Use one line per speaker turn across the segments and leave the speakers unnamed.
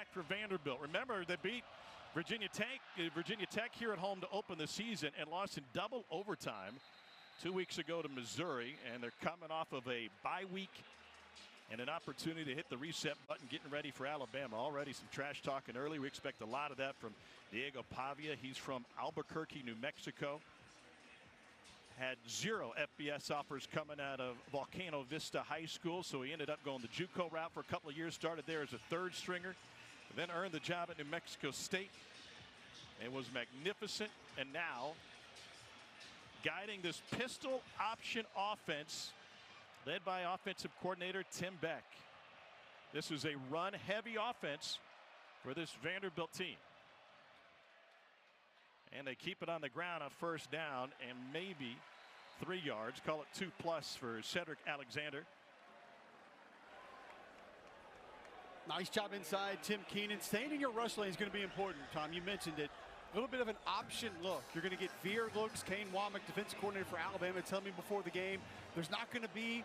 back for Vanderbilt. Remember, they beat Virginia Tech here at home to open the season and lost in double overtime 2 weeks ago to Missouri, and they're coming off of a bye week and an opportunity to hit the reset button, getting ready for Alabama. Already some trash talking early. We expect a lot of that from Diego Pavia. He's from Albuquerque, New Mexico. Had 0 FBS offers coming out of Volcano Vista High School, so he ended up going the JUCO route for a couple of years. Started there as a third stringer, then earned the job at New Mexico State and was magnificent. And now guiding this pistol option offense led by offensive coordinator Tim Beck. This is a run-heavy offense for this Vanderbilt team. And they keep it on the ground on first down and maybe 3 yards. Call it 2+ for Cedric Alexander.
Nice job inside, Tim Keenan. Staying in your rush lane is going to be important, Tom. You mentioned it. A little bit of an option look. You're going to get veer looks. Kane Womack, defensive coordinator for Alabama, telling me before the game there's not going to be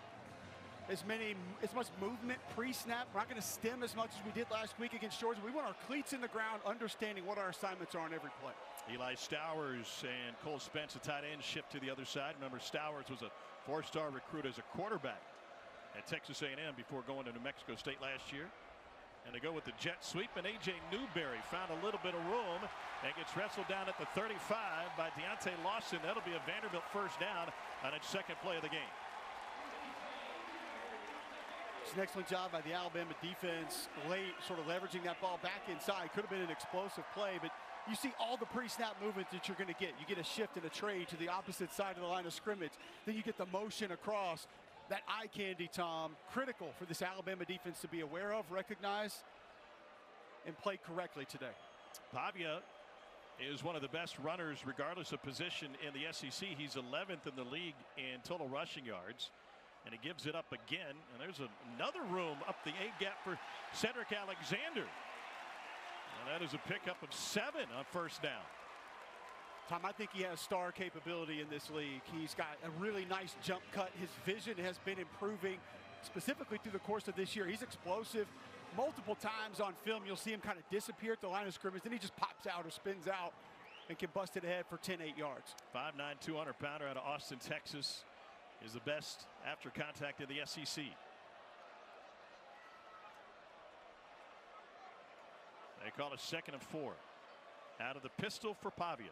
as much movement pre-snap. We're not going to stem as much as we did last week against Georgia. We want our cleats in the ground, understanding what our assignments are on every play.
Eli Stowers and Cole Spence, a tight end, shift to the other side. Remember, Stowers was a 4-star recruit as a quarterback at Texas A&M before going to New Mexico State last year. And they go with the jet sweep, and A.J. Newberry found a little bit of room and gets wrestled down at the 35 by Deontay Lawson. That'll be a Vanderbilt first down on its second play of the game.
It's an excellent job by the Alabama defense late, sort of leveraging that ball back inside. Could have been an explosive play, but you see all the pre-snap movement that you're going to get. You get a shift and a trade to the opposite side of the line of scrimmage. Then you get the motion across. That eye candy, Tom, critical for this Alabama defense to be aware of, recognize, and play correctly today.
Pavia is one of the best runners regardless of position in the SEC. He's 11th in the league in total rushing yards. And he gives it up again. And there's another room up the A-gap for Cedric Alexander. And that is a pickup of 7 on first down.
Tom, I think he has star capability in this league. He's got a really nice jump cut. His vision has been improving specifically through the course of this year. He's explosive. Multiple times on film, you'll see him kind of disappear at the line of scrimmage. Then he just pops out or spins out and can bust it ahead for 10-8 yards.
5'9", 200-pounder out of Austin, Texas. Is the best after contact in the SEC. They call it 2nd and 4. Out of the pistol for Pavia.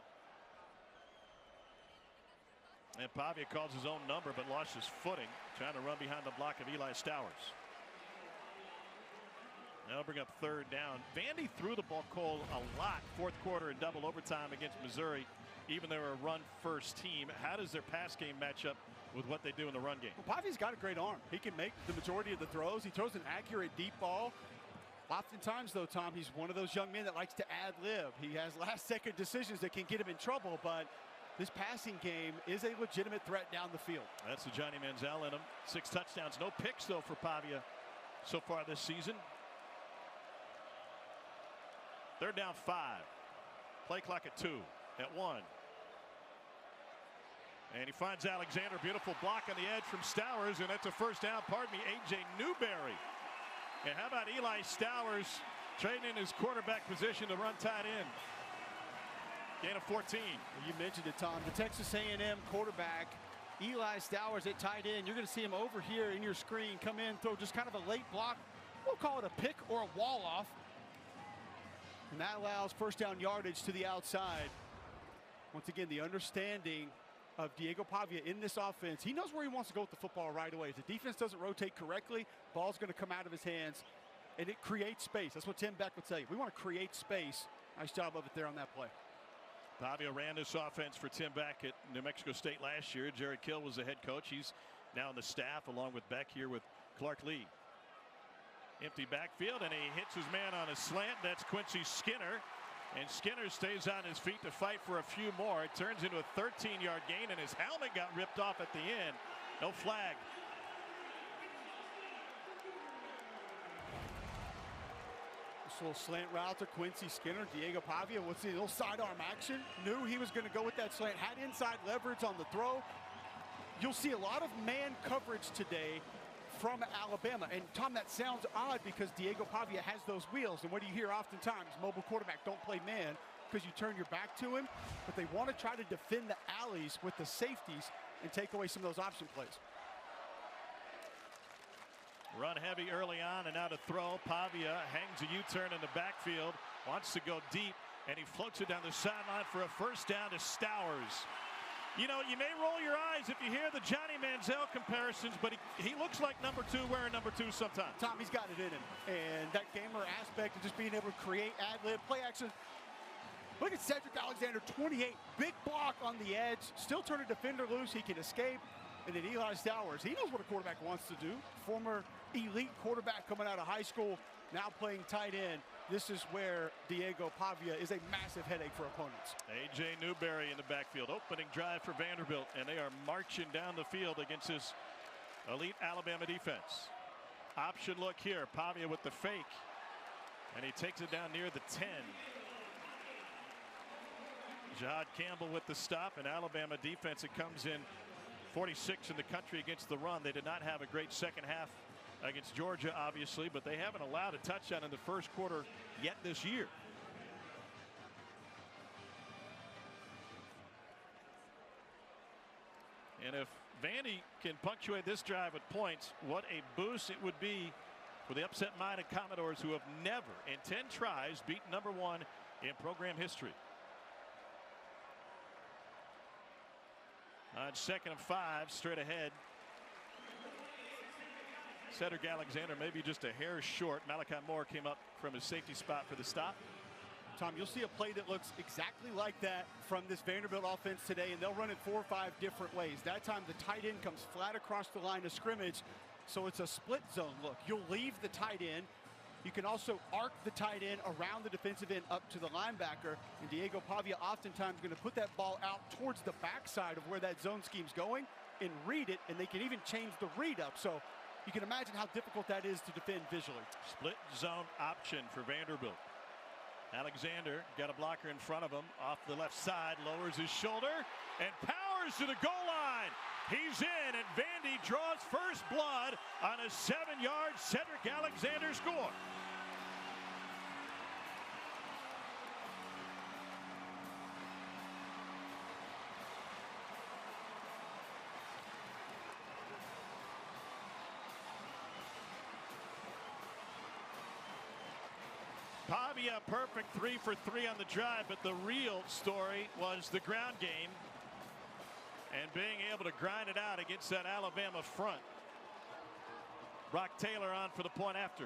And Pavia calls his own number but lost his footing trying to run behind the block of Eli Stowers. Now bring up 3rd down. Vandy threw the ball, Cole, a lot 4th quarter in double overtime against Missouri. Even though they're a run-first team, how does their pass game match up with what they do in the run game?
Well, Pavia's got a great arm. He can make the majority of the throws. He throws an accurate deep ball. Oftentimes, though, Tom, he's one of those young men that likes to ad-lib. He has last-second decisions that can get him in trouble, but this passing game is a legitimate threat down the field.
That's the Johnny Manziel in him. 6 touchdowns. No picks, though, for Pavia so far this season. 3rd down 5. Play clock at 2. At 1. And he finds Alexander. Beautiful block on the edge from Stowers, and that's a first down. Pardon me, A.J. Newberry. And how about Eli Stowers trading in his quarterback position to run tight end? Gain of 14.
You mentioned it, Tom. The Texas A&M quarterback, Eli Stowers at tight end. You're going to see him over here in your screen come in, throw just kind of a late block. We'll call it a pick or a wall off. And that allows first down yardage to the outside. Once again, the understanding of Diego Pavia in this offense, he knows where he wants to go with the football right away. If the defense doesn't rotate correctly, ball's going to come out of his hands, and it creates space. That's what Tim Beck would tell you. We want to create space. Nice job of it there on that play.
Pavia ran this offense for Tim Beck at New Mexico State last year. Jerry Kill was the head coach. He's now on the staff along with Beck here with Clark Lee. Empty backfield, and he hits his man on a slant. That's Quincy Skinner. And Skinner stays on his feet to fight for a few more. It turns into a 13-yard gain, and his helmet got ripped off at the end. No flag.
This little slant route to Quincy Skinner. Diego Pavia, what's the little sidearm action? Knew he was going to go with that slant. Had inside leverage on the throw. You'll see a lot of man coverage today from Alabama. And Tom, that sounds odd because Diego Pavia has those wheels. And what do you hear oftentimes? Mobile quarterback, don't play man because you turn your back to him. But they want to try to defend the alleys with the safeties and take away some of those option plays.
Run heavy early on, and now to throw. Pavia hangs a U-turn in the backfield, wants to go deep, and he floats it down the sideline for a first down to Stowers. You know, you may roll your eyes if you hear the Johnny Manziel comparisons, but he looks like number 2 wearing number 2 sometimes.
Tom, he's got it in him. And that gamer aspect of just being able to create ad-lib, play action. Look at Cedric Alexander, 28, big block on the edge, still turn a defender loose, he can escape. And then Eli Stowers, he knows what a quarterback wants to do. Former elite quarterback coming out of high school, now playing tight end. This is where Diego Pavia is a massive headache for opponents.
A.J. Newberry in the backfield, opening drive for Vanderbilt, and they are marching down the field against this elite Alabama defense. Option look here, Pavia with the fake, and he takes it down near the 10. Jahad Campbell with the stop, and Alabama defense, it comes in 46 in the country against the run. They did not have a great second half against Georgia, obviously, but they haven't allowed a touchdown in the first quarter yet this year. And if Vandy can punctuate this drive with points, what a boost it would be for the upset-minded Commodores, who have never in 10 tries beaten number 1 in program history. On 2nd and 5, straight ahead. Cedric Alexander maybe just a hair short. Malachi Moore came up from his safety spot for the stop.
Tom, you'll see a play that looks exactly like that from this Vanderbilt offense today, and they'll run it 4 or 5 different ways. That time the tight end comes flat across the line of scrimmage, so it's a split zone look. You'll leave the tight end. You can also arc the tight end around the defensive end up to the linebacker, and Diego Pavia oftentimes going to put that ball out towards the backside of where that zone scheme's going and read it, and they can even change the read up. So you can imagine how difficult that is to defend visually.
Split zone option for Vanderbilt. Alexander got a blocker in front of him off the left side, lowers his shoulder and powers to the goal line. He's in, and Vandy draws first blood on a 7-yard Cedric Alexander score. Pavia perfect 3 for 3 on the drive, but the real story was the ground game and being able to grind it out against that Alabama front. Brock Taylor on for the point after.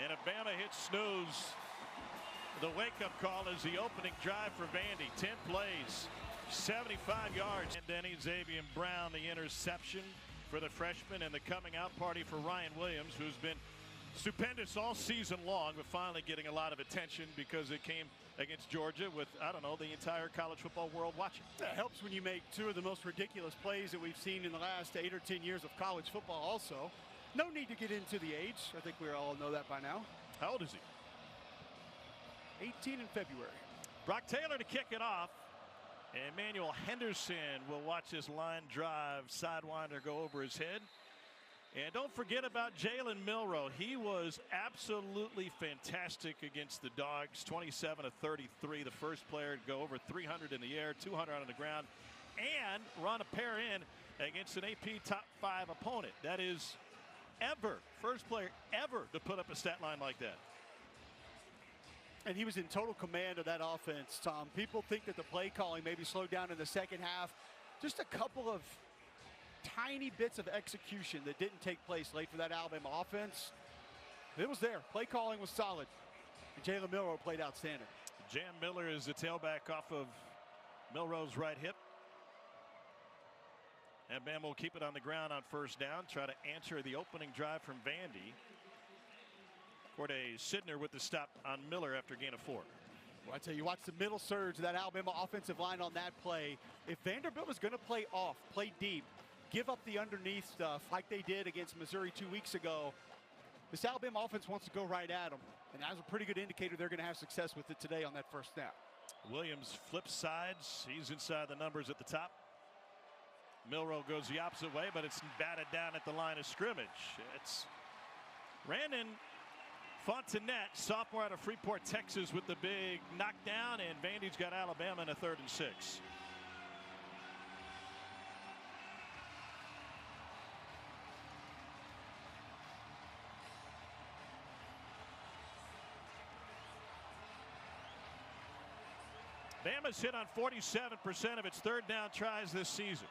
And if Bama hits snooze, the wake-up call is the opening drive for Vandy. 10 plays, 75 yards. And Denny Xavier Brown, the interception for the freshman, and the coming out party for Ryan Williams, who's been stupendous all season long, but finally getting a lot of attention because it came against Georgia with, I don't know, the entire college football world watching.
That helps when you make 2 of the most ridiculous plays that we've seen in the last 8 or 10 years of college football also. No need to get into the age. I think we all know that by now.
How old is he?
18 in February.
Brock Taylor to kick it off. And Emmanuel Henderson will watch this line drive sidewinder go over his head. And don't forget about Jalen Milroe. He was absolutely fantastic against the Dogs. 27 of 33, the first player to go over 300 in the air, 200 on the ground, and run a pair in against an AP top 5 opponent. That is first player ever to put up a stat line like that.
And he was in total command of that offense, Tom. People think that the play calling maybe slowed down in the second half. Just a couple of tiny bits of execution that didn't take place late for that Alabama offense. It was there. Play calling was solid. And Jalen Milroe played outstanding.
Jam Miller is the tailback off of Milroe's right hip. And Bama will keep it on the ground on first down. Try to answer the opening drive from Vandy. Corday Sidner with the stop on Miller after gain of 4.
Well, I tell you, watch the middle surge of that Alabama offensive line on that play. If Vanderbilt was going to play off, play deep, give up the underneath stuff like they did against Missouri 2 weeks ago, this Alabama offense wants to go right at them. And that's a pretty good indicator they're going to have success with it today on that first snap.
Williams flips sides. He's inside the numbers at the top. Milroe goes the opposite way, but it's batted down at the line of scrimmage. It's Brandon Fontenette, sophomore out of Freeport, Texas, with the big knockdown, and Vandy's got Alabama in a 3rd and 6. Bama's hit on 47% of its 3rd down tries this season.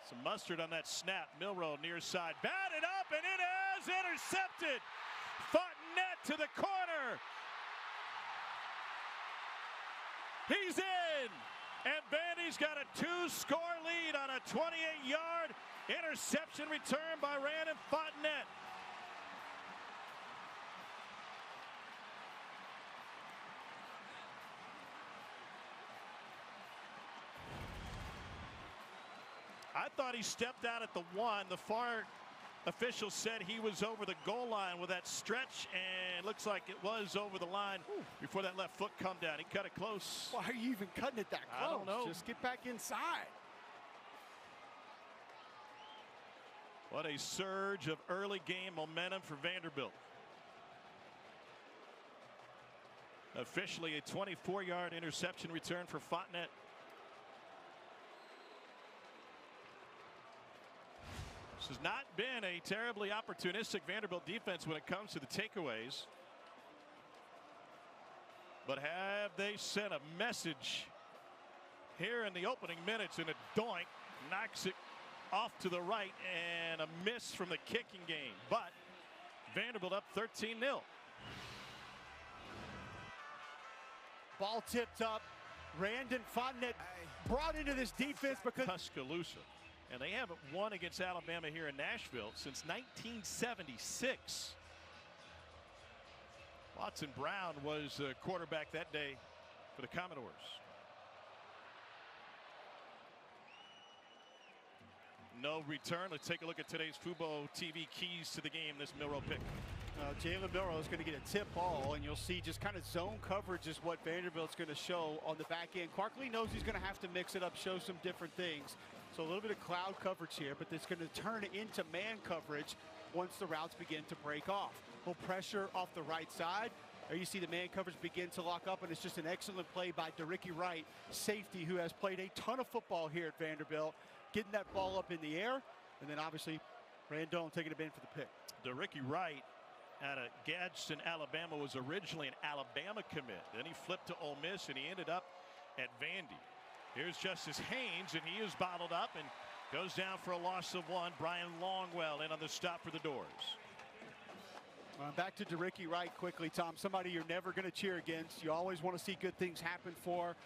Some mustard on that snap. Milroe near side, batted up, and it is intercepted. Fontenette to the corner. He's in, and Vandy's got a 2-score lead on a 28-yard interception return by Brandon Fontenette. I thought he stepped out at the 1. The far official said he was over the goal line with that stretch, and looks like it was over the line before that left foot come down. He cut it close.
Why are you even cutting it that close?
I don't know.
Just get back inside.
What a surge of early game momentum for Vanderbilt. Officially a 24-yard interception return for Fontenette. This has not been a terribly opportunistic Vanderbilt defense when it comes to the takeaways. But have they sent a message here in the opening minutes, and a doink knocks it off to the right, and a miss from the kicking game. But Vanderbilt up 13-0.
Ball tipped up. Brandon Fontenette brought into this defense because
Tuscaloosa. And they haven't won against Alabama here in Nashville since 1976. Watson Brown was quarterback that day for the Commodores. No return. Let's take a look at today's Fubo TV keys to the game. This Milroe pick.
Jalen Milroe is going to get a tip ball, and you'll see just kind of zone coverage is what Vanderbilt's going to show on the back end. Barkley knows he's going to have to mix it up, show some different things. So a little bit of cloud coverage here, but it's going to turn into man coverage once the routes begin to break off. A little pressure off the right side. There you see the man coverage begin to lock up, and it's just an excellent play by DeRicky Wright, safety, who has played a ton of football here at Vanderbilt, getting that ball up in the air, and then obviously Randone taking a bend for the pick.
DeRicky Wright out of Gadsden, Alabama, was originally an Alabama commit. Then he flipped to Ole Miss, and he ended up at Vandy. Here's Justice Haynes, and he is bottled up and goes down for a loss of 1. Brian Longwell in on the stop for the Doors.
Back to DeRicky Wright quickly, Tom. Somebody you're never going to cheer against. You always want to see good things happen for.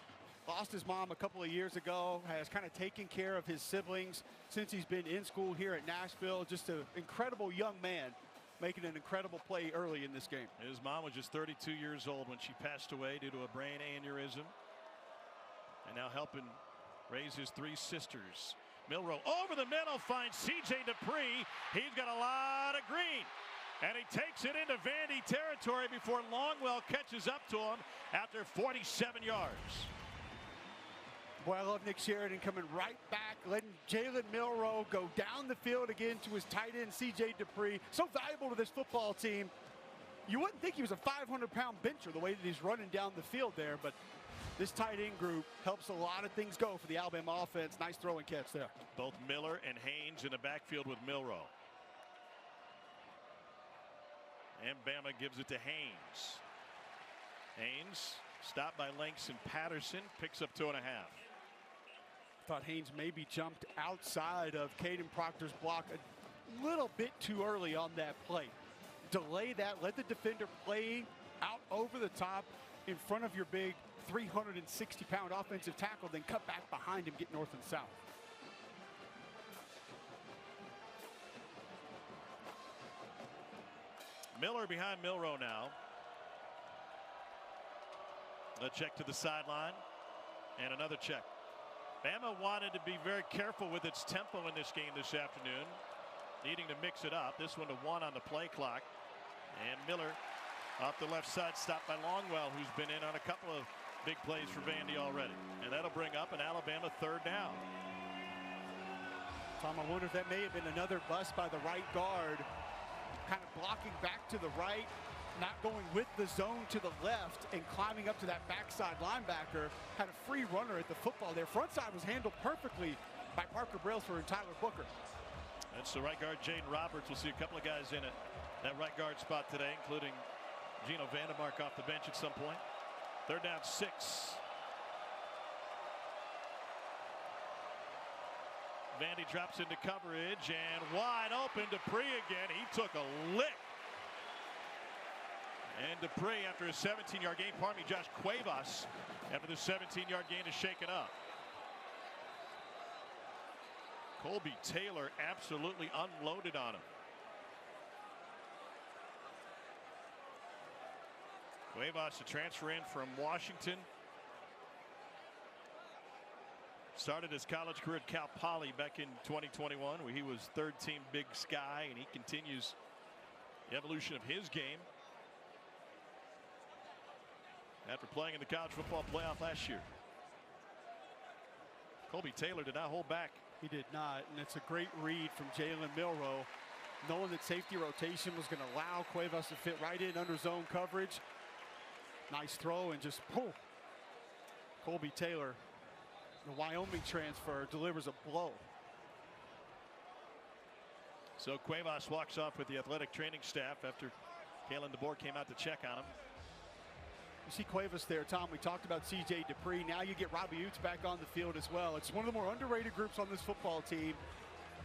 Lost his mom a couple of years ago. Has kind of taken care of his siblings since he's been in school here at Nashville. Just an incredible young man, making an incredible play early in this game.
His mom was just 32 years old when she passed away due to a brain aneurysm. And now helping raise his 3 sisters. Milroe over the middle finds C.J. Dupree. He's got a lot of green. And he takes it into Vandy territory before Longwell catches up to him after 47 yards.
Boy, I love Nick Sheridan coming right back, letting Jalen Milroe go down the field again to his tight end, C.J. Dupree. So valuable to this football team. You wouldn't think he was a 500-pound bencher the way that he's running down the field there, but this tight end group helps a lot of things go for the Alabama offense. Nice throw and catch there.
Both Miller and Haynes in the backfield with Milroe. And Bama gives it to Haynes. Haynes stopped by Langston Patterson, picks up 2.5.
Thought Haynes maybe jumped outside of Caden Proctor's block a little bit too early on that play. Delay that, let the defender play out over the top in front of your big 360-pound offensive tackle, then cut back behind him, get north and south.
Miller behind Milroe now. A check to the sideline and another check. Bama wanted to be very careful with its tempo in this game this afternoon, needing to mix it up. This one to 1 on the play clock, and Miller off the left side, stopped by Longwell, who's been in on a couple of Big plays for Vandy already. And that'll bring up an Alabama 3rd down.
Tom, I wonder if that may have been another bust by the right guard. Kind of blocking back to the right, not going with the zone to the left and climbing up to that backside linebacker. Had a free runner at the football there. Front side was handled perfectly by Parker Brailsford and Tyler Booker.
That's the right guard, Jaden Roberts. We'll see a couple of guys in it. That right guard spot today, including Gino Vandermark off the bench at some point. 3rd down, 6. Vandy drops into coverage and wide open. Dupree again. He took a lick. And Dupree, after a 17-yard gain, pardon me, Josh Cuevas, after the 17-yard gain, is shaken up. Colby Taylor absolutely unloaded on him. Cuevas, a transfer in from Washington. Started his college career at Cal Poly back in 2021, where he was 3rd team Big Sky, and he continues the evolution of his game after playing in the college football playoff last year. Colby Taylor did not hold back.
He did not, and it's a great read from Jalen Milroe, knowing that safety rotation was going to allow Cuevas to fit right in under zone coverage. Nice throw, and just pull. Colby Taylor, the Wyoming transfer, delivers a blow.
So Cuevas walks off with the athletic training staff after Kalen DeBoer came out to check on him.
You see Cuevas there, Tom. We talked about C.J. Dupree. Now you get Robbie Utes back on the field as well. It's one of the more underrated groups on this football team.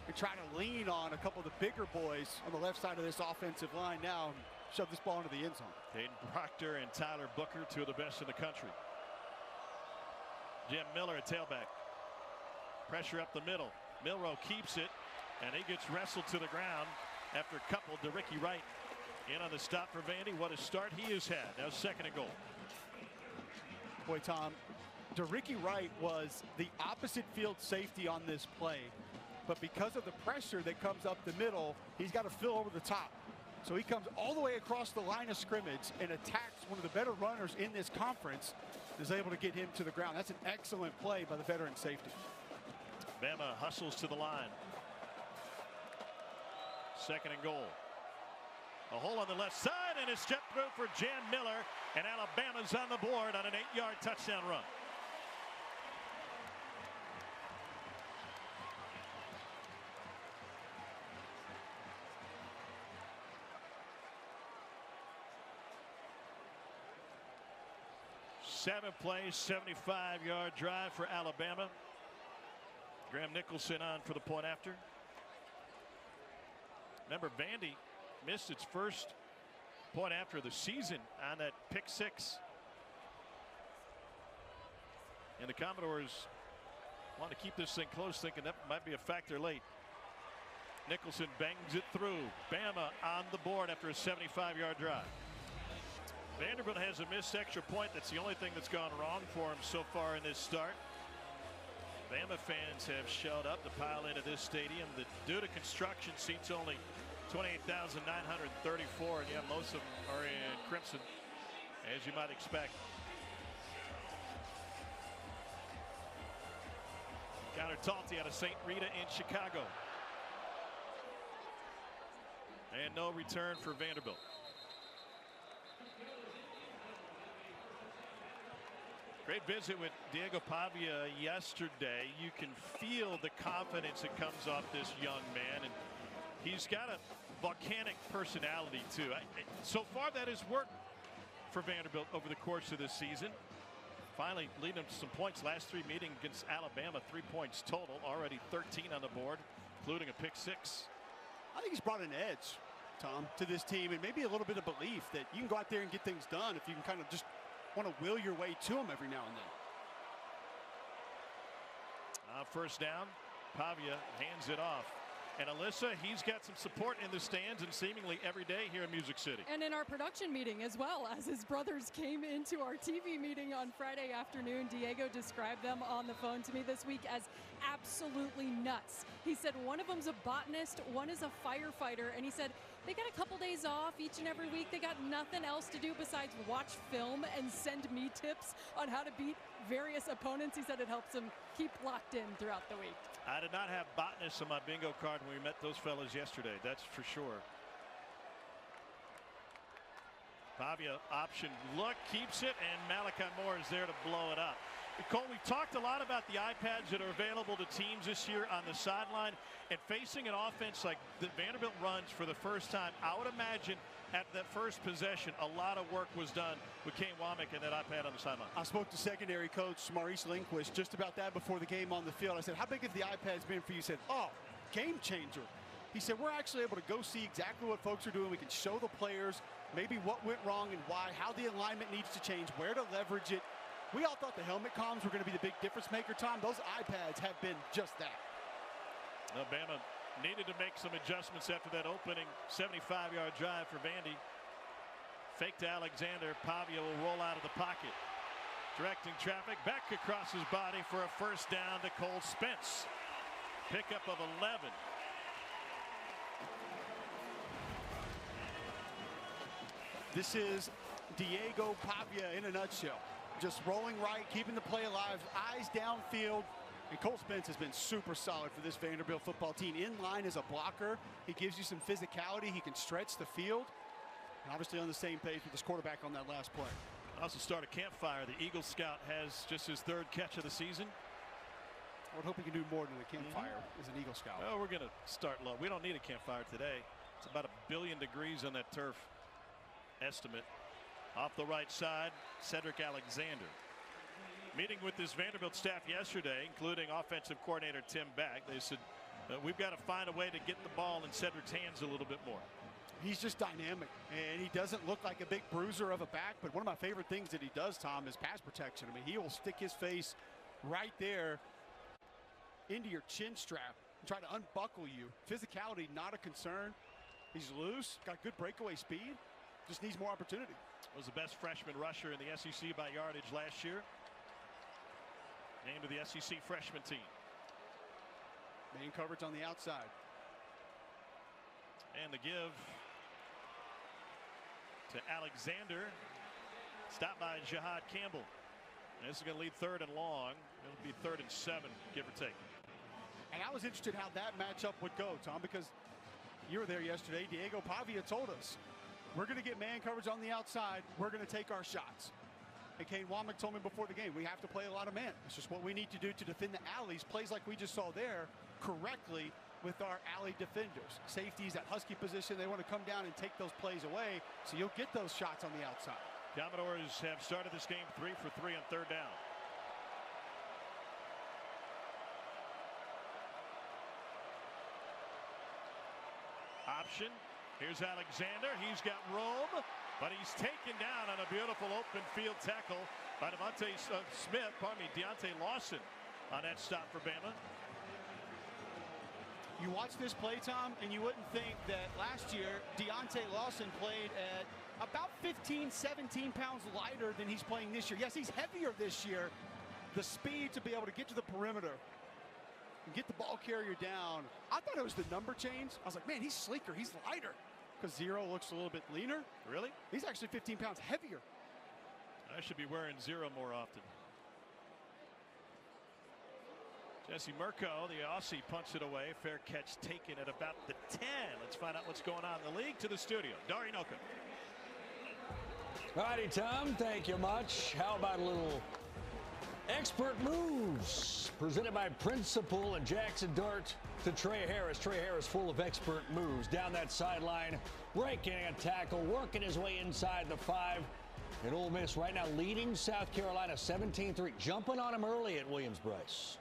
They're trying to lean on a couple of the bigger boys on the left side of this offensive line now and shove this ball into the end zone.
Hayden Proctor and Tyler Booker, 2 of the best in the country. Jim Miller at tailback. Pressure up the middle. Milroe keeps it, and he gets wrestled to the ground after a couple to Ricky Wright. In on the stop for Vandy. What a start he has had. Now 2nd and goal.
Boy, Tom, DeRicky Wright was the opposite field safety on this play. But because of the pressure that comes up the middle, he's got to fill over the top. So he comes all the way across the line of scrimmage and attacks one of the better runners in this conference. Is able to get him to the ground. That's an excellent play by the veteran safety.
Bama hustles to the line. 2nd and goal. A hole on the left side, and a step through for Jan Miller, and Alabama's on the board on an 8-yard touchdown run. Seven plays, 75-yard drive for Alabama. Graham Nicholson on for the point after. Remember, Vandy missed its first point after the season on that pick 6. And the Commodores want to keep this thing close, thinking that might be a factor late. Nicholson bangs it through. Bama on the board after a 75-yard drive. Vanderbilt has a missed extra point. That's the only thing that's gone wrong for him so far in this start. Bama fans have showed up to pile into this stadium that, due to construction, seats only 28,934, and yeah, most of them are in crimson, as you might expect. Connor Talty out of St. Rita in Chicago. And no return for Vanderbilt. Great visit with Diego Pavia yesterday. You can feel the confidence that comes off this young man, and he's got a volcanic personality too. So far that has worked for Vanderbilt over the course of this season. Finally leading them to some points. Last 3 meetings against Alabama, 3 points total. Already 13 on the board, including a pick 6.
I think he's brought an edge, Tom, to this team, and maybe a little bit of belief that you can go out there and get things done if you can kind of just want to will your way to him every now and then.
First down, Pavia hands it off. And Alyssa, he's got some support in the stands and seemingly every day here in Music City.
And in our production meeting as well, as his brothers came into our TV meeting on Friday afternoon. Diego described them on the phone to me this week as absolutely nuts. He said one of them's a botanist, one is a firefighter, and he said They got a couple days off each and every week. They got nothing else to do besides watch film and send me tips on how to beat various opponents. He said it helps him keep locked in throughout the week.
I did not have botanists on my bingo card when we met those fellas yesterday. That's for sure. Pavia option look, keeps it, and Malachi Moore is there to blow it up. Cole, we've talked a lot about the iPads that are available to teams this year on the sideline, and facing an offense like that Vanderbilt runs for the first time. I would imagine at that first possession, a lot of work was done with Kane Womack and that iPad on the sideline.
I spoke to secondary coach Maurice Lindquist just about that before the game on the field. I said, how big have the iPads been for you? He said, oh, game changer. He said, we're actually able to go see exactly what folks are doing. We can show the players maybe what went wrong and why, how the alignment needs to change, where to leverage it. We all thought the helmet comms were going to be the big difference maker, Tom. Those iPads have been just that.
Alabama needed to make some adjustments after that opening 75-yard drive for Vandy. Fake to Alexander. Pavia will roll out of the pocket. Directing traffic back across his body for a first down to Cole Spence. Pickup of 11.
This is Diego Pavia in a nutshell. Just rolling right, keeping the play alive, eyes downfield. And Cole Spence has been super solid for this Vanderbilt football team. In line as a blocker, he gives you some physicality. He can stretch the field. And obviously on the same page with his quarterback on that last play.
Also start a campfire. The Eagle Scout has just his 3rd catch of the season.
I would hope he can do more than a campfire as an Eagle Scout.
Well, we're going to start low. We don't need a campfire today. It's about 1 billion degrees on that turf. Estimate. Off the right side, Cedric Alexander. Meeting with this Vanderbilt staff yesterday, including offensive coordinator Tim Beck. They said, we've got to find a way to get the ball in Cedric's hands a little bit more.
He's just dynamic, and he doesn't look like a big bruiser of a back, but one of my favorite things that he does, Tom, is pass protection. I mean, he will stick his face right there into your chin strap and try to unbuckle you. Physicality, not a concern. He's loose, got good breakaway speed, just needs more opportunity.
Was the best freshman rusher in the SEC by yardage last year. Named to the SEC freshman team.
Main coverage on the outside.
And the give to Alexander. Stopped by Jihad Campbell. And this is going to lead 3rd and long. It'll be 3rd and 7, give or take.
And I was interested how that matchup would go, Tom, because you were there yesterday. Diego Pavia told us, we're going to get man coverage on the outside. We're going to take our shots. And Kane Womack told me before the game, we have to play a lot of man. It's just what we need to do to defend the alleys. Plays like we just saw there correctly with our alley defenders. Safeties at Husky position, they want to come down and take those plays away, so you'll get those shots on the outside.
Commodores have started this game 3 for 3 on 3rd down. Option. Here's Alexander. He's got room, but he's taken down on a beautiful open field tackle by Deontay Lawson on that stop for Bama.
You watch this play, Tom, and you wouldn't think that last year Deontay Lawson played at about 15, 17 pounds lighter than he's playing this year. Yes, he's heavier this year. The speed to be able to get to the perimeter and get the ball carrier down. I thought it was the number change. I was like, man, he's sleeker, he's lighter. Because 0 looks a little bit leaner.
Really?
He's actually 15 pounds heavier.
I should be wearing 0 more often. Jesse Murko, the Aussie, punts it away. Fair catch taken at about the 10. Let's find out what's going on in the league. To the studio, Dari Noka.
All righty, Tom. Thank you much. How about a little expert moves presented by Principal and Jackson Dart to Trey Harris. Trey Harris full of expert moves down that sideline, breaking a tackle, working his way inside the 5. And Ole Miss right now leading South Carolina 17-3, jumping on him early at Williams-Brice.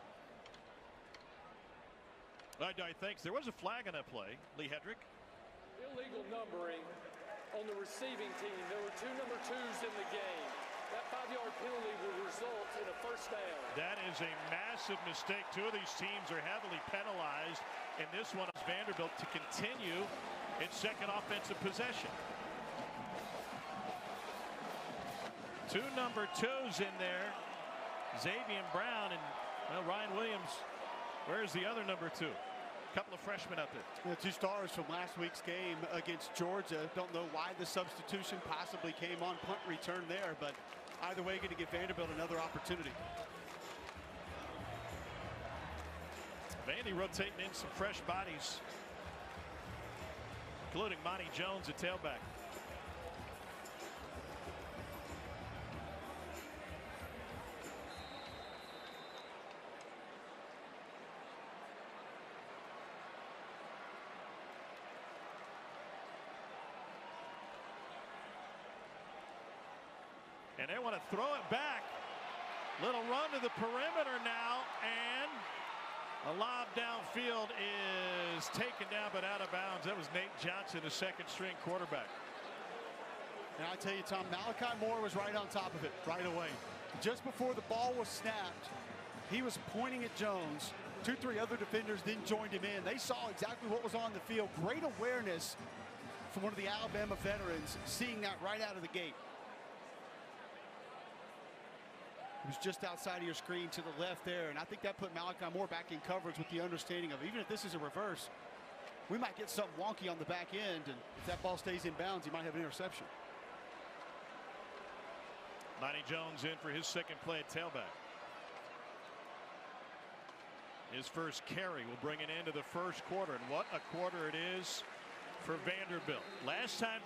All right, Dari, thanks. There was a flag on that play. Lee Hedrick.
Illegal numbering on the receiving team. There were 2 number 2s in the game. That 5-yard penalty will result in a first down.
That is a massive mistake. 2 of these teams are heavily penalized, and this one is Vanderbilt to continue its 2nd offensive possession. 2 number 2s in there. Xavier Brown and Ryan Williams. Where's the other number 2? couple of freshmen out there.
2 stars from last week's game against Georgia. Don't know why the substitution possibly came on punt return there, but either way, going to give Vanderbilt another opportunity.
Vandy rotating in some fresh bodies, including Monty Jones at tailback. And they want to throw it back. Little run to the perimeter now, and a lob downfield is taken down but out of bounds. That was Nate Johnson, the second string quarterback.
And I tell you, Tom, Malachi Moore was right on top of it right away. Just before the ball was snapped, he was pointing at Jones. 2-3 other defenders then joined him in. They saw exactly what was on the field. Great awareness from one of the Alabama veterans, seeing that right out of the gate. It was just outside of your screen to the left there, and I think that put Malachi Moore back in coverage with the understanding of, even if this is a reverse, we might get something wonky on the back end, and if that ball stays in bounds, he might have an interception.
Monty Jones in for his second play at tailback. His first carry will bring it into the first quarter, and what a quarter it is for Vanderbilt. Last time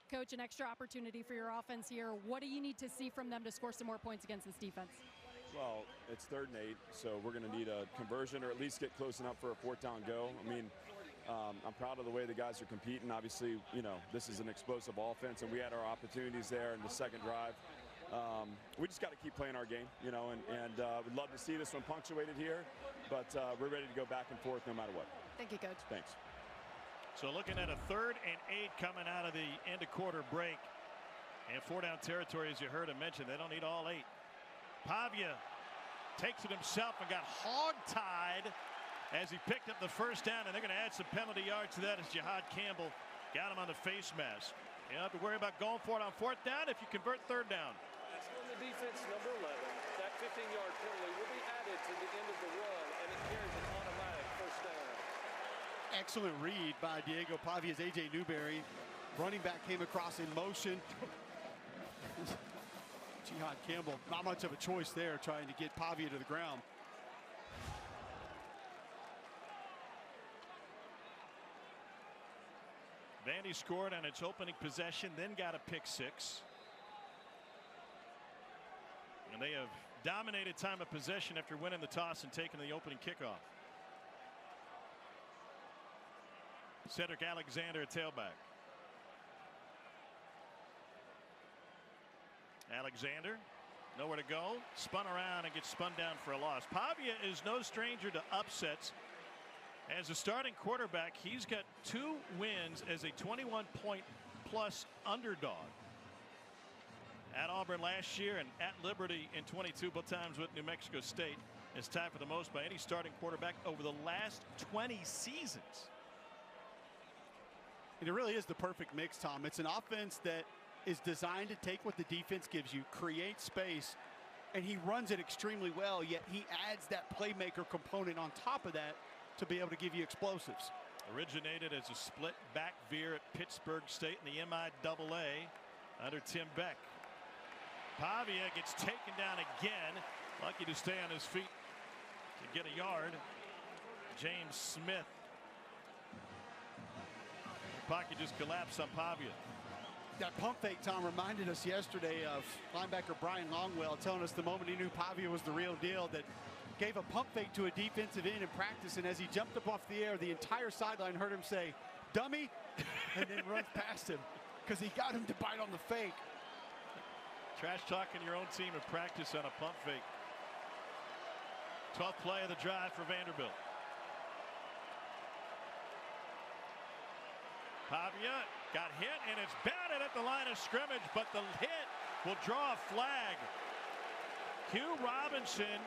Coach, an extra opportunity for your offense here. What do you need to see from them to score some more points against this defense?
Well, it's 3rd and 8, so we're going to need a conversion or at least get close enough for a 4th down go. I mean, I'm proud of the way the guys are competing. Obviously, you know, this is an explosive offense, and we had our opportunities there in the second drive. We just got to keep playing our game, you know, and we'd love to see this one punctuated here, but we're ready to go back and forth no matter what.
Thank you, Coach.
Thanks.
So looking at a 3rd and 8 coming out of the end of quarter break. And 4 down territory, as you heard him mention, they don't need all 8. Pavia takes it himself and got hog-tied as he picked up the first down, and they're going to add some penalty yards to that as Jihad Campbell got him on the face mask. You don't have to worry about going for it on 4th down if you convert 3rd down.
That's on the defense, number 11. That 15-yard penalty will be added to the end of the run, and it carries an automatic first down.
Excellent read by Diego Pavia's A.J. Newberry. Running back came across in motion. Jihad Campbell, not much of a choice there, trying to get Pavia to the ground.
Vandy scored on its opening possession, then got a pick 6. And they have dominated time of possession after winning the toss and taking the opening kickoff. Cedric Alexander at tailback. Alexander, nowhere to go. Spun around and gets spun down for a loss. Pavia is no stranger to upsets. As a starting quarterback, he's got 2 wins as a 21-point-plus underdog. At Auburn last year and at Liberty in 22, both times with New Mexico State. It's tied for the most by any starting quarterback over the last 20 seasons.
And it really is the perfect mix, Tom. It's an offense that is designed to take what the defense gives you, create space, and he runs it extremely well, yet he adds that playmaker component on top of that to be able to give you explosives.
Originated as a split back veer at Pittsburgh State in the MIAA under Tim Beck. Pavia gets taken down again. Lucky to stay on his feet to get a yard. James Smith. The pocket just collapsed on Pavia.
That pump fake, Tom, reminded us yesterday of linebacker Brian Longwell telling us the moment he knew Pavia was the real deal, that gave a pump fake to a defensive end in practice, and as he jumped up off the air, the entire sideline heard him say, "Dummy," and then runs past him because he got him to bite on the fake.
Trash talking your own team in practice on a pump fake. 12th play of the drive for Vanderbilt. Pavia got hit, and it's batted at the line of scrimmage, but the hit will draw a flag. Hugh Robinson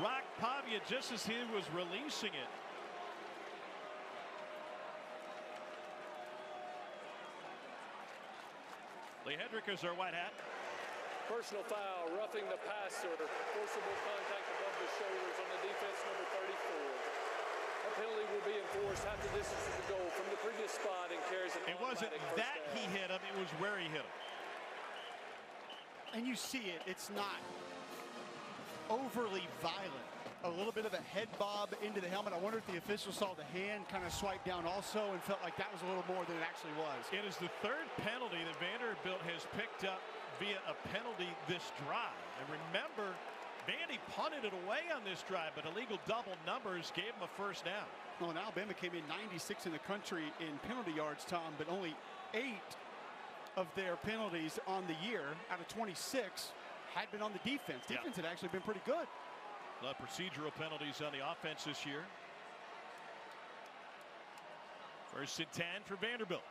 rocked Pavia just as he was releasing it. Lee Hendrick is our white hat.
Personal foul, roughing the passer, forcible contact above the shoulders on the defense, number 34. covers half the distance to the goal from the previous spot and carries an
It wasn't
automatic
that
first
he
down.
hit him, it was where he hit him.
And you see it, it's not overly violent. A little bit of a head bob into the helmet. I wonder if the official saw the hand kind of swipe down also and felt like that was a little more than it actually was.
It is the third penalty that Vanderbilt has picked up via a penalty this drive. And remember, Vandy punted it away on this drive, but illegal double numbers gave him a first down.
Well, and Alabama came in 96 in the country in penalty yards, Tom, but only 8 of their penalties on the year out of 26 had been on the defense. Defense had actually been pretty good.
A lot of procedural penalties on the offense this year. First and 10 for Vanderbilt.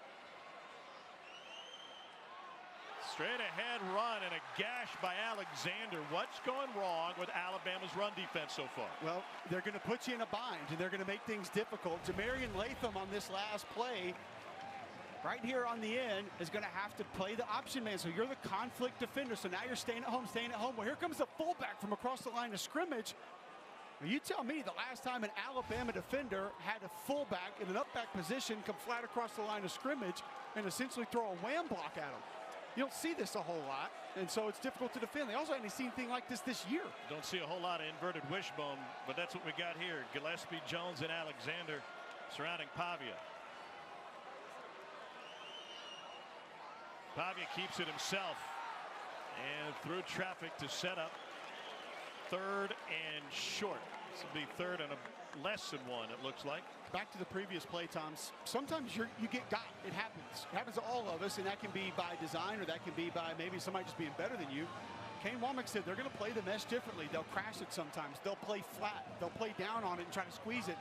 Straight ahead run and a gash by Alexander. What's going wrong with Alabama's run defense so far?
Well, they're going to put you in a bind, and they're going to make things difficult. Jamarian Latham on this last play, right here on the end, is going to have to play the option man. So you're the conflict defender. So now you're staying at home, Well, here comes the fullback from across the line of scrimmage. Well, you tell me the last time an Alabama defender had a fullback in an up back position come flat across the line of scrimmage and essentially throw a wham block at him. You don't see this a whole lot, and so it's difficult to defend. They also haven't seen anything like this year.
Don't see a whole lot of inverted wishbone, but that's what we got here. Gillespie, Jones, and Alexander surrounding Pavia. Pavia keeps it himself and through traffic to set up third and short. This will be third and a less than one, it looks like.
Back to the previous play, Tom. Sometimes you get got. It happens. It happens to all of us, and that can be by design or that can be by maybe somebody just being better than you. Kane Womack said they're going to play the mesh differently. They'll crash it sometimes. They'll play flat. They'll play down on it and try to squeeze it.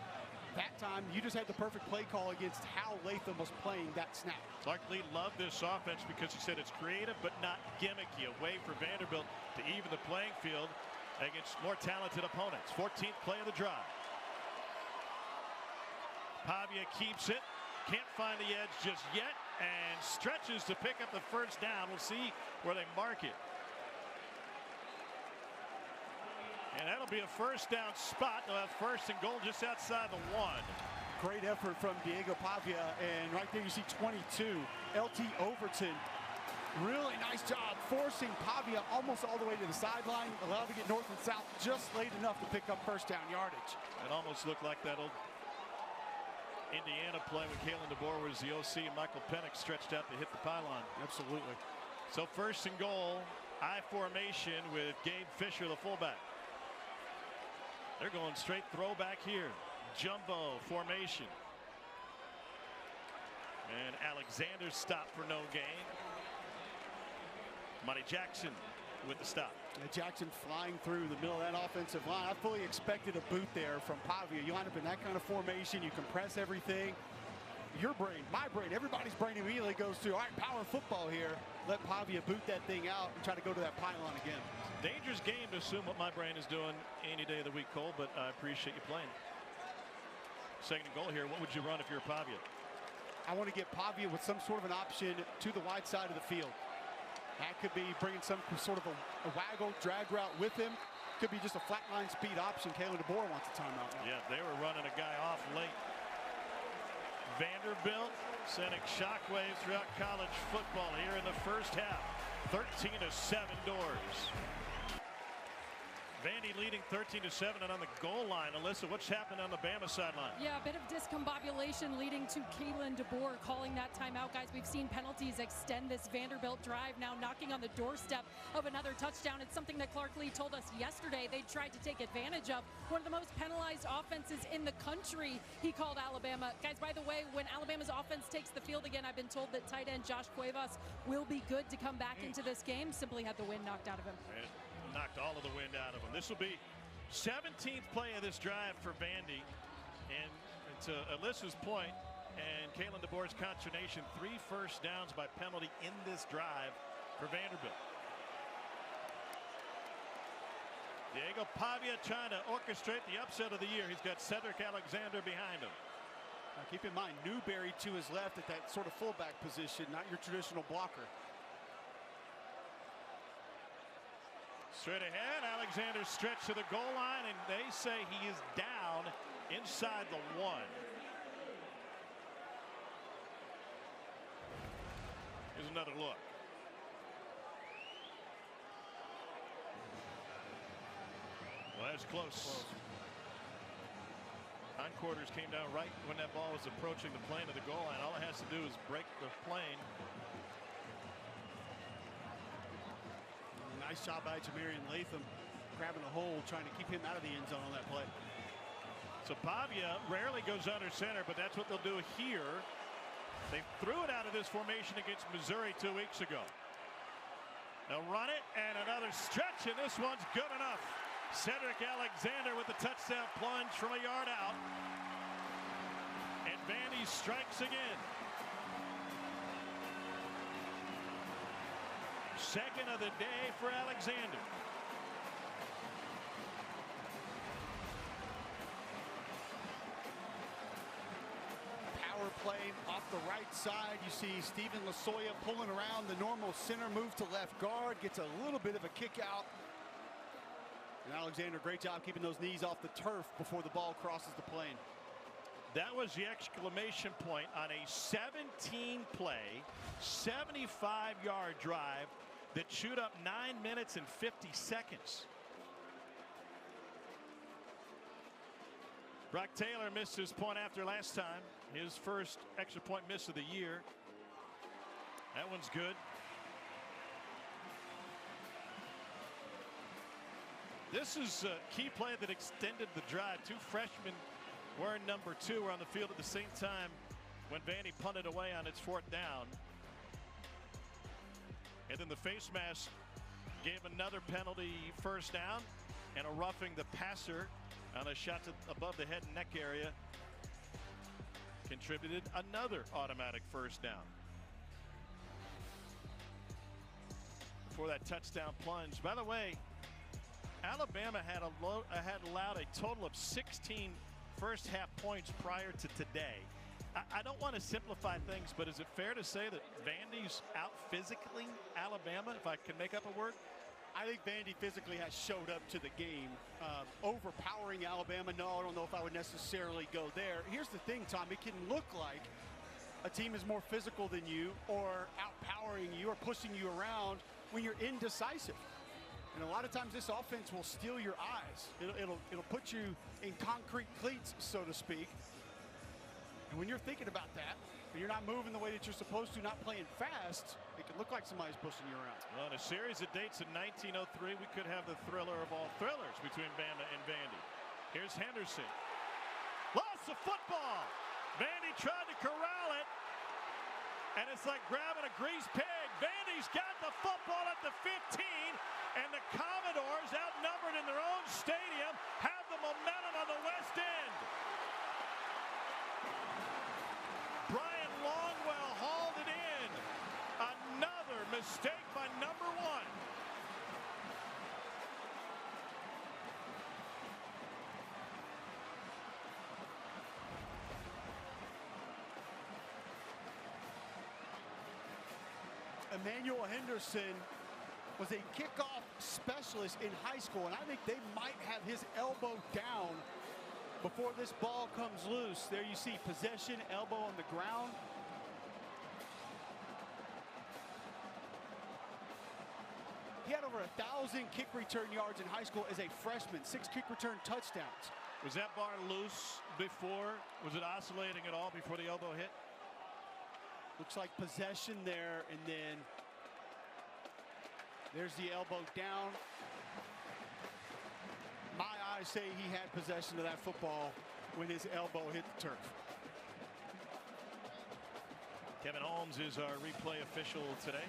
That time, you just had the perfect play call against how Latham was playing that snap.
Clark Lee loved this offense because he said it's creative but not gimmicky. A way for Vanderbilt to even the playing field against more talented opponents. 14th play of the drive. Pavia keeps it. Can't find the edge just yet and stretches to pick up the first down. We'll see where they mark it. And that'll be a first down spot. They'll have first and goal just outside the 1.
Great effort from Diego Pavia, and right there you see 22. LT Overton, really nice job forcing Pavia almost all the way to the sideline, allowed to get north and south just late enough to pick up first down yardage.
It almost looked like that old Indiana play when Kalen DeBoer was the OC and Michael Penix stretched out to hit the pylon.
Absolutely.
So first and goal, I formation with Gabe Fisher, the fullback. They're going straight throwback here. Jumbo formation. And Alexander stopped for no gain. Monty Jackson with the stop.
And Jackson flying through the middle of that offensive line. I fully expected a boot there from Pavia. You line up in that kind of formation. You compress everything. Your brain, my brain, everybody's brain immediately goes to, all right, power football here. Let Pavia boot that thing out and try to go to that pylon again.
Dangerous game to assume what my brain is doing any day of the week, Cole, but I appreciate you playing. Second and goal here. What would you run if you're Pavia?
I want to get Pavia with some sort of an option to the wide side of the field. That could be bringing some sort of a waggle, drag route with him. Could be just a flat line speed option. Kalen DeBoer wants a timeout now.
Yeah, they were running a guy off late. Vanderbilt sending shockwaves throughout college football here in the first half. 13-7 doors. Vandy leading 13-7 and on the goal line. Alyssa, what's happened on the Bama sideline?
Yeah, a bit of discombobulation leading to Kalen DeBoer calling that timeout. Guys, we've seen penalties extend this Vanderbilt drive, now knocking on the doorstep of another touchdown. It's something that Clark Lee told us yesterday they tried to take advantage of. One of the most penalized offenses in the country, he called Alabama. Guys, by the way, when Alabama's offense takes the field again, I've been told that tight end Josh Cuevas will be good to come back into this game. Simply had the wind knocked out of him.
Knocked all of the wind out of him. This will be 17th play of this drive for Vandy. And to Alyssa's point and Kalen DeBoer's consternation, 3 first downs by penalty in this drive for Vanderbilt. Diego Pavia trying to orchestrate the upset of the year. He's got Cedric Alexander behind him.
Now keep in mind, Newberry to his left at that sort of fullback position, not your traditional blocker.
Straight ahead, Alexander stretched to the goal line, and they say he is down inside the 1. another look. Well, that's close. Hindquarters came down right when that ball was approaching the plane of the goal line. All it has to do is break the plane.
Nice job by Jamarian Latham grabbing a hold, trying to keep him out of the end zone on that play.
So Pavia rarely goes under center, but that's what they'll do here. They threw it out of this formation against Missouri 2 weeks ago. They'll run it, and another stretch, and this one's good enough. Cedric Alexander with the touchdown plunge from a yard out. And Vandy strikes again. Second of the day for Alexander.
Power play off the right side. You see Stephen Lasoya pulling around the normal center move to left guard. Gets a little bit of a kick out. And Alexander, great job keeping those knees off the turf before the ball crosses the plane.
That was the exclamation point on a 17-play, 75-yard drive that chewed up 9 minutes and 50 seconds. Brock Taylor missed his point after last time. His first extra point miss of the year. That one's good. This is a key play that extended the drive. Two freshmen wearing number 2 were on the field at the same time when Vandy punted away on its 4th down. And then the face mask gave another penalty first down, and a roughing the passer on a shot to above the head and neck area contributed another automatic first down. Before that touchdown plunge. By the way, Alabama had allowed a total of 16 first half points prior to today. I don't want to simplify things, but is it fair to say that Vandy's out physically Alabama, if I can make up a word?
I think Vandy physically has showed up to the game. Overpowering Alabama, no, I don't know if I would necessarily go there. Here's the thing, Tom, it can look like a team is more physical than you or outpowering you or pushing you around when you're indecisive. And a lot of times this offense will steal your eyes. It'll put you in concrete cleats, so to speak. And when you're thinking about that, and you're not moving the way that you're supposed to, not playing fast, it can look like somebody's pushing you around.
Well, in a series of dates in 1903, we could have the thriller of all thrillers between Bama and Vandy. Here's Henderson. Lost the football. Vandy tried to corral it. And it's like grabbing a greased pig. Vandy's got the football at the 15. And the Commodores, outnumbered in their own stadium, have the momentum on the west end. Brian Longwell hauled it in. Another mistake by number 1.
Emmanuel Henderson was a kickoff specialist in high school, and I think they might have his elbow down before this ball comes loose. There you see possession, elbow on the ground. He had over 1,000 kick return yards in high school as a freshman, 6 kick return touchdowns.
Was that bar loose before? Was it oscillating at all before the elbow hit?
Looks like possession there, and then there's the elbow down. My eyes say he had possession of that football when his elbow hit the turf.
Kevin Holmes is our replay official today.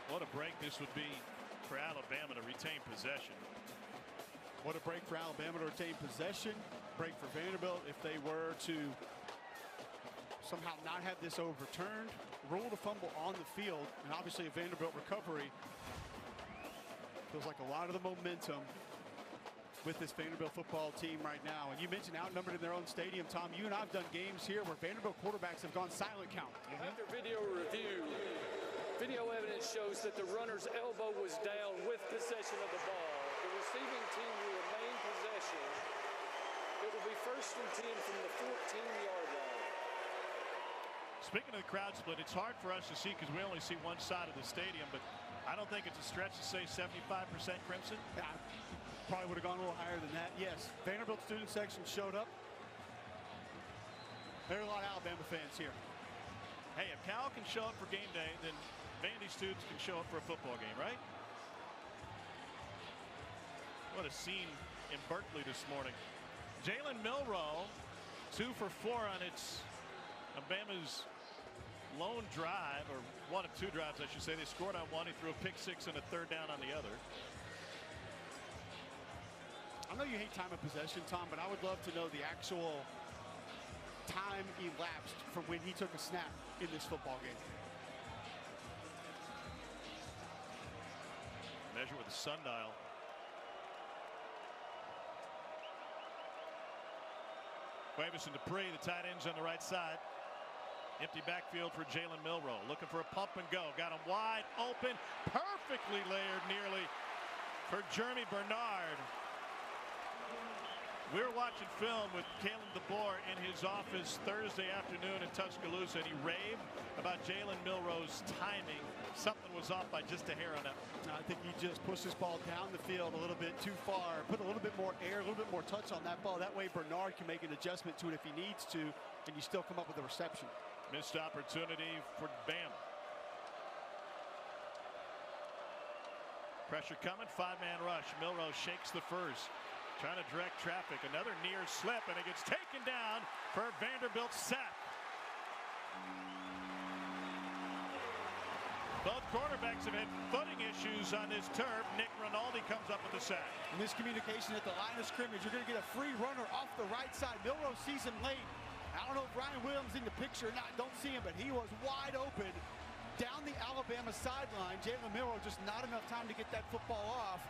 What a break this would be for Alabama to retain possession.
What a break for Alabama to retain possession. Break for Vanderbilt if they were to somehow not have this overturned. Ruled a fumble on the field, and obviously a Vanderbilt recovery. Feels like a lot of the momentum with this Vanderbilt football team right now. And you mentioned outnumbered in their own stadium, Tom. You and I have done games here where Vanderbilt quarterbacks have gone silent count.
After video review, video evidence shows that the runner's elbow was down with possession of the ball. The receiving team will remain possession. It will be 1st and 10 from the 14-yard line.
Speaking of the crowd split, it's hard for us to see because we only see one side of the stadium, but I don't think it's a stretch to say 75% Crimson.
Yeah, probably would have gone a little higher than that. Yes, Vanderbilt student section showed up. There are a lot of Alabama fans here.
Hey, if Cal can show up for game day, then Vandy students can show up for a football game, right? What a scene in Berkeley this morning. Jalen Milroe, 2 for 4 on its Alabama's lone drive, or one of 2 drives, I should say. They scored on one. He threw a pick 6 and a third down on the other.
I know you hate time of possession, Tom, but I would love to know the actual time elapsed from when he took a snap in this football game.
Measure with the sundial. Cuevas and Dupree, the tight ends on the right side. Empty backfield for Jalen Milroe. Looking for a pump and go. Got him wide open. Perfectly layered nearly for Jeremy Bernard. We were watching film with Kalen DeBoer in his office Thursday afternoon in Tuscaloosa, and he raved about Jalen Milroe's timing. Something was off by just a hair on that.
I think he just pushed this ball down the field a little bit too far, put a little bit more air, a little bit more touch on that ball. That way Bernard can make an adjustment to it if he needs to, and you still come up with a reception.
Missed opportunity for Bama. Pressure coming, 5-man rush. Milroe shakes the first. Trying to direct traffic. Another near slip, and it gets taken down for a Vanderbilt sack. Both quarterbacks have had footing issues on this turf. Nick Rinaldi comes up with the sack.
Miscommunication at the line of scrimmage. You're going to get a free runner off the right side. Milroe sees him late. I don't know if Ryan Williams in the picture or not. Don't see him, but he was wide open down the Alabama sideline. Jalen Milroe just not enough time to get that football off.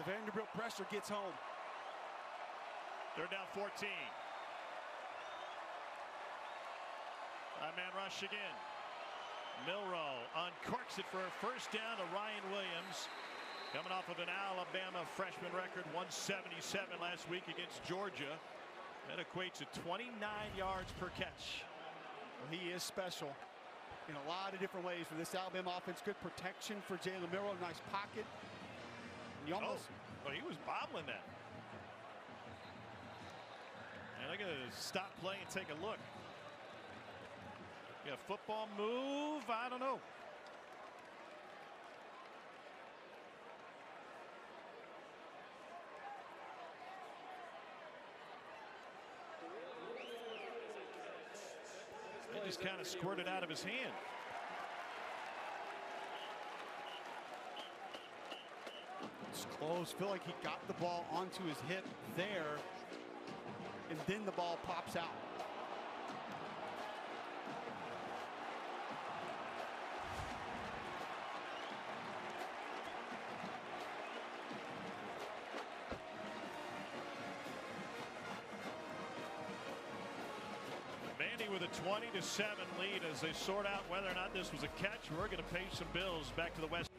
The Vanderbilt pressure gets home.
They're down 14. 5-man rush again. Milroe uncorks it for a first down to Ryan Williams. Coming off of an Alabama freshman record, 177 last week against Georgia. That equates to 29 yards per catch.
Well, he is special in a lot of different ways for this Alabama offense. Good protection for Jalen Milroe. Nice pocket. You almost.
Oh, he was bobbling that. And they're going to stop play and take a look. Yeah, football move. I don't know. They just kind of squirted out of his hand.
It's close. Feel like he got the ball onto his hip there, and then the ball pops out.
Vandy with a 20-7 lead as they sort out whether or not this was a catch. We're going to pay some bills back to the West.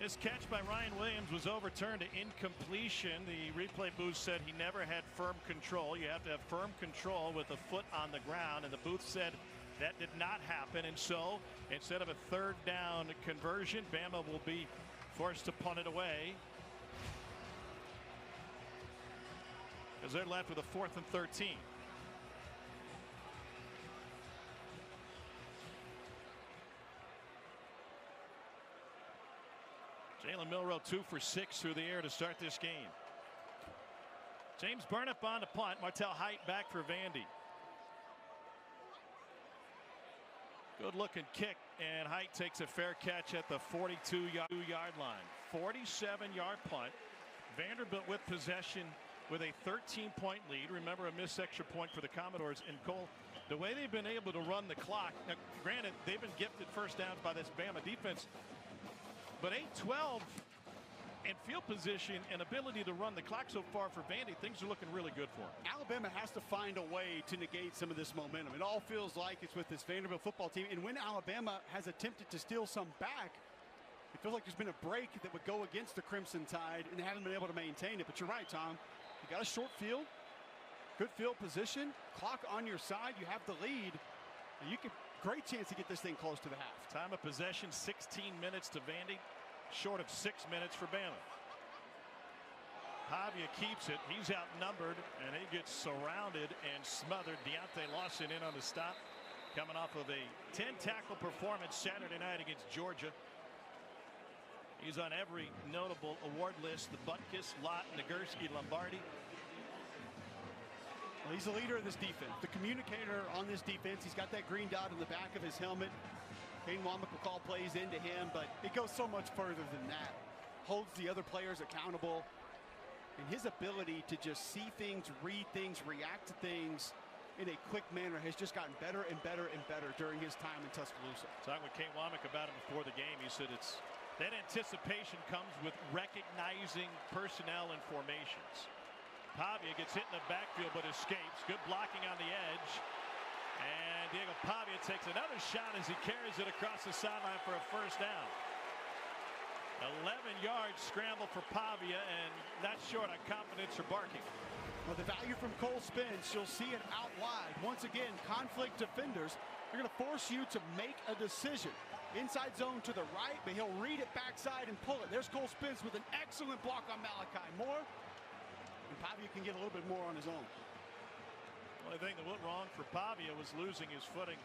This catch by Ryan Williams was overturned to incompletion. The replay booth said he never had firm control. You have to have firm control with a foot on the ground, and the booth said that did not happen. And so instead of a third down conversion, Bama will be forced to punt it away because they're left with a 4th and 13. Jalen Milroe 2 for 6 through the air to start this game. James Burnip on the punt. Martel Height back for Vandy. Good looking kick, and Height takes a fair catch at the 42-yard line. 47-yard punt. Vanderbilt with possession with a 13-point lead. Remember, a missed extra point for the Commodores. And Cole, the way they've been able to run the clock, now, granted, they've been gifted first downs by this Bama defense, but 8-12 and field position and ability to run the clock so far for Vandy, things are looking really good for them.
Alabama has to find a way to negate some of this momentum. It all feels like it's with this Vanderbilt football team. And when Alabama has attempted to steal some back, it feels like there's been a break that would go against the Crimson Tide, and they haven't been able to maintain it. But you're right, Tom. You got a short field. Good field position, clock on your side, you have the lead, and you can great chance to get this thing close to the half.
Time of possession 16 minutes to Vandy, short of 6 minutes for Bama. Pavia keeps it. He's outnumbered, and he gets surrounded and smothered. Deontay Lawson in on the stop, coming off of a 10-tackle performance Saturday night against Georgia. He's on every notable award list: the Butkus, Lott, Nagurski, Lombardi.
Well, he's the leader of this defense, the communicator on this defense. He's got that green dot on the back of his helmet. Kane Womack will call plays into him, but it goes so much further than that. Holds the other players accountable. And his ability to just see things, read things, react to things in a quick manner has just gotten better and better and better during his time in Tuscaloosa.
Talking with Kane Womack about him before the game, he said that anticipation comes with recognizing personnel and formations. Pavia gets hit in the backfield but escapes. Good blocking on the edge. And Diego Pavia takes another shot as he carries it across the sideline for a first down. 11-yard scramble for Pavia, and not short on confidence or barking.
Well, the value from Cole Spence, you'll see it out wide. Once again, conflict defenders, they're going to force you to make a decision. Inside zone to the right, but he'll read it backside and pull it. There's Cole Spence with an excellent block on Malachi Moore. And Pavia can get a little bit more on his own.
The only thing that went wrong for Pavia was losing his footing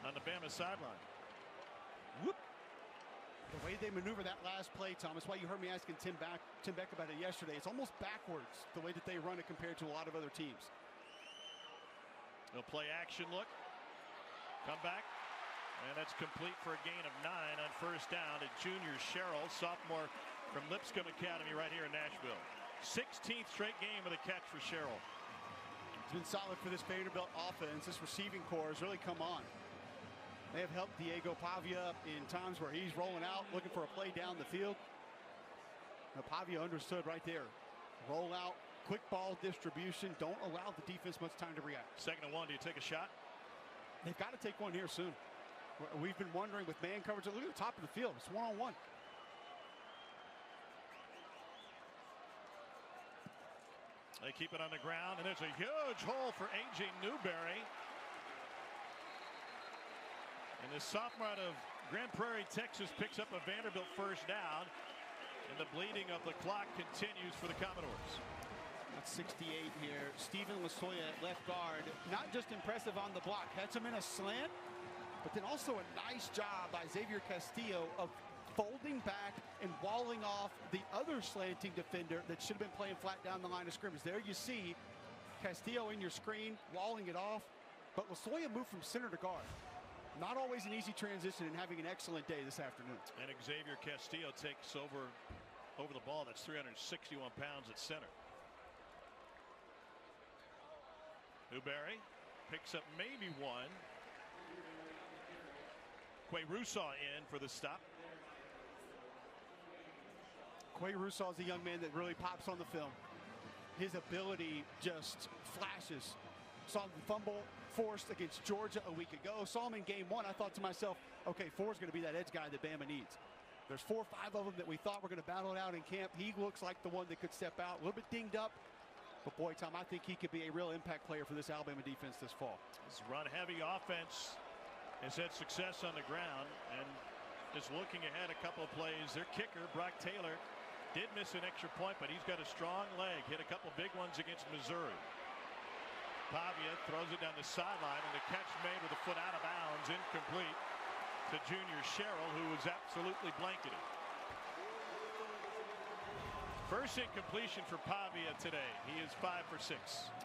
on the Bama sideline.
Whoop. The way they maneuver that last play, Tom, that's why you heard me asking Tim Beck about it yesterday. It's almost backwards, the way that they run it compared to a lot of other teams.
They'll play action look. Come back. And that's complete for a gain of 9 on first down to junior Sherrill, sophomore from Lipscomb Academy right here in Nashville. 16th straight game with a catch for Sherrill.
It's been solid for this Vanderbilt offense. This receiving core has really come on. They have helped Diego Pavia in times where he's rolling out, looking for a play down the field. Now, Pavia understood right there. Roll out, quick ball distribution. Don't allow the defense much time to react.
2nd and 1. Do you take a shot?
They've got to take one here soon. We've been wondering with man coverage. Look at the top of the field. It's one-on-one.
They keep it on the ground, and there's a huge hole for A.J. Newberry. And the sophomore out of Grand Prairie, Texas, picks up a Vanderbilt first down. And the bleeding of the clock continues for the Commodores.
That's 68 here. Stephen Lasoya at left guard. Not just impressive on the block. Catch him in a slant, but then also a nice job by Xavier Castillo of folding back and walling off the other slanting defender that should have been playing flat down the line of scrimmage. There you see Castillo in your screen, walling it off. But Lasoya moved from center to guard. Not always an easy transition, and having an excellent day this afternoon.
And Xavier Castillo takes over the ball. That's 361 pounds at center. Newberry picks up maybe one. Quay Rousseau in for the stop.
Quay Rousseau is a young man that really pops on the film. His ability just flashes. Saw the fumble forced against Georgia a week ago. Saw him in game 1. I thought to myself, okay, 4 is going to be that edge guy that Bama needs. There's 4 or 5 of them that we thought were going to battle it out in camp. He looks like the one that could step out. A little bit dinged up. But boy, Tom, I think he could be a real impact player for this Alabama defense this fall.
This run-heavy offense has had success on the ground. And just looking ahead a couple of plays, their kicker, Brock Taylor, did miss an extra point, but he's got a strong leg. Hit a couple big ones against Missouri. Pavia throws it down the sideline, and the catch made with a foot out of bounds, incomplete to junior Sherrill, who was absolutely blanketed. First incompletion for Pavia today. He is 5 for 6.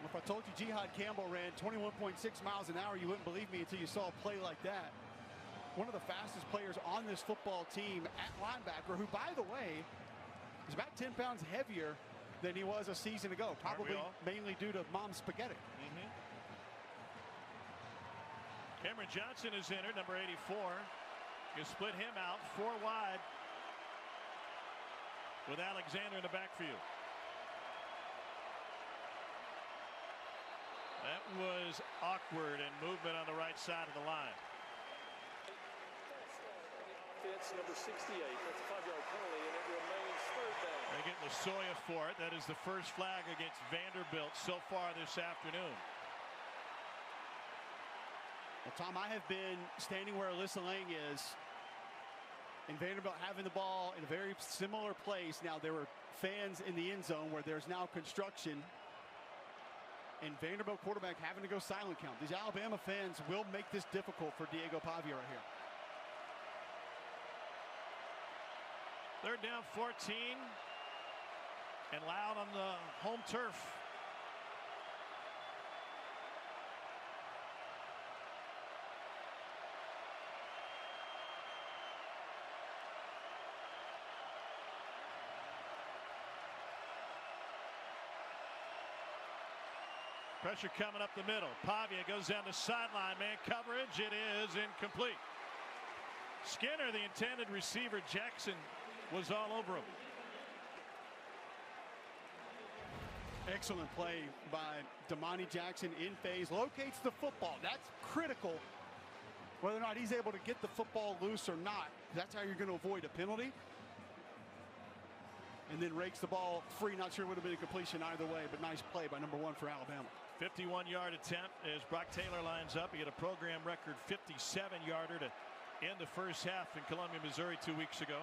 If I told you Jihad Campbell ran 21.6 miles an hour, you wouldn't believe me until you saw a play like that. One of the fastest players on this football team at linebacker, who, by the way, is about 10 pounds heavier than he was a season ago, probably mainly due to mom's spaghetti.
Cameron Johnson is entered, number 84. You split him out 4 wide with Alexander in the backfield. That was awkward, and movement on the right side of the line.
Fits number 68. That's a 5-yard penalty, and it remains 3rd down.
They get Lasoya for it. That is the first flag against Vanderbilt so far this afternoon.
Well, Tom, I have been standing where Alyssa Lang is, and Vanderbilt having the ball in a very similar place. Now, there were fans in the end zone where there's now construction, and Vanderbilt quarterback having to go silent count. These Alabama fans will make this difficult for Diego Pavia right here.
Third down 14, and Loud on the home turf. Pressure coming up the middle. Pavia goes down the sideline. Man coverage. It is incomplete. Skinner, the intended receiver. Jackson was all over him.
Excellent play by Damani Jackson in phase. Locates the football. That's critical. Whether or not he's able to get the football loose or not. That's how you're going to avoid a penalty. And then rakes the ball free. Not sure it would have been a completion either way, but nice play by number 1 for Alabama.
51-yard attempt as Brock Taylor lines up. He had a program record 57-yarder to end the first half in Columbia, Missouri 2 weeks ago.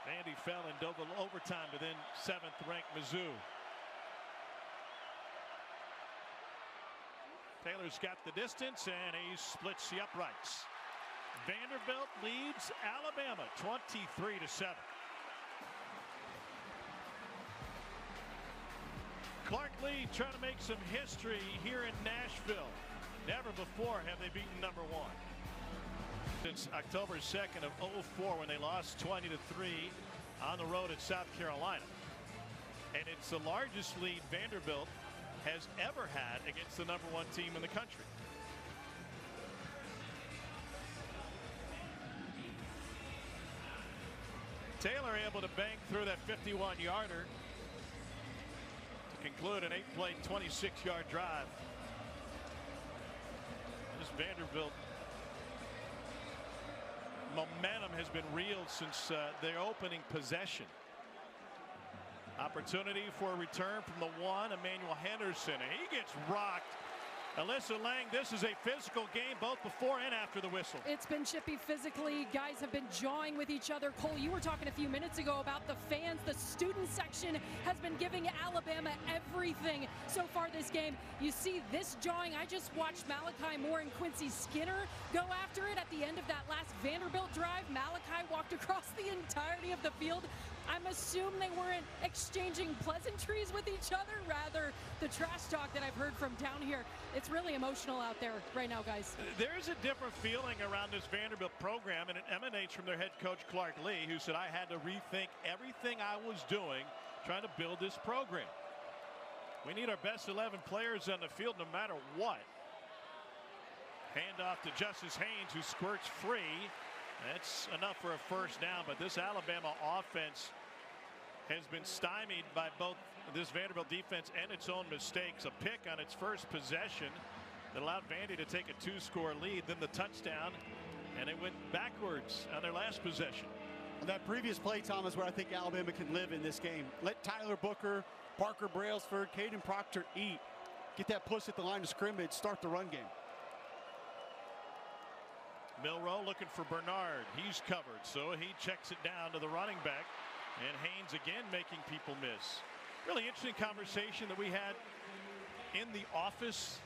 Vandy fell in double overtime to then 7th-ranked Mizzou. Taylor's got the distance and he splits the uprights. Vanderbilt leads Alabama 23-7. Clark Lee trying to make some history here in Nashville. Never before have they beaten number 1. Since October 2nd of 2004 when they lost 20-3 on the road at South Carolina. And it's the largest lead Vanderbilt has ever had against the number 1 team in the country. Taylor able to bang through that 51-yarder to conclude an 8-play 26-yard drive. This Vanderbilt momentum has been reeled since their opening possession. Opportunity for a return from the 1, Emmanuel Henderson. He gets rocked. Alyssa Lang, this is a physical game both before and after the whistle.
It's been chippy physically. Guys have been jawing with each other. Cole, you were talking a few minutes ago about the fans. The student section has been giving Alabama everything so far this game. You see this jawing. I just watched Malachi Moore and Quincy Skinner go after it at the end of that last Vanderbilt drive. Malachi walked across the entirety of the field. I'm assuming they weren't exchanging pleasantries with each other, rather the trash talk that I've heard from down here. It's really emotional out there right now, guys.
There's a different feeling around this Vanderbilt program, and it emanates from their head coach, Clark Lee, who said, I had to rethink everything I was doing trying to build this program. We need our best 11 players on the field no matter what. Hand off to Justice Haynes, who squirts free. That's enough for a first down, but this Alabama offense has been stymied by both this Vanderbilt defense and its own mistakes. A pick on its first possession that allowed Vandy to take a 2-score lead, then the touchdown, and they went backwards on their last possession.
And that previous play, Tom, is where I think Alabama can live in this game. Let Tyler Booker, Parker Brailsford, Caden Proctor eat. Get that push at the line of scrimmage, start the run game.
Milroe looking for Bernard. He's covered, so he checks it down to the running back. And Haynes again making people miss. Really interesting conversation that we had in the office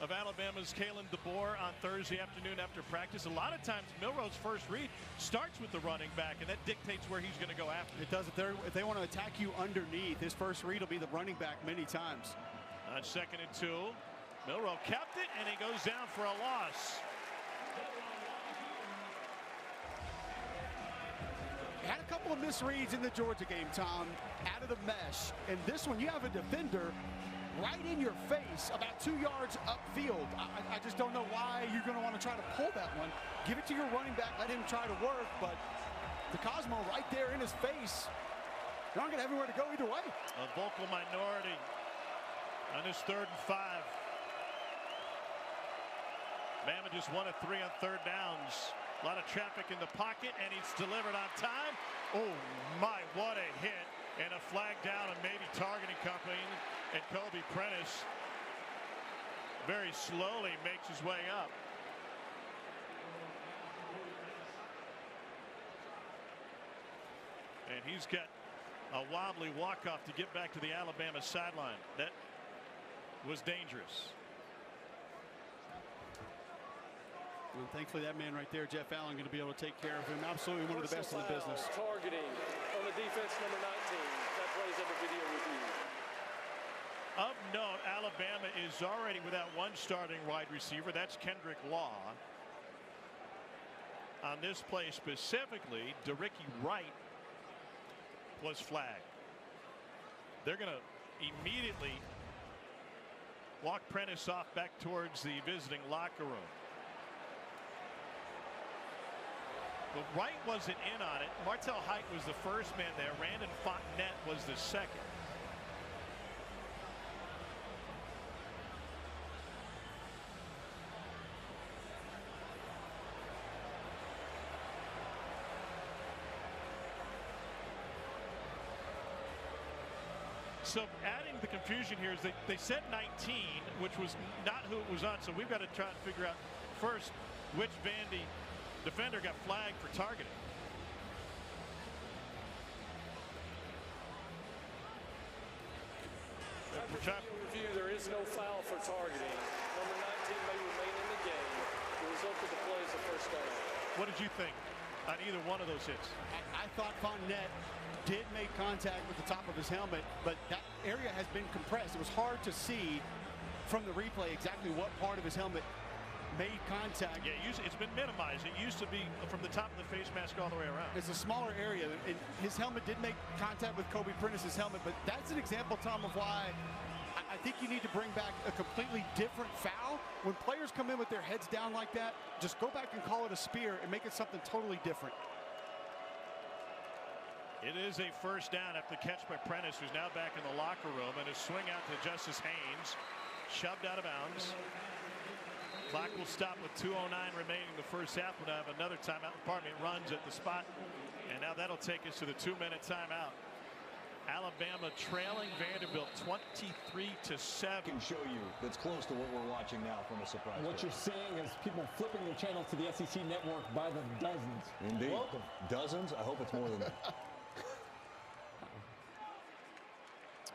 of Alabama's Kalen DeBoer on Thursday afternoon after practice. A lot of times Milroe's first read starts with the running back, and that dictates where he's going to go after.
It does. If they want to attack you underneath, his first read will be the running back many times.
On 2nd and 2, Milroe kept it, and he goes down for a loss.
Had a couple of misreads in the Georgia game, Tom, out of the mesh. And this one, you have a defender right in your face about 2 yards upfield. I just don't know why you're going to want to try to pull that one. Give it to your running back, let him try to work. But the Cosmo right there in his face, they're not going to have anywhere to go either way.
A vocal minority on this 3rd and 5. Bama just 1 of 3 on 3rd downs. A lot of traffic in the pocket, and it's delivered on time. Oh my, what a hit, and a flag down, and maybe targeting company, and Kobe Prentice very slowly makes his way up. And he's got a wobbly walk-off to get back to the Alabama sideline. That was dangerous.
And thankfully, that man right there, Jeff Allen, going to be able to take care of him. Absolutely one of the best in the business.
Targeting on the defense, number 19. That plays under video review.
Of note, Alabama is already without one starting wide receiver. That's Kendrick Law. On this play specifically, DeRicky Wright was flagged. They're going to immediately walk Prentice off back towards the visiting locker room. But Wright wasn't in on it. Martell Height was the first man there. Randon Fontenette was the second. So adding the confusion here is they said 19, which was not who it was on. So we've got to try and figure out first which Vandy defender got flagged for targeting.
Review, there is no foul for targeting. Number 19 may remain in the game. The result of the play is a first down.
What did you think on either one of those hits?
I thought Fontenette did make contact with the top of his helmet, but that area has been compressed. It was hard to see from the replay exactly what part of his helmet made contact.
Yeah, it's been minimized. It used to be from the top of the face mask all the way around.
It's a smaller area, and his helmet did make contact with Kobe Prentice's helmet, but that's an example, Tom, of why I think you need to bring back a completely different foul. When players come in with their heads down like that, just go back and call it a spear and make it something totally different.
It is a first down after the catch by Prentice, who's now back in the locker room, and a swing out to Justice Haynes, shoved out of bounds. Clock will stop with 2:09 remaining in the first half. We'll have another timeout. Pardon me, runs at the spot, and now that'll take us to the 2-minute timeout. Alabama trailing Vanderbilt 23-7.
Can show you that's close to what we're watching now from a surprise.
What you're seeing is people flipping their channel to the SEC network by the dozens.
Indeed.
Welcome.
Dozens? I hope it's more than that.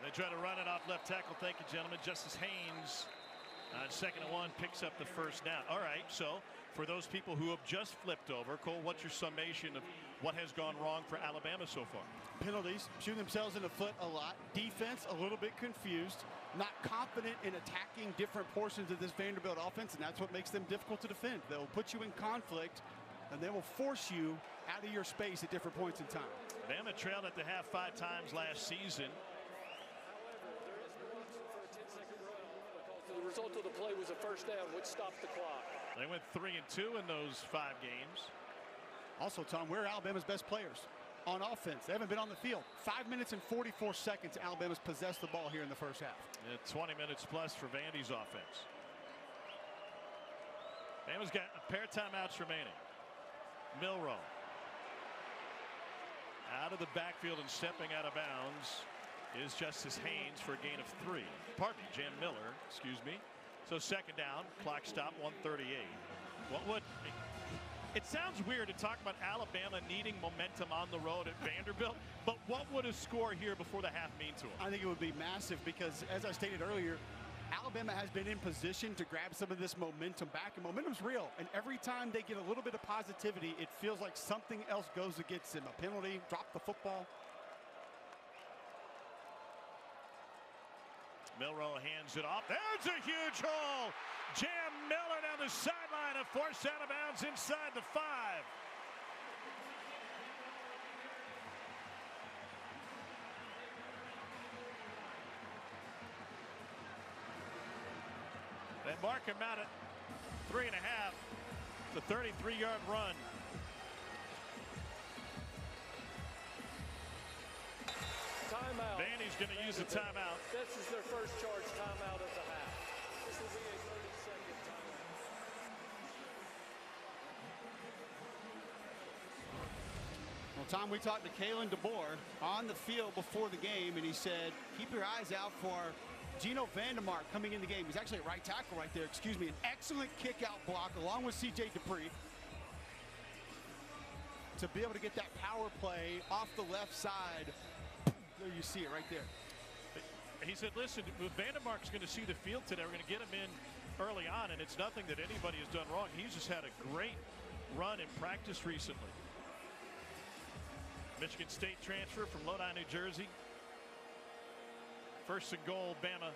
They try to run it off left tackle. Thank you, gentlemen. Justice Haynes on 2nd and 1 picks up the first down. All right, so for those people who have just flipped over, Cole, what's your summation of what has gone wrong for Alabama so far?
Penalties, shooting themselves in the foot a lot. Defense, a little bit confused, not confident in attacking different portions of this Vanderbilt offense, and that's what makes them difficult to defend. They'll put you in conflict, and they will force you out of your space at different points in time.
Bama trailed at the half 5 times last season.
The result of the play was a first down, which stopped the clock.
They went 3-2 in those 5 games.
Also, Tom, where are Alabama's best players on offense? They haven't been on the field. 5 minutes and 44 seconds, Alabama's possessed the ball here in the first half.
20 minutes plus for Vandy's offense. Bama's got a pair of timeouts remaining. Milroe out of the backfield and stepping out of bounds is Justice Haynes for a gain of 3. Pardon me, Jan Miller, excuse me. So 2nd down, clock stop, 1:38. What would it sounds weird to talk about Alabama needing momentum on the road at Vanderbilt, but what would a score here before the half mean to them?
I think it would be massive because, as I stated earlier, Alabama has been in position to grab some of this momentum back, and momentum's real. And every time they get a little bit of positivity, it feels like something else goes against them. A penalty, drop the football.
Milroe hands it off. There's a huge hole. Jam Miller down the sideline, a forced out of bounds inside the 5. They mark him out at 3.5. It's a 33-yard run.
Timeout.
Vandy's going to use the timeout.
This is their first charge timeout of the half. This will be a 30-second timeout.
Well, Well, Tom, we talked to Kalen DeBoer on the field before the game, and he said, keep your eyes out for Gino Vandermark coming in the game. He's actually a right tackle right there, excuse me. An excellent kick-out block along with C.J. Dupree to be able to get that power play off the left side. There you see it right there.
He said, listen, Vandermark's going to see the field today. We're going to get him in early on, and it's nothing that anybody has done wrong. He's just had a great run in practice recently. Michigan State transfer from Lodi, New Jersey. First and goal, Bama.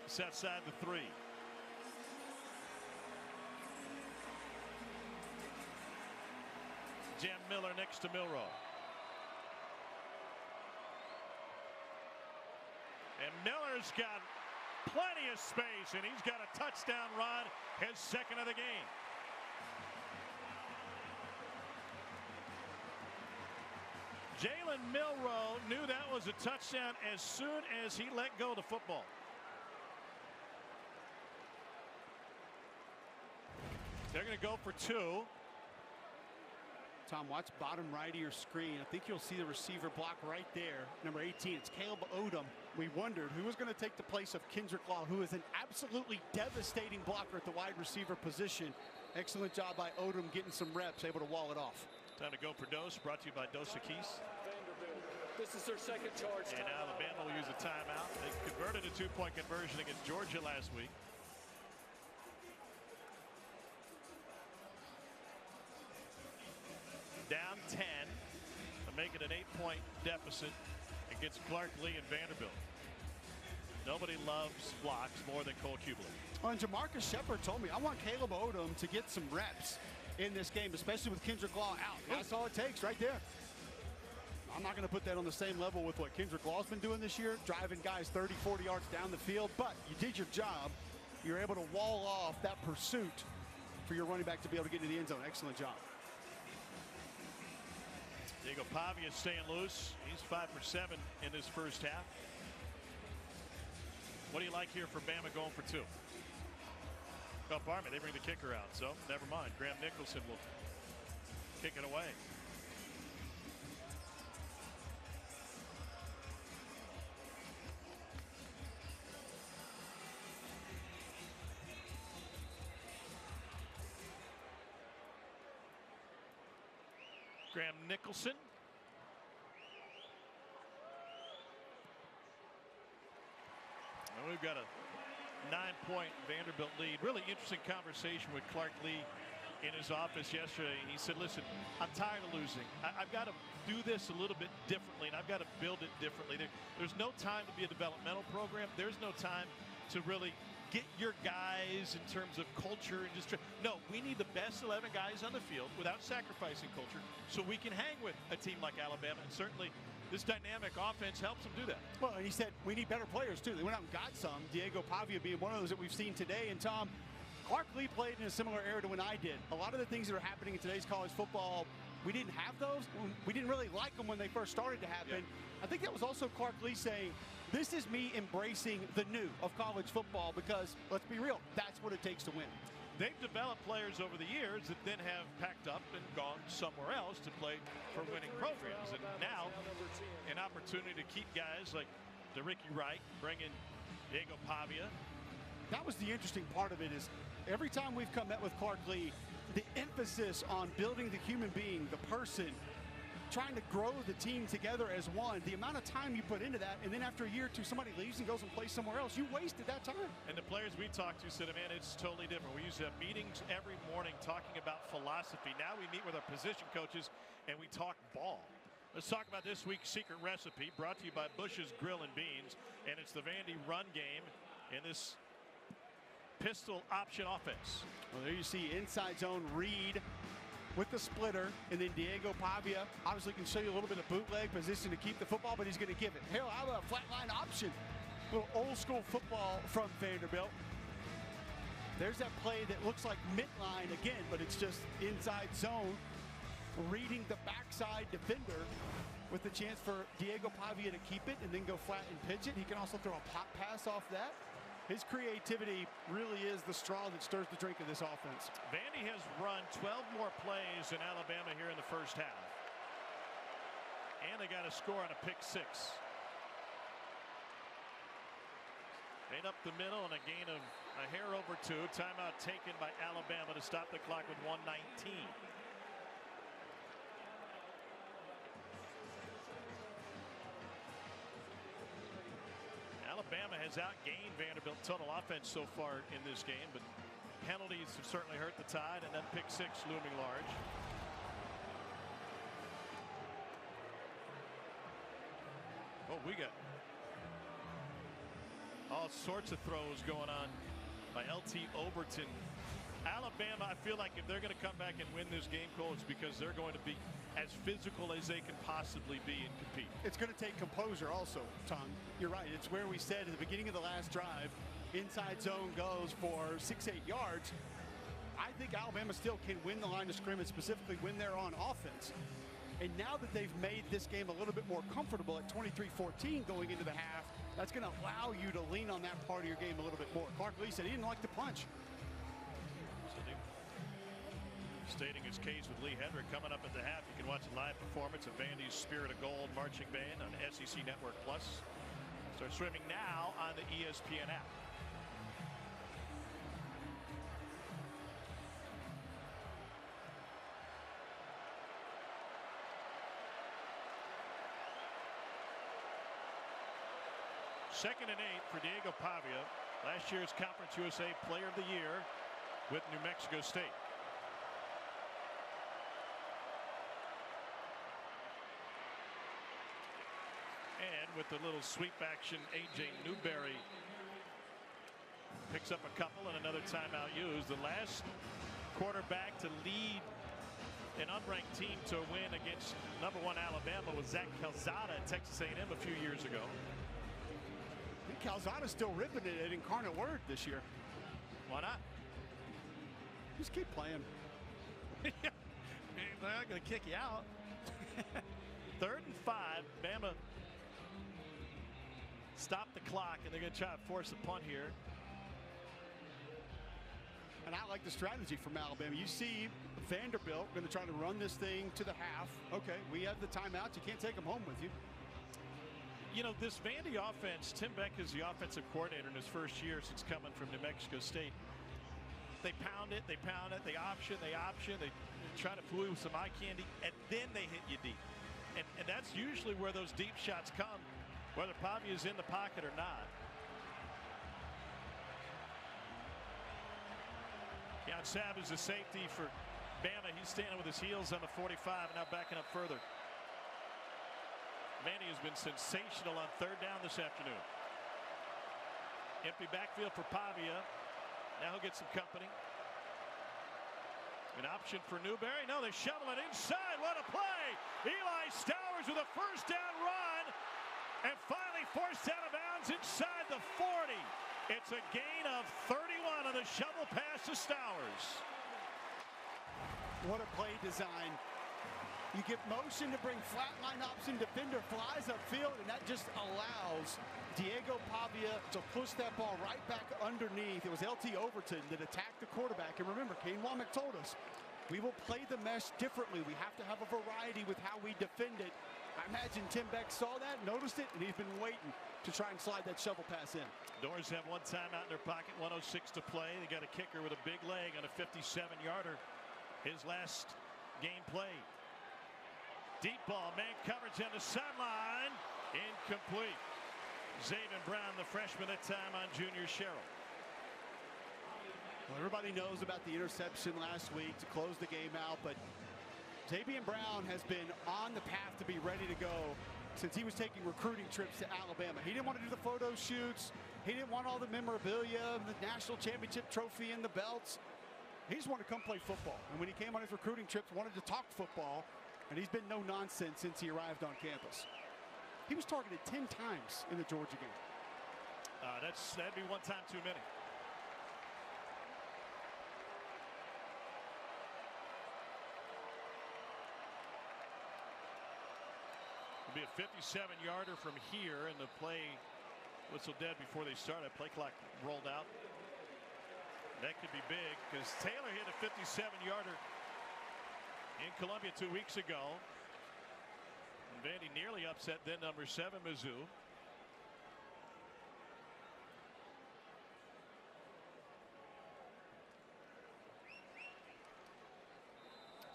It's outside the 3. Jam Miller next to Milroe. And Miller's got plenty of space, and he's got a touchdown run, his second of the game. Jalen Milroe knew that was a touchdown as soon as he let go of the football. They're going to go for 2.
Tom, watch bottom right of your screen. I think you'll see the receiver block right there. Number 18, it's Caleb Odom. We wondered who was going to take the place of Kendrick Law, who is an absolutely devastating blocker at the wide receiver position. Excellent job by Odom getting some reps, able to wall it off.
Time to go for Dose, brought to you by Dos Equis.
Vanderbilt. This is their second charge.
And now Alabama will use a timeout. They converted a 2-point conversion against Georgia last week. Down 10 to make it an 8-point deficit against Clark Lee and Vanderbilt. Nobody loves blocks more than Cole Kubler.
Well, and Jamarcus Shepard told me, I want Caleb Odom to get some reps in this game, especially with Kendrick Law out. That's all it takes right there. I'm not going to put that on the same level with what Kendrick Law's been doing this year, driving guys 30, 40 yards down the field, but you did your job. You're able to wall off that pursuit for your running back to be able to get into the end zone. Excellent job.
Diego Pavia staying loose. He's 5 for 7 in this first half. What do you like here for Bama going for 2? Oh, pardon me, they bring the kicker out, so never mind. Graham Nicholson will kick it away. Graham Nicholson. And we've got a 9-point Vanderbilt lead. Really interesting conversation with Clark Lee in his office yesterday. He said, listen, I'm tired of losing. I've got to do this a little bit differently, and I've got to build it differently. There's no time to be a developmental program. There's no time to really get your guys in terms of culture and just no, we need the best 11 guys on the field without sacrificing culture so we can hang with a team like Alabama, and certainly this dynamic offense helps them do that.
Well, and he said we need better players too. They went out and got some. Diego Pavia being one of those that we've seen today. And Tom, Clark Lee played in a similar era to when I did. A lot of the things that are happening in today's college football, we didn't have those. We didn't really like them when they first started to happen. Yeah. I think that was also Clark Lee saying, this is me embracing the new of college football because, let's be real, that's what it takes to win.
They've developed players over the years that then have packed up and gone somewhere else to play for winning programs. And now, an opportunity to keep guys like DeRicky Wright, bring in Diego Pavia.
That was the interesting part of it is every time we've met with Clark Lee, the emphasis on building the human being, the person, trying to grow the team together as one, the amount of time you put into that, and then after a year or two, somebody leaves and goes and plays somewhere else, you wasted that time.
And the players we talked to said, man, it's totally different. We used to have meetings every morning talking about philosophy. Now we meet with our position coaches and we talk ball. Let's talk about this week's secret recipe, brought to you by Bush's Grill and Beans, and it's the Vandy run game in this pistol option offense.
Well, there you see inside zone read with the splitter, and then Diego Pavia obviously can show you a little bit of bootleg position to keep the football, but he's going to give it. Hell, how about a flat line option? A little old school football from Vanderbilt. There's that play that looks like midline again, but it's just inside zone, reading the backside defender with the chance for Diego Pavia to keep it and then go flat and pitch it. He can also throw a pop pass off that. His creativity really is the straw that stirs the drink of this offense.
Vandy has run 12 more plays in Alabama here in the first half. And they got a score on a pick six. Made up the middle and a gain of a hair over 2. Timeout taken by Alabama to stop the clock with 1:19. Alabama has outgained Vanderbilt total offense so far in this game, but penalties have certainly hurt the Tide, and that pick six looming large. Oh, we got all sorts of throws going on by LT Overton. Alabama, I feel like if they're going to come back and win this game, Cole, it's because they're going to be as physical as they can possibly be and compete.
It's going to take composure also, Tom. You're right. It's where we said at the beginning of the last drive, inside zone goes for 6-8 yards. I think Alabama still can win the line of scrimmage, specifically when they're on offense. And now that they've made this game a little bit more comfortable at 23-14 going into the half, that's going to allow you to lean on that part of your game a little bit more. Clark Lee said he didn't like the punch.
Stating his case with Lee Hendrick coming up at the half. You can watch a live performance of Vandy's Spirit of Gold marching band on SEC Network Plus. Starts streaming now on the ESPN app. Second and 8 for Diego Pavia, last year's Conference USA Player of the Year with New Mexico State. And with the little sweep action, A.J. Newberry picks up a couple and another timeout used. The last quarterback to lead an unranked team to win against #1 Alabama was Zach Calzada at Texas A&M a few years ago.
Calzada's still ripping it at Incarnate Word this year.
Why not?
Just keep playing.
They're not going to kick you out. 3rd and 5. Bama stop the clock, and they're going to try to force a punt here.
And I like the strategy from Alabama. You see Vanderbilt going to try to run this thing to the half. Okay, we have the timeouts. You can't take them home with you.
You know, this Vandy offense, Tim Beck is the offensive coordinator in his first year since coming from New Mexico State. They pound it, they option, they try to fool you with some eye candy, and then they hit you deep. And that's usually where those deep shots come, whether Pavia is in the pocket or not. Keon Sabb is the safety for Bama. He's standing with his heels on the 45 and now backing up further. Vandy has been sensational on 3rd down this afternoon. Empty backfield for Pavia. Now he'll get some company. An option for Newberry. No, they shovel it inside. What a play! Eli Stowers with a first down run and finally forced out of bounds inside the 40. It's a gain of 31 on the shovel pass to Stowers.
What a play design. You get motion to bring flat line option, defender flies upfield, and that just allows Diego Pavia to push that ball right back underneath. It was LT Overton that attacked the quarterback. And remember, Kane Womack told us, we will play the mesh differently. We have to have a variety with how we defend it. I imagine Tim Beck saw that, noticed it, and he's been waiting to try and slide that shovel pass in.
Doors have one timeout in their pocket, 1:06 to play. They got a kicker with a big leg on a 57-yarder. His last game play. Deep ball, man coverage on the sideline. Incomplete. Zaven Brown, the freshman, that time on Junior Sherrill.
Well, everybody knows about the interception last week to close the game out, but Zaven Brown has been on the path to be ready to go since he was taking recruiting trips to Alabama. He didn't want to do the photo shoots. He didn't want all the memorabilia, the national championship trophy and the belts. He just wanted to come play football. And when he came on his recruiting trips, wanted to talk football. And he's been no nonsense since he arrived on campus. He was targeted 10 times in the Georgia game.
That'd be one time too many. It'll be a 57-yarder from here, and the play Whistle dead before they started. Play clock rolled out. That could be big because Taylor hit a 57-yarder in Columbia 2 weeks ago. And Vandy nearly upset then number 7 Mizzou.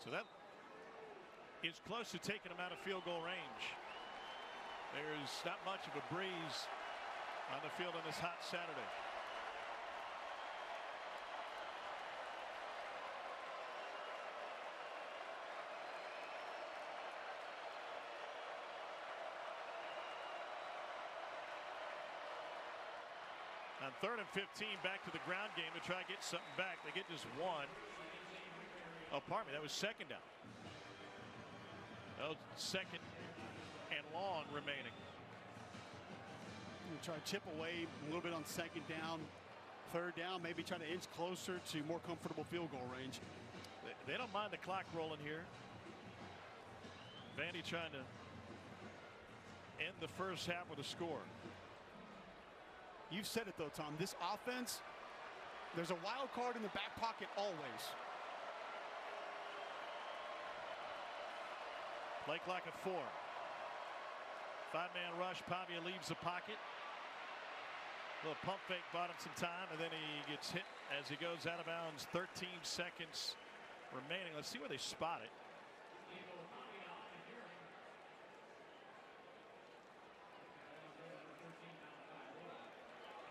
So that is close to taking them out of field goal range. There's not much of a breeze on the field on this hot Saturday. On 3rd and 15, back to the ground game to try to get something back. They get just one. Oh, pardon me, that was second down. Oh, second and long remaining.
Try to chip away a little bit on second down, 3rd down, maybe try to inch closer to more comfortable field goal range.
They don't mind the clock rolling here. Vandy trying to end the first half with a score.
You've said it though, Tom. This offense, there's a wild card in the back pocket always.
Play clock at 4. 5-man rush. Pavia leaves the pocket. Little pump fake bought him some time, and then he gets hit as he goes out of bounds. 13 seconds remaining. Let's see where they spot it.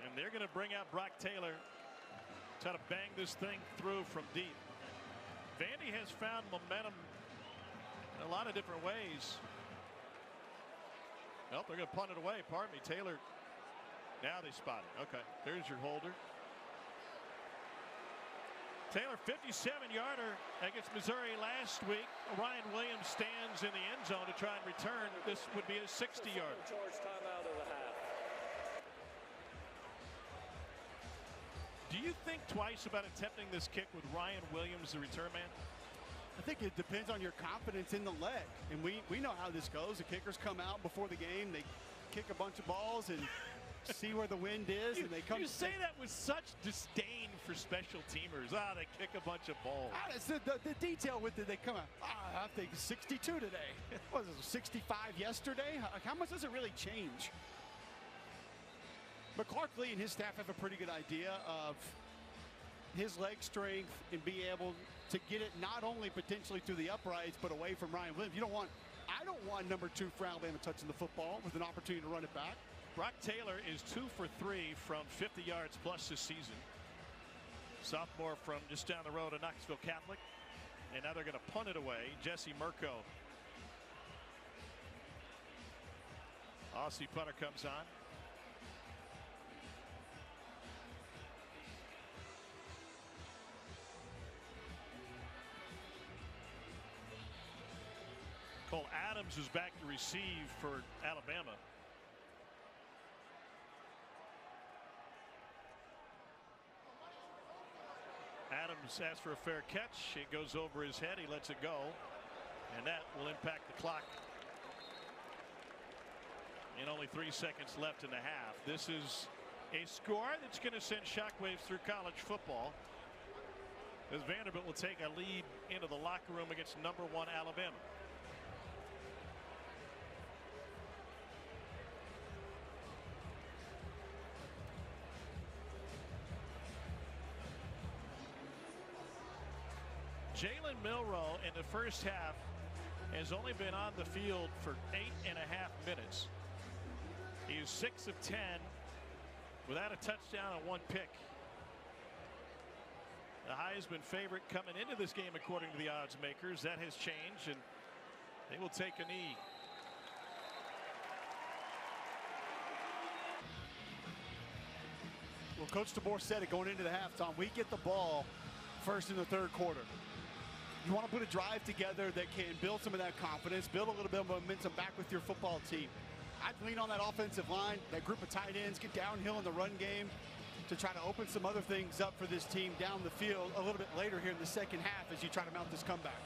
And they're going to bring out Brock Taylor. Try to bang this thing through from deep. Vandy has found momentum in a lot of different ways. Nope, they're going to punt it away. Pardon me, Taylor. Now they spot it. Okay, there's your holder. Taylor, 57-yarder against Missouri last week. Ryan Williams stands in the end zone to try and return. This would be a 60-yarder.
Charge timeout of the half.
Do you think twice about attempting this kick with Ryan Williams, the return man?
I think it depends on your confidence in the leg. And we know how this goes. The kickers come out before the game. They kick a bunch of balls and see where the wind is. And they come.
You say that with such disdain for special teamers. They kick a bunch of balls.
It's the detail with it. They come out. I think 62 today. What was it, 65 yesterday? How much does it really change? But Clark Lee and his staff have a pretty good idea of his leg strength and be able to get it not only potentially through the uprights, but away from Ryan Williams. I don't want number 2 for Alabama touching the football with an opportunity to run it back.
Brock Taylor is 2 for 3 from 50 yards plus this season. Sophomore from just down the road at Knoxville Catholic. And now they're going to punt it away. Jesse Murko. Aussie punter comes on. Cole Adams is back to receive for Alabama. Adams asks for a fair catch. It goes over his head. He lets it go. And that will impact the clock. And only 3 seconds left in the half. This is a score that's going to send shockwaves through college football, as Vanderbilt will take a lead into the locker room against number 1 Alabama. Jalen Milroe in the first half has only been on the field for 8.5 minutes. He is 6 of 10 without a touchdown and 1 pick. The Heisman favorite coming into this game according to the odds makers. That has changed, and they will take a knee.
Well, Coach DeBoer said it going into the half, Tom. We get the ball first in the 3rd quarter. You want to put a drive together that can build some of that confidence, build a little bit of momentum back with your football team. I'd lean on that offensive line, that group of tight ends, get downhill in the run game to try to open some other things up for this team down the field a little bit later here in the second half as you try to mount this comeback.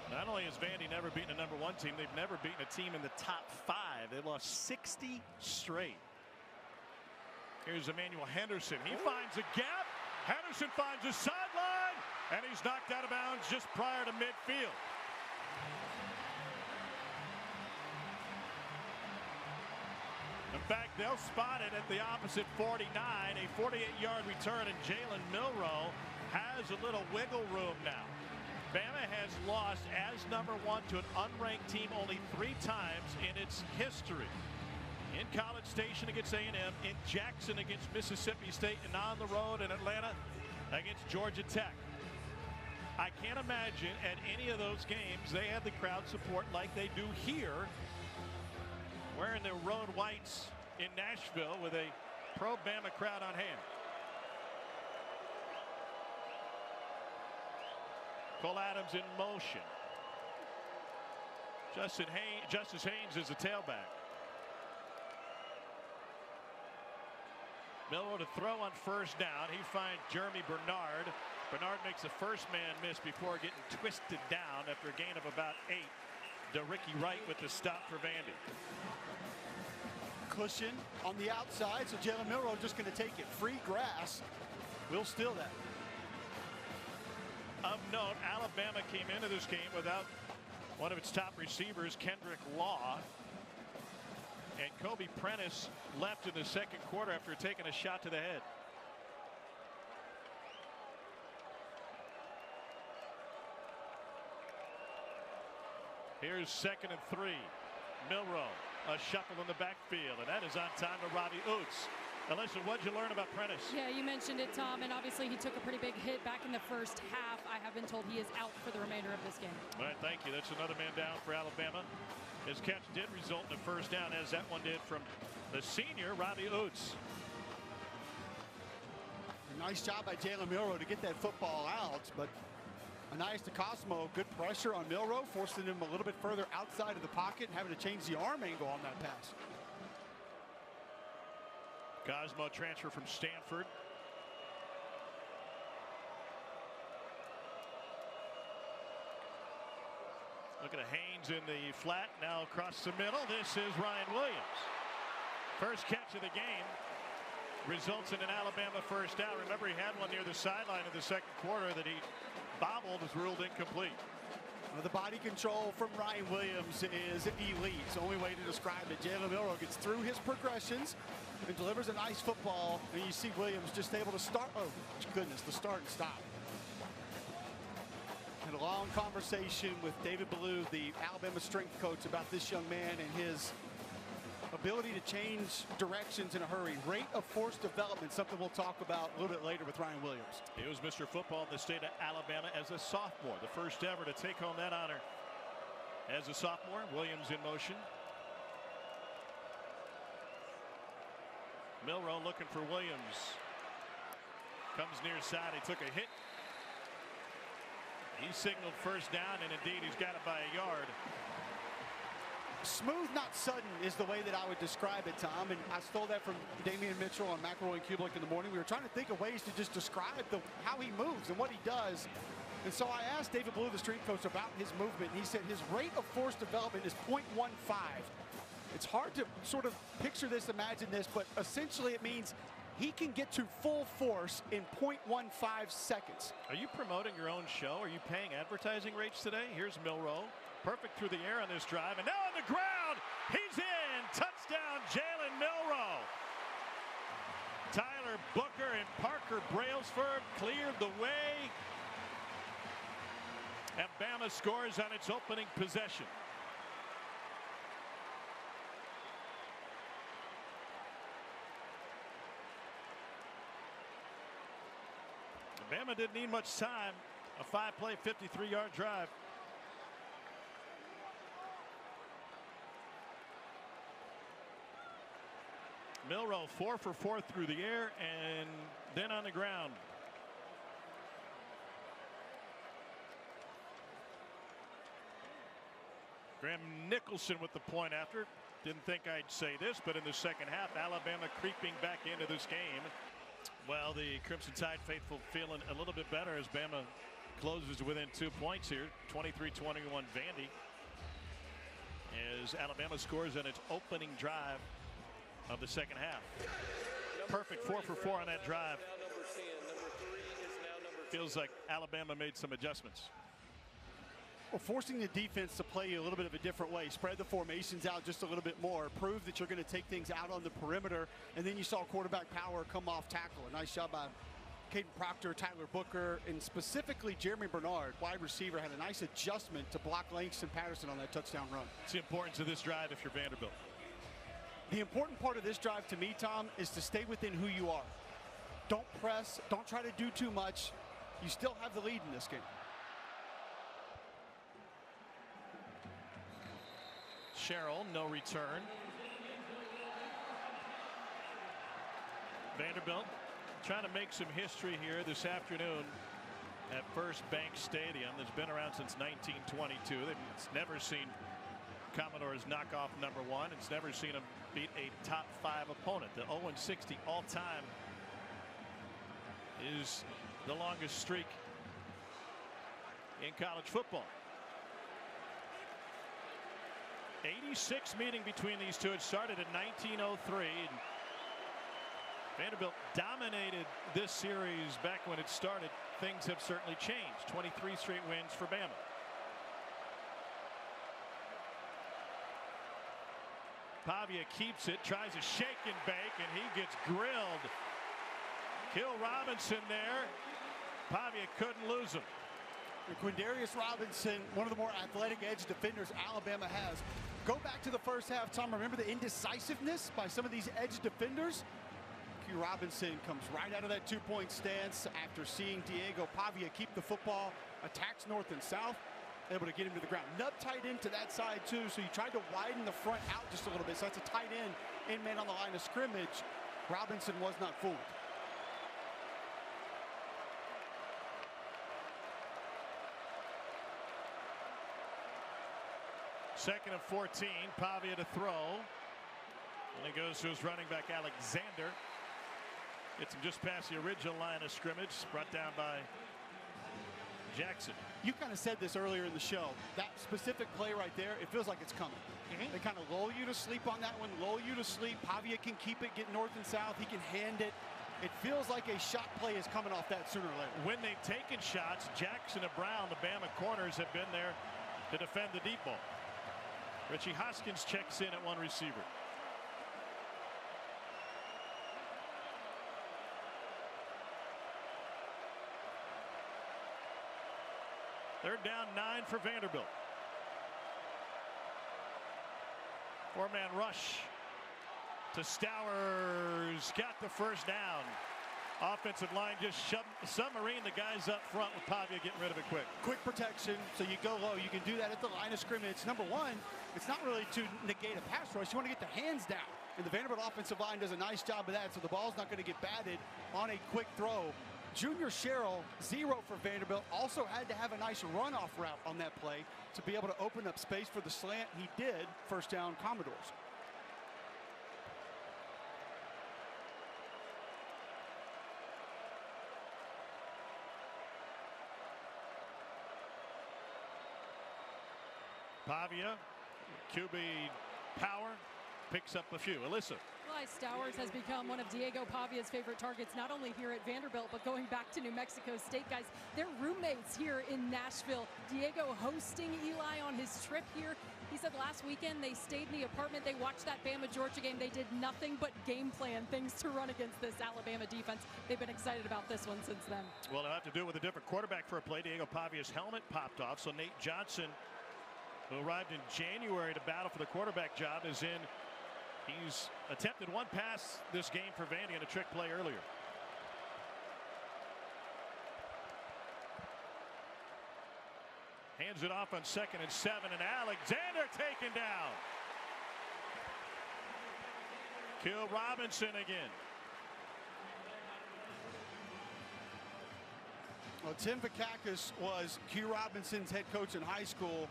Not only has Vandy never beaten a number 1 team, they've never beaten a team in the top 5. They've lost 60 straight. Here's Emmanuel Henderson. He finds a gap. Henderson finds a sideline, and he's knocked out of bounds just prior to midfield. In fact, they'll spot it at the opposite 49. A 48-yard return, and Jalen Milroe has a little wiggle room now. Bama has lost as #1 to an unranked team only 3 times in its history. In College Station against A&M, in Jackson against Mississippi State, and on the road in Atlanta against Georgia Tech. I can't imagine at any of those games they had the crowd support like they do here, wearing their road whites in Nashville with a pro-Bama crowd on hand. Cole Adams in motion. Justice Haynes is the tailback. Milroe to throw on first down. He finds Jeremy Bernard. Bernard makes the first man miss before getting twisted down after a gain of about 8. DeRicky Wright with the stop for Vandy.
Cushion on the outside, so Jalen Milroe just going to take it. Free grass. We'll steal that.
Of note, Alabama came into this game without one of its top receivers, Kendrick Law. And Kobe Prentice left in the second quarter after taking a shot to the head. Here's 2nd and 3. Milroe, a shuffle in the backfield, and that is on time to Robbie Oates. Now listen, what'd you learn about Prentice?
Yeah, you mentioned it, Tom, and obviously he took a pretty big hit back in the first half. I have been told he is out for the remainder of this game.
All right, thank you. That's another man down for Alabama. His catch did result in a first down, as that one did from the senior, Robbie Oates.
Nice job by Jalen Milroe to get that football out, but Anias DeCosmo, good pressure on Milroe, forcing him a little bit further outside of the pocket and having to change the arm angle on that pass.
Cosmo transfer from Stanford. Look at Haynes in the flat, now across the middle. This is Ryan Williams. First catch of the game results in an Alabama first down. Remember, he had one near the sideline in the second quarter that he bobbled, was ruled incomplete.
Well, the body control from Ryan Williams is elite. It's the only way to describe it. Jalen Milroe gets through his progressions and delivers a nice football. And you see Williams just able to start. Oh, goodness, the start and stop. Had a long conversation with David Ballou, the Alabama strength coach, about this young man and his ability to change directions in a hurry. Rate of force development, something we'll talk about a little bit later with Ryan Williams.
He was Mr. Football in the state of Alabama as a sophomore, the first ever to take home that honor as a sophomore. Williams in motion. Milroe looking for Williams. Comes near side. He took a hit. He signaled first down, and indeed he's got it by a yard.
Smooth, not sudden, is the way that I would describe it, Tom. And I stole that from Damian Mitchell on McElroy and Kubelik in the morning. We were trying to think of ways to just describe how he moves and what he does. And so I asked David Ballou, the strength coach, about his movement. And he said his rate of force development is 0.15. It's hard to sort of picture this, imagine this, but essentially it means he can get to full force in 0.15 seconds.
Are you promoting your own show? Are you paying advertising rates today? Here's Milroe. Perfect through the air on this drive. And now on the ground, he's in. Touchdown, Jalen Milroe. Tyler Booker and Parker Brailsford cleared the way. And Bama scores on its opening possession. Bama didn't need much time. A 5-play, 53-yard drive. Milroe 4 for 4 through the air and then on the ground. Graham Nicholson with the point after. Didn't think I'd say this, but in the second half, Alabama creeping back into this game. Well, the Crimson Tide faithful feeling a little bit better as Bama closes within 2 points here. 23-21 Vandy. As Alabama scores on its opening drive of the second half.
No
perfect 4 for 4 on that drive.
Now number 10. Number 3 is now number 10.
Feels like Alabama made some adjustments.
Well, forcing the defense to play you a little bit of a different way, spread the formations out just a little bit more, prove that you're going to take things out on the perimeter, and then you saw quarterback power come off tackle. A nice job by Caden Proctor, Tyler Booker, and specifically Jeremy Bernard, wide receiver, had a nice adjustment to block Langston Patterson on that touchdown run.
It's the importance of this drive if you're Vanderbilt.
The important part of this drive to me, Tom, is to stay within who you are. Don't press, don't try to do too much. You still have the lead in this game.
Sherrill, no return. Vanderbilt trying to make some history here this afternoon at First Bank Stadium. That's been around since 1922. It's never seen Commodores knock off number 1. It's never seen them beat a top 5 opponent. The 0-60 all-time is the longest streak in college football. 86 meeting between these two. It started in 1903. Vanderbilt dominated this series back when it started. Things have certainly changed. 23 straight wins for Bama. Pavia keeps it, tries a shake and bake, and he gets grilled. Kill Robinson there. Pavia couldn't lose him.
Quindarius Robinson, one of the more athletic edge defenders Alabama has. Go back to the first half, Tom. Remember the indecisiveness by some of these edge defenders? Q Robinson comes right out of that two-point stance after seeing Diego Pavia keep the football, attacks north and south, able to get him to the ground. Nub tight end to that side too, so he tried to widen the front out just a little bit. So that's a tight end, in man on the line of scrimmage. Robinson was not fooled.
Second and 14, Pavia to throw. And he goes to his running back, Alexander. Gets him just past the original line of scrimmage, brought down by Jackson.
You kind of said this earlier in the show. That specific play right there, it feels like it's coming. They kind of lull you to sleep on that one, lull you to sleep. Pavia can keep it, get north and south. He can hand it. It feels like a shot play is coming off that sooner or later.
When they've taken shots, Jackson and Brown, the Bama corners, have been there to defend the deep ball. Richie Hoskins checks in at one receiver. They're down 9 for Vanderbilt. 4-man rush to Stowers. Got the first down. Offensive line just submarine the guys up front with Pavia getting rid of it quick.
Quick protection, so you go low. You can do that at the line of scrimmage. Number one, it's not really to negate a pass rush. You want to get the hands down. And the Vanderbilt offensive line does a nice job of that, so the ball's not going to get batted on a quick throw. Junior Sherrill, 0 for Vanderbilt, also had to have a nice runoff route on that play to be able to open up space for the slant. He did. First down, Commodores.
Pavia, QB power, picks up a few. Alyssa.
Eli Stowers has become one of Diego Pavia's favorite targets, not only here at Vanderbilt, but going back to New Mexico State, guys. They're roommates here in Nashville. Diego hosting Eli on his trip here. He said last weekend they stayed in the apartment. They watched that Bama-Georgia game. They did nothing but game plan things to run against this Alabama defense. They've been excited about this one since then.
Well, they'll have to do it with a different quarterback for a play. Diego Pavia's helmet popped off, so Nate Johnson, who arrived in January to battle for the quarterback job, is in. He's attempted one pass this game for Vandy and a trick play earlier. Hands it off on 2nd and 7, and Alexander taken down. Kill Robinson again.
Well, Tim Vakakis was Q Robinson's head coach in high school.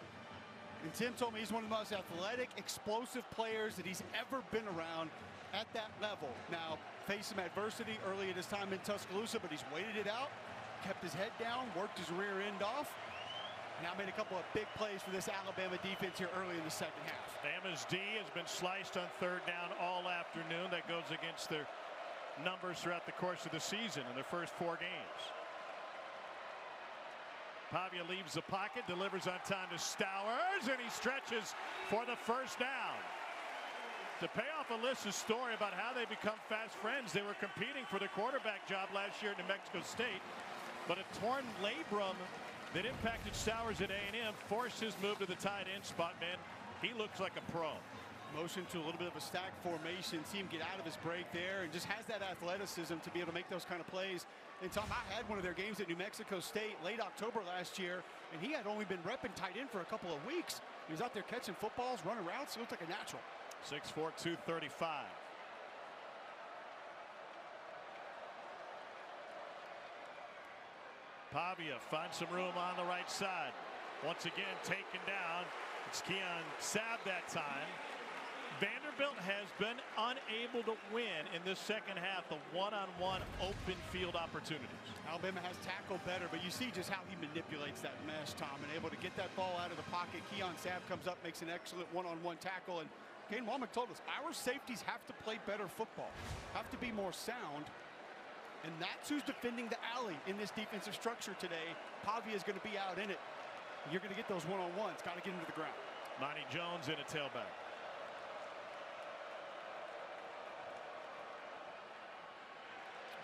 And Tim told me he's one of the most athletic, explosive players that he's ever been around at that level. Now, faced some adversity early in his time in Tuscaloosa, but he's waited it out, kept his head down, worked his rear end off. Now made a couple of big plays for this Alabama defense here early in the second half.
Bama's D has been sliced on 3rd down all afternoon. That goes against their numbers throughout the course of the season in their first 4 games. Pavia leaves the pocket, delivers on time to Stowers, and he stretches for the first down. To pay off Alyssa's story about how they become fast friends, they were competing for the quarterback job last year at New Mexico State, but a torn labrum that impacted Stowers at A&M forced his move to the tight end spot. Man, he looks like a pro.
Motion to a little bit of a stack formation, see him get out of his break there, and just has that athleticism to be able to make those kind of plays. And Tom, I had one of their games at New Mexico State late October last year, and he had only been repping tight end for a couple of weeks. He was out there catching footballs, running routes. He looked like a natural.
6'4", 235. Pavia finds some room on the right side. Once again taken down. It's Keon Sabb that time. Vanderbilt has been unable to win in this second half the one-on-one open field opportunities.
Alabama has tackled better, but you see just how he manipulates that mesh, Tom, and able to get that ball out of the pocket. Keon Sabb comes up, makes an excellent one-on-one tackle, and Kane Womack told us our safeties have to play better football, have to be more sound, and that's who's defending the alley in this defensive structure today. Pavia is going to be out in it. You're going to get those one-on-ones. Got to get into the ground.
Monty Jones in a tailback.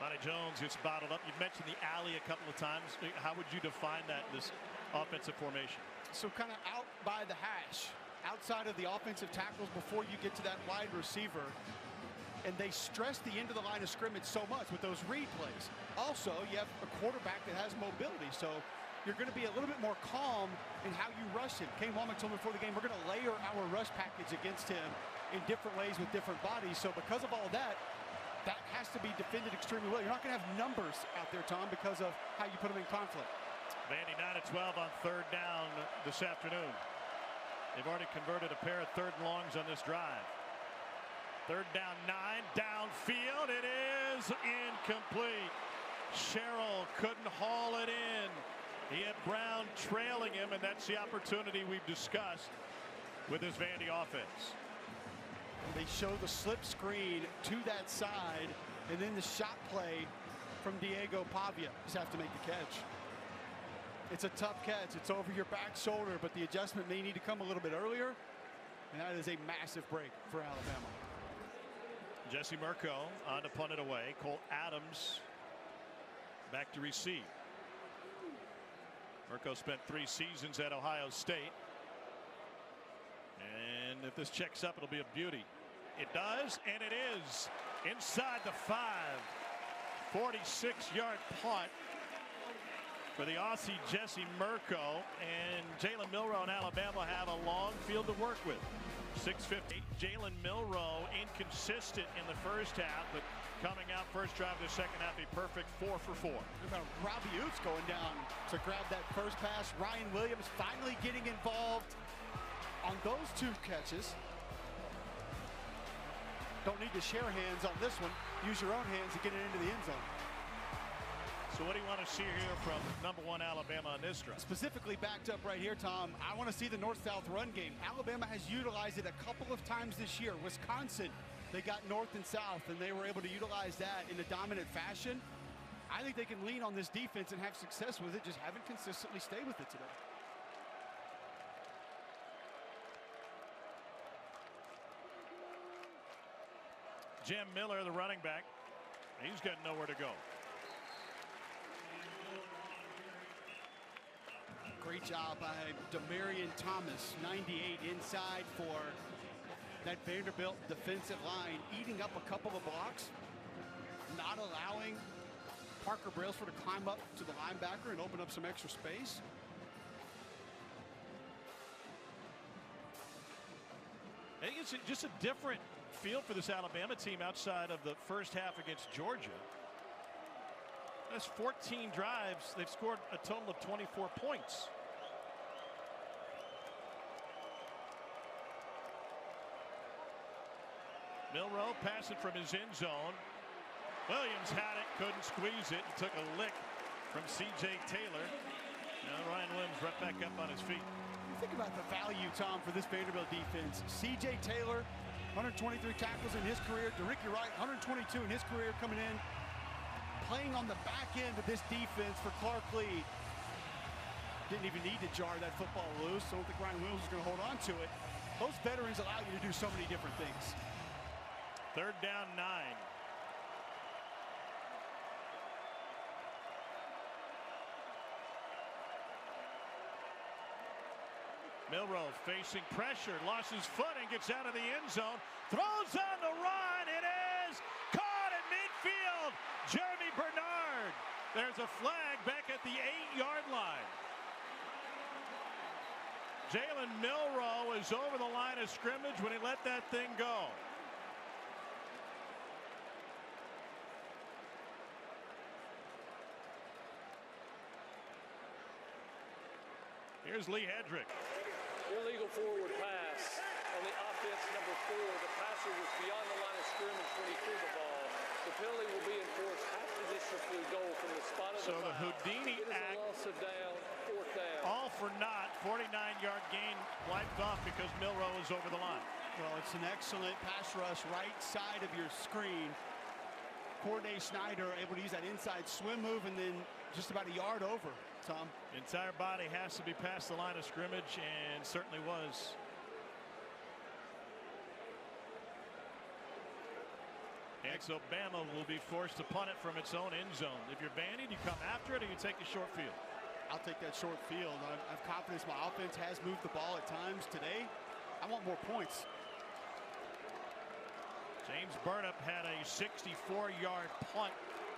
Monty Jones gets bottled up. You've mentioned the alley a couple of times. How would you define that in this offensive formation?
So kind of out by the hash, outside of the offensive tackles before you get to that wide receiver. And they stress the end of the line of scrimmage so much with those read plays. Also, you have a quarterback that has mobility, so you're going to be a little bit more calm in how you rush him. Kane Womack told me before the game, we're going to layer our rush package against him in different ways with different bodies. So because of all that, that has to be defended extremely well. You're not going to have numbers out there, Tom, because of how you put them in conflict.
Vandy 9-12 on third down this afternoon. They've already converted a pair of third and longs on this drive. Third down 9, downfield. It is incomplete. Sherrill couldn't haul it in. He had Brown trailing him, and that's the opportunity we've discussed with this Vandy offense.
They show the slip screen to that side, and then the shot play from Diego Pavia. Just have to make the catch. It's a tough catch. It's over your back shoulder, but the adjustment may need to come a little bit earlier, and that is a massive break for Alabama.
Jesse Mirko on to punt it away. Cole Adams back to receive. Mirko spent 3 seasons at Ohio State. And if this checks up, it'll be a beauty. It does, and it is inside the 5. 46-yard punt for the Aussie Jesse Mirko, and Jalen Milroe and Alabama have a long field to work with. 6:50. Jalen Milroe inconsistent in the first half, but coming out first drive of the second half, a perfect 4 for 4.
About Robbie Oots going down to grab that first pass. Ryan Williams finally getting involved on those 2 catches. Don't need to share hands on this one. Use your own hands to get it into the end zone.
So what do you want to see here from number 1 Alabama on this drive?
Specifically backed up right here, Tom, I want to see the north-south run game. Alabama has utilized it a couple of times this year. Wisconsin, they got north and south, and they were able to utilize that in a dominant fashion. I think they can lean on this defense and have success with it, just haven't consistently stayed with it today.
Jim Miller, the running back, he's got nowhere to go.
Great job by Demarion Thomas, 98 inside for that Vanderbilt defensive line, eating up a couple of blocks, not allowing Parker Brailsford to climb up to the linebacker and open up some extra space.
I think it's just a different feel for this Alabama team outside of the first half against Georgia. That's 14 drives. They've scored a total of 24 points. Milroe passing from his end zone. Williams had it, couldn't squeeze it, and took a lick from C.J. Taylor. Now Ryan Williams right back up on his feet.
You think about the value, Tom, for this Vanderbilt defense. C.J. Taylor 123 tackles in his career. Ricky Wright, 122 in his career, coming in, playing on the back end of this defense for Clark Lee. Didn't even need to jar that football loose. So I don't think Ryan Williams is going to hold on to it. Those veterans allow you to do so many different things.
3rd down 9. Milroe facing pressure, lost his foot and gets out of the end zone. Throws on the run. It is caught at midfield. Jeremy Bernard. There's a flag back at the 8-yard line. Jalen Milroe is over the line of scrimmage when he let that thing go. Here's Lee Hedrick.
Illegal forward pass on the offense number 4. The passer was beyond the line of scrimmage when he threw the ball. The penalty will be enforced after this through goal from the spot of the foul.
So the Houdini act,
a loss of down, 4th down.
All for naught. 49-yard gain wiped off because Milroe is over the line.
Well, it's an excellent pass rush right side of your screen. Corday Snyder able to use that inside swim move and then just about a yard over, Tom.
Entire body has to be past the line of scrimmage, and certainly was. And so Bama will be forced to punt it from its own end zone. If you're Vandy, do you come after it or you take a short field?
I'll take that short field. I have confidence my offense has moved the ball at times today. I want more points.
James Burnap had a 64-yard punt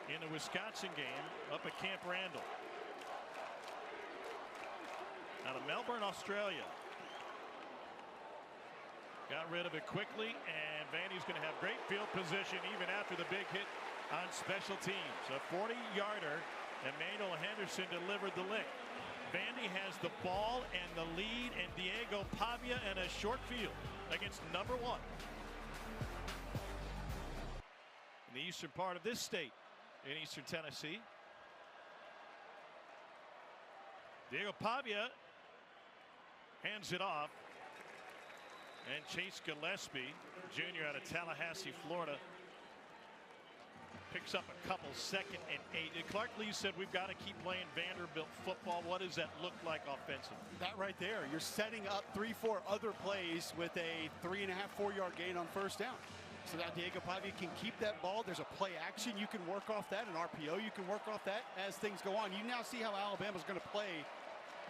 in the Wisconsin game up at Camp Randall. Out of Melbourne, Australia. Got rid of it quickly, and Vandy's going to have great field position even after the big hit on special teams. A 40-yarder. Emmanuel Henderson delivered the lick. Vandy has the ball and the lead, and Diego Pavia in a short field against number 1 in the eastern part of this state in eastern Tennessee. Diego Pavia hands it off, and Chase Gillespie, junior out of Tallahassee, Florida, picks up a couple. 2nd and 8. And Clark Lee said we've got to keep playing Vanderbilt football. What does that look like offensively?
That right there. You're setting up 3-4 other plays with a 3.5, 4-yard gain on 1st down. So now Diego Pavia can keep that ball. There's a play action. You can work off that. An RPO, you can work off that as things go on. You now see how Alabama's going to play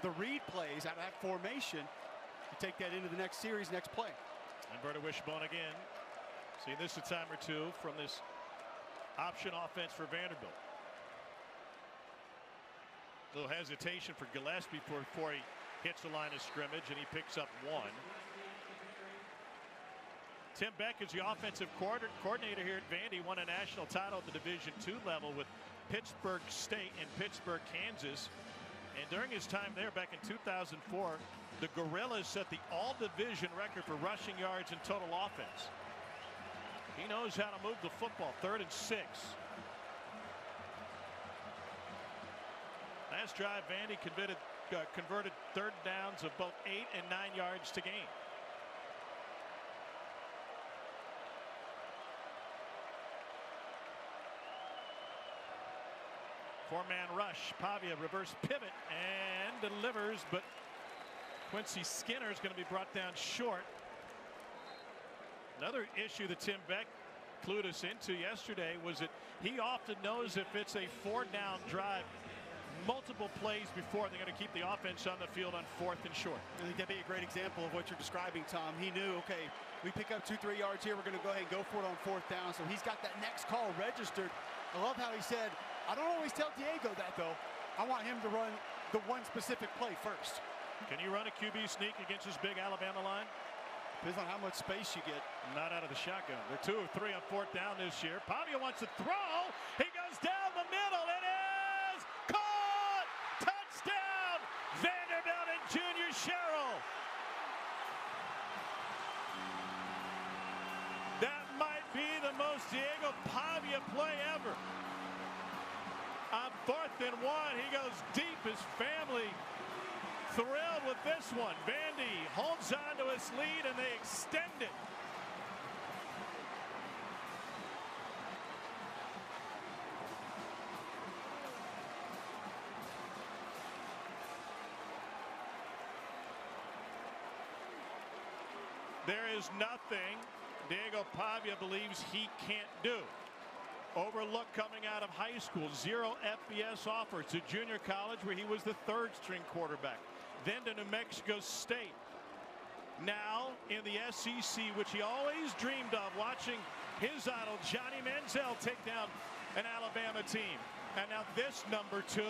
the read plays out of that formation. You take that into the next series, next play.
And Berta Wishbone again. See this a time or two from this option offense for Vanderbilt. A little hesitation for Gillespie before he hits the line of scrimmage, and he picks up 1. Tim Beck is the offensive coordinator here at Vandy. Won a national title at the Division II level with Pittsburgh State and Pittsburgh, Kansas. And during his time there back in 2004, the Gorillas set the all-division record for rushing yards and total offense. He knows how to move the football. 3rd and 6. Last drive, Vandy converted 3rd downs of both 8 and 9 yards to gain. Four-man rush. Pavia reverse pivot and delivers, but Quincy Skinner is going to be brought down short. Another issue that Tim Beck clued us into yesterday was that he often knows if it's a 4-down drive, multiple plays before they're going to keep the offense on the field on 4th and short.
I think that'd be a great example of what you're describing, Tom. He knew, okay, we pick up 2-3 yards here. We're going to go ahead and go for it on 4th down. So he's got that next call registered. I love how he said, I don't always tell Diego that, though. I want him to run the one specific play first.
Can you run a QB sneak against this big Alabama line?
Depends on how much space you get.
Not out of the shotgun. They're 2 of 3 on 4th down this year. Pavia wants to throw. He goes down the middle. It is caught. Touchdown. Vanderbilt and Junior Sherrill. That might be the most Diego Pavia play ever. On 4th and 1, he goes deep. His family thrilled with this one. Vandy holds on to his lead, and they extend it There is nothing Diego Pavia believes he can't do. Overlooked coming out of high school, 0 FBS offers to junior college where he was the 3rd string quarterback. Then to New Mexico State. Now in the SEC, which he always dreamed of, watching his idol Johnny Manziel take down an Alabama team. And now this number 2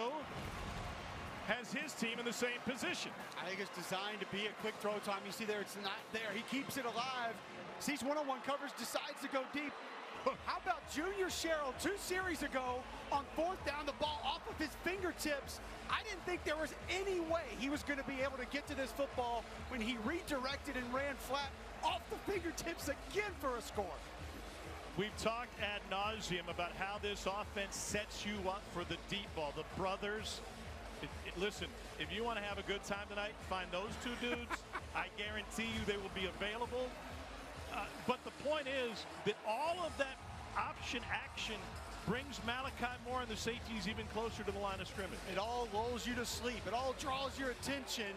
has his team in the same position.
I think it's designed to be a quick throw time. You see there, it's not there. He keeps it alive. Sees one-on-one coverage, decides to go deep. How about Junior Sherrill 2 series ago on 4th down, the ball off of his fingertips. I didn't think there was any way he was going to be able to get to this football when he redirected and ran flat off the fingertips again for a score.
We've talked ad nauseum about how this offense sets you up for the deep ball. The brothers, listen, if you want to have a good time tonight, find those 2 dudes. I guarantee you they will be available. But the point is that all of that option action brings Malachi Moore and the safeties even closer to the line of scrimmage.
It all lulls you to sleep. It all draws your attention.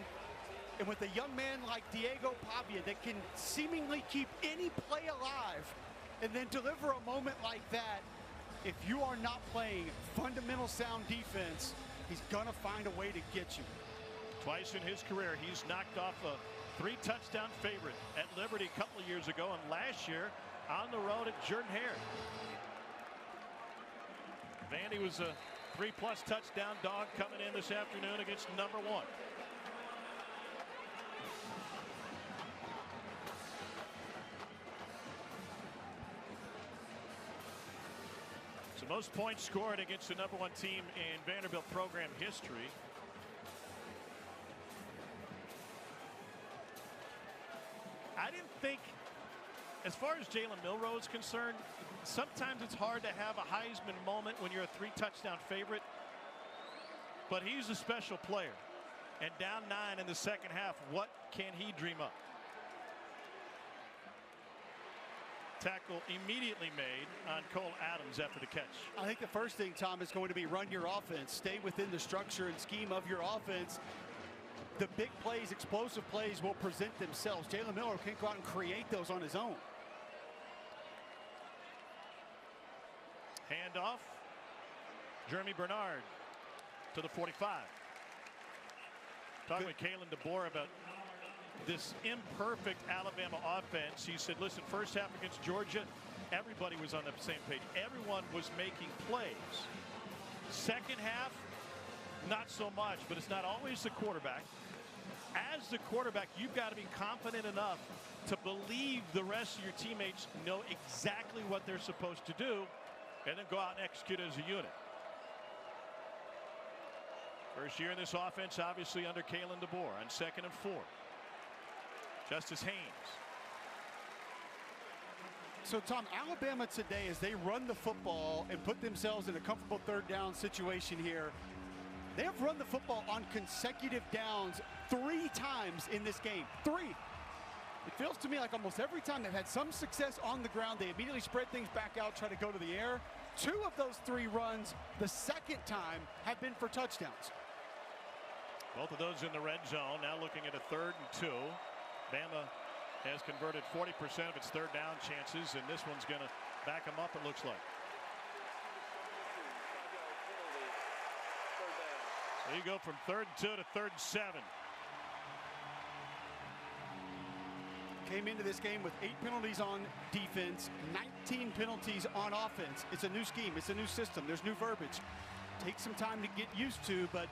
And with a young man like Diego Pavia that can seemingly keep any play alive and then deliver a moment like that, if you are not playing fundamental sound defense, he's going to find a way to get you.
Twice in his career, he's knocked off a 3-touchdown favorite at Liberty a couple of years ago, and last year on the road at Jordan-Hare. Vandy was a 3+ touchdown dog coming in this afternoon against number 1. So most points scored against the number 1 team in Vanderbilt program history. I didn't think, as far as Jalen Milroe is concerned, sometimes it's hard to have a Heisman moment when you're a 3-touchdown favorite. But he's a special player. And down 9 in the second half, what can he dream up? Tackle immediately made on Cole Adams after the catch.
I think the first thing, Tom, is going to be run your offense. Stay within the structure and scheme of your offense. The big plays, explosive plays will present themselves. Jalen Milroe can't go out and create those on his own.
Handoff. Jeremy Bernard to the 45. Talking with Kalen DeBoer about this imperfect Alabama offense. He said, listen, first half against Georgia, everybody was on the same page. Everyone was making plays. Second half, not so much, but it's not always the quarterback. As the quarterback, you've got to be confident enough to believe the rest of your teammates know exactly what they're supposed to do and then go out and execute as a unit. First year in this offense, obviously under Kalen DeBoer on 2nd and 4. Justice Haynes.
So, Tom, Alabama today, as they run the football and put themselves in a comfortable 3rd down situation here, they have run the football on consecutive downs 3 times in this game. 3. It feels to me like almost every time they've had some success on the ground, they immediately spread things back out, try to go to the air. 2 of those 3 runs, the second time, have been for touchdowns.
Both of those in the red zone. Now looking at a 3rd and 2. Bama has converted 40% of its 3rd down chances, and this one's going to back them up, it looks like. So you go from 3rd and 2 to 3rd and 7.
Came into this game with 8 penalties on defense, 19 penalties on offense. It's a new scheme. It's a new system. There's new verbiage. Takes some time to get used to, but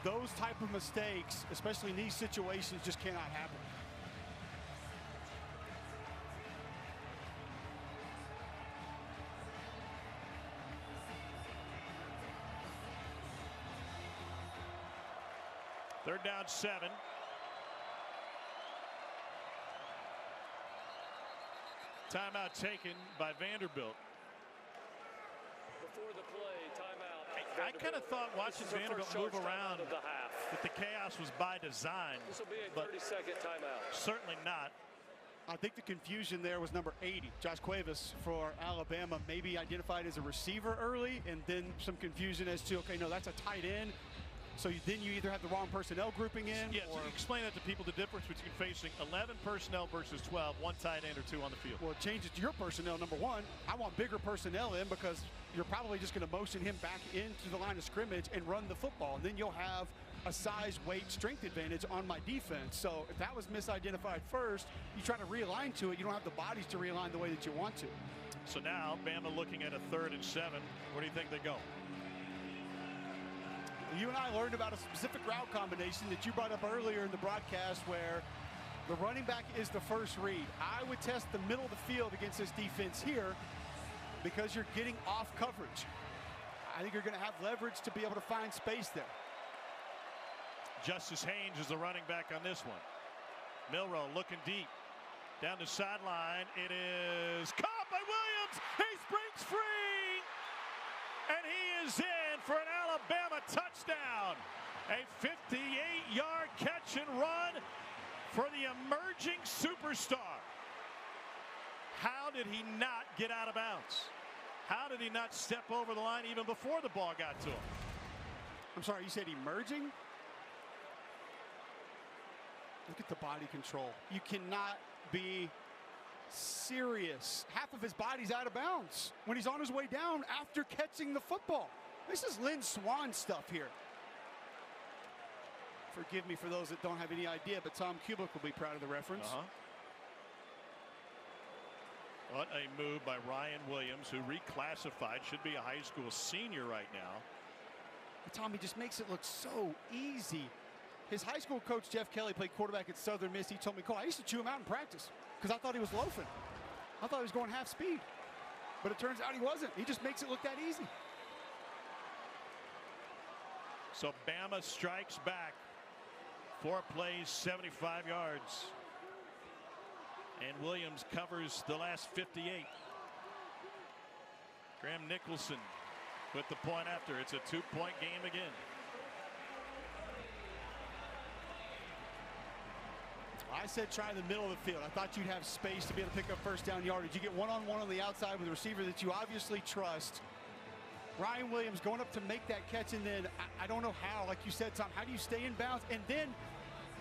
those type of mistakes, especially in these situations, just cannot happen.
Third down 7. Timeout taken by Vanderbilt.
Before the play, timeout.
I kind of thought watching Vanderbilt move around
of the half.
that the chaos was by design.
This will be a
but
30-second timeout.
certainly not.
I think the confusion there was number 80, Josh Cuevas for Alabama, maybe identified as a receiver early, and then some confusion as to, okay, no, that's a tight end. So then you either have the wrong personnel grouping in,
Yeah,
or
so explain that to people, the difference between facing 11 personnel versus 12, one tight end or two on the field.
well, it changes your personnel. Number one, I want bigger personnel in because you're probably just going to motion him back into the line of scrimmage and run the football. And then you'll have a size, weight, strength advantage on my defense. So if that was misidentified first, you try to realign to it. You don't have the bodies to realign the way that you want to.
So now Bama looking at a 3rd and 7. Where do you think they go?
You and I learned about a specific route combination that you brought up earlier in the broadcast where the running back is the first read. I would test the middle of the field against this defense here because you're getting off coverage. I think you're going to have leverage to be able to find space there.
Justice Haynes is the running back on this one. Milroe looking deep. Down the sideline. It is caught by Williams. He springs free. And he is in for an Alabama touchdown. A 58-yard catch and run for the emerging superstar. How did he not get out of bounds? How did he not step over the line even before the ball got to him?
I'm sorry, you said emerging? Look at the body control. You cannot be serious. Half of his body's out of bounds when he's on his way down after catching the football. This is Lynn Swann stuff here. Forgive me for those that don't have any idea, but Tom Kubik will be proud of the reference.
What a move by Ryan Williams, who reclassified, should be a high school senior right now.
But Tommy just makes it look so easy. His high school coach, Jeff Kelly, played quarterback at Southern Miss. He told me, Cole, I used to chew him out in practice because I thought he was loafing. I thought he was going half speed. But it turns out he wasn't. He just makes it look that easy.
So Bama strikes back. 4 plays, 75 yards. And Williams covers the last 58. Graham Nicholson with the point after. It's a 2-point game again.
I said try the middle of the field. I thought you'd have space to be able to pick up first down yardage. You get one-on-one on the outside with a receiver that you obviously trust. Ryan Williams going up to make that catch, and then I don't know how, like you said, Tom, how do you stay in bounds? And then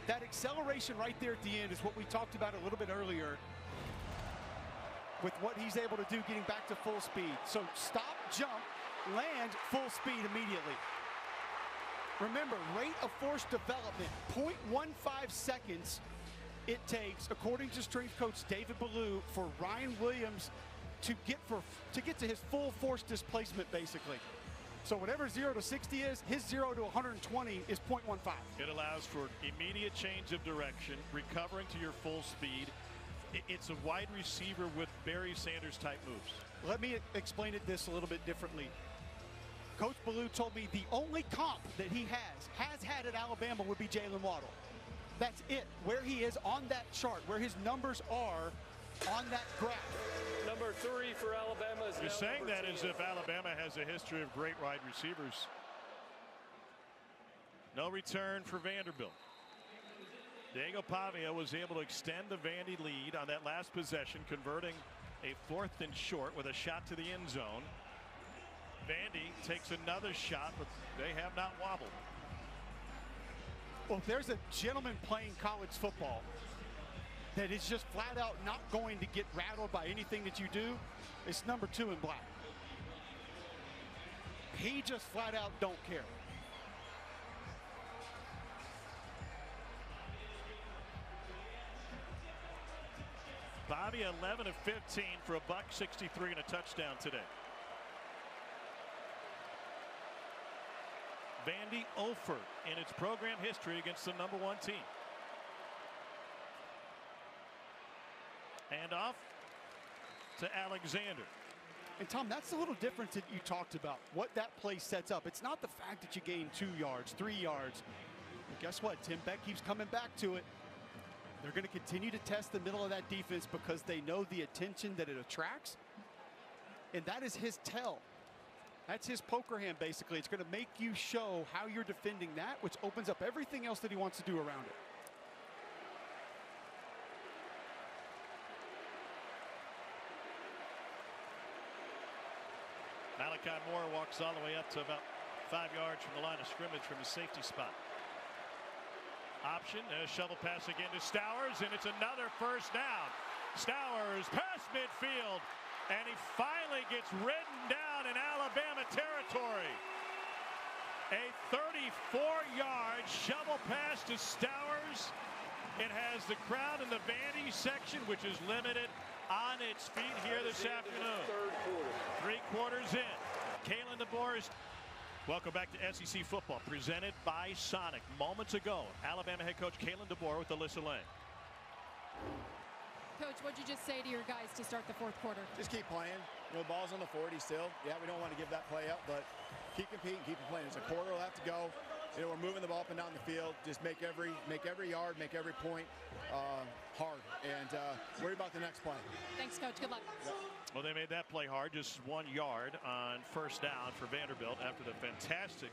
that acceleration right there at the end is what we talked about a little bit earlier with what he's able to do getting back to full speed. So stop, jump, land, full speed immediately. Remember, rate of force development, 0.15 seconds it takes, according to strength coach David Ballou, for Ryan Williams to get to his full force displacement, basically. So whatever 0 to 60 is, his 0 to 120 is 0.15.
It allows for immediate change of direction, recovering to your full speed. It's a wide receiver with Barry Sanders type moves.
Let me explain this a little bit differently. Coach Ballou told me the only comp that he has had at Alabama would be Jalen Waddle. That's it. Where he is on that chart, where his numbers are on that graph.
Number 3 for Alabama is
You're
now
saying
number
that
10.
as if Alabama has a history of great wide receivers. No return for Vanderbilt. Diego Pavia was able to extend the Vandy lead on that last possession, converting a 4th and short with a shot to the end zone. Vandy takes another shot, but they have not wobbled.
Well, if there's a gentleman playing college football that is just flat out not going to get rattled by anything that you do, it's number 2 in black. He just flat out don't care.
Bobby 11 of 15 for a $163 and a touchdown today. Vandy 0 for in its program history against the number 1 team. And off to Alexander.
And Tom, that's a little difference that you talked about, what that play sets up. It's not the fact that you gain 2 yards, 3 yards. But guess what? Tim Beck keeps coming back to it. They're going to continue to test the middle of that defense because they know the attention that it attracts. And that is his tell. That's his poker hand, basically. It's going to make you show how you're defending that, which opens up everything else that he wants to do around it.
Malachi Moore walks all the way up to about 5 yards from the line of scrimmage from his safety spot. Option, a shovel pass again to Stowers, and it's another first down. Stowers past midfield, and he finally gets ridden down in Alabama territory. A 34-yard shovel pass to Stowers. It has the crowd in the Vandy section, which is limited, on its feet here this afternoon.
Third quarter.
3 quarters in. Kalen DeBoer is. Welcome back to SEC football, presented by Sonic. Moments ago, Alabama head coach Kalen DeBoer with Alyssa Lang.
Coach, what'd you just say to your guys to start the fourth quarter?
Just keep playing. You know, the ball's on the 40 still. Yeah, we don't want to give that play up, but keep competing, keep playing. There's a quarter left to go. You know, we're moving the ball up and down the field. Just make every yard, make every point hard, and worry about the next play.
Thanks, Coach. Good luck.
Yep.
Well, they made that play hard, just 1 yard on first down for Vanderbilt after the fantastic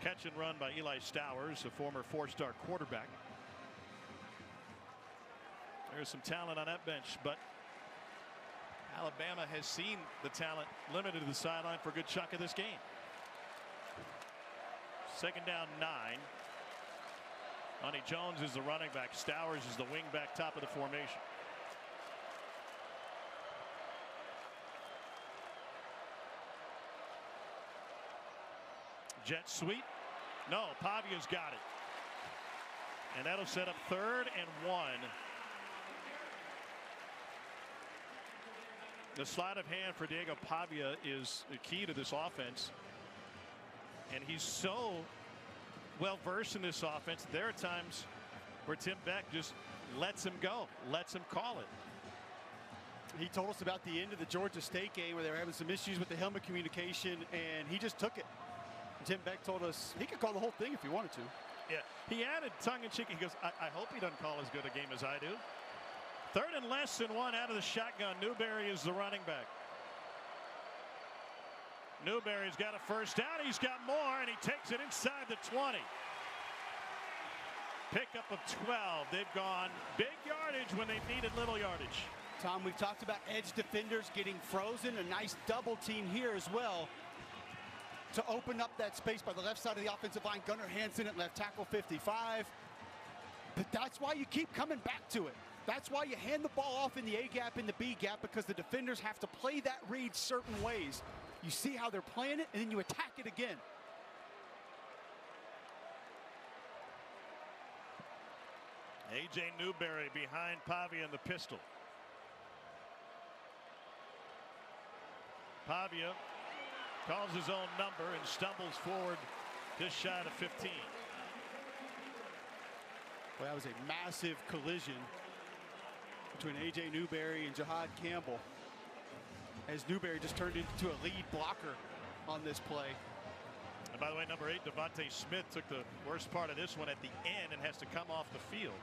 catch and run by Eli Stowers, a former 4-star quarterback. There's some talent on that bench, but Alabama has seen the talent limited to the sideline for a good chunk of this game. Second down 9. Monty Jones is the running back. Stowers is the wing back, top of the formation. Jet sweep. No, Pavia's got it. And that'll set up 3rd and 1. The sleight of hand for Diego Pavia is the key to this offense. And he's so well versed in this offense. There are times where Tim Beck just lets him go, lets him call it.
He told us about the end of the Georgia State game where they were having some issues with the helmet communication, and he just took it. Tim Beck told us he could call the whole thing if he wanted to.
Yeah, he added tongue-in-cheek. He goes, I hope he doesn't call as good a game as I do. 3rd and less than 1 out of the shotgun. Newberry is the running back. Newberry's got a first down. He's got more, and he takes it inside the 20. Pickup of 12. They've gone big yardage when they needed little yardage.
Tom, we've talked about edge defenders getting frozen. A nice double team here as well to open up that space by the left side of the offensive line. Gunnar Hansen at left tackle 55. But that's why you keep coming back to it. That's why you hand the ball off in the A gap and the B gap, because the defenders have to play that read certain ways. You see how they're playing it, and then you attack it again.
A.J. Newberry behind Pavia in the pistol. Pavia calls his own number and stumbles forward just shy of 15.
Well, that was a massive collision between A.J. Newberry and Jihad Campbell, as Newberry just turned into a lead blocker on this play.
And by the way, number 8, Devontae Smith, took the worst part of this one at the end and has to come off the field.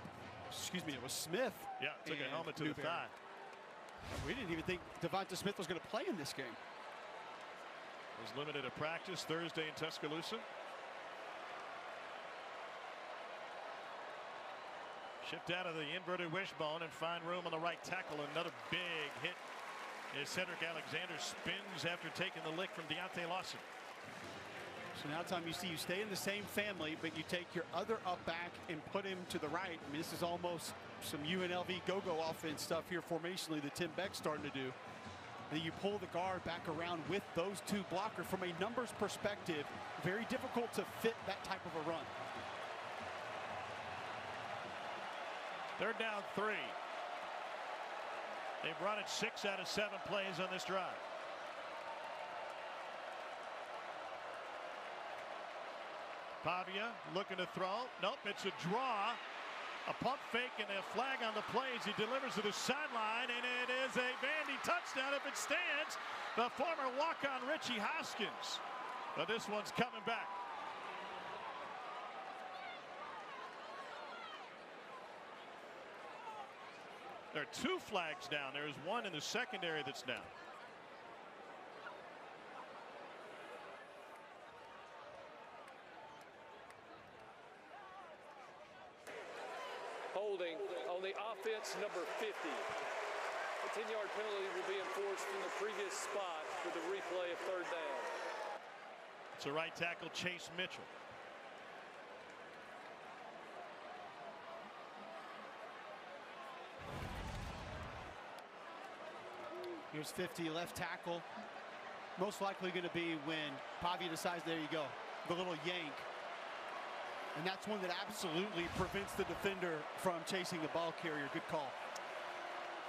Excuse me, it was Smith.
Yeah, took a helmet to
Newberry.
the thigh.
We didn't even think Devontae Smith was going to play in this game.
Was limited at practice Thursday in Tuscaloosa. Shift out of the inverted wishbone and find room on the right tackle. Another big hit as Cedric Alexander spins after taking the lick from Deontay Lawson.
So now, Tom, you see you stay in the same family, but you take your other up back and put him to the right. I mean, this is almost some UNLV go-go offense stuff here formationally that Tim Beck's starting to do. And then you pull the guard back around with those 2 blockers. From a numbers perspective, very difficult to fit that type of a run.
3rd down 3. They've run it 6 out of 7 plays on this drive. Pavia looking to throw. Nope, it's a draw. A pump fake and a flag on the play as he delivers to the sideline, and it is a Vandy touchdown if it stands. The former walk-on Richie Hoskins. But this one's coming back. There are 2 flags down. There is one in the secondary that's down.
Holding on the offense, number 50. A 10-yard penalty will be enforced from the previous spot with the replay of 3rd down.
So right tackle Chase Mitchell.
Here's 50, left tackle. Most likely going to be when Pavia decides, there you go, the little yank. And that's one that absolutely prevents the defender from chasing the ball carrier. Good call.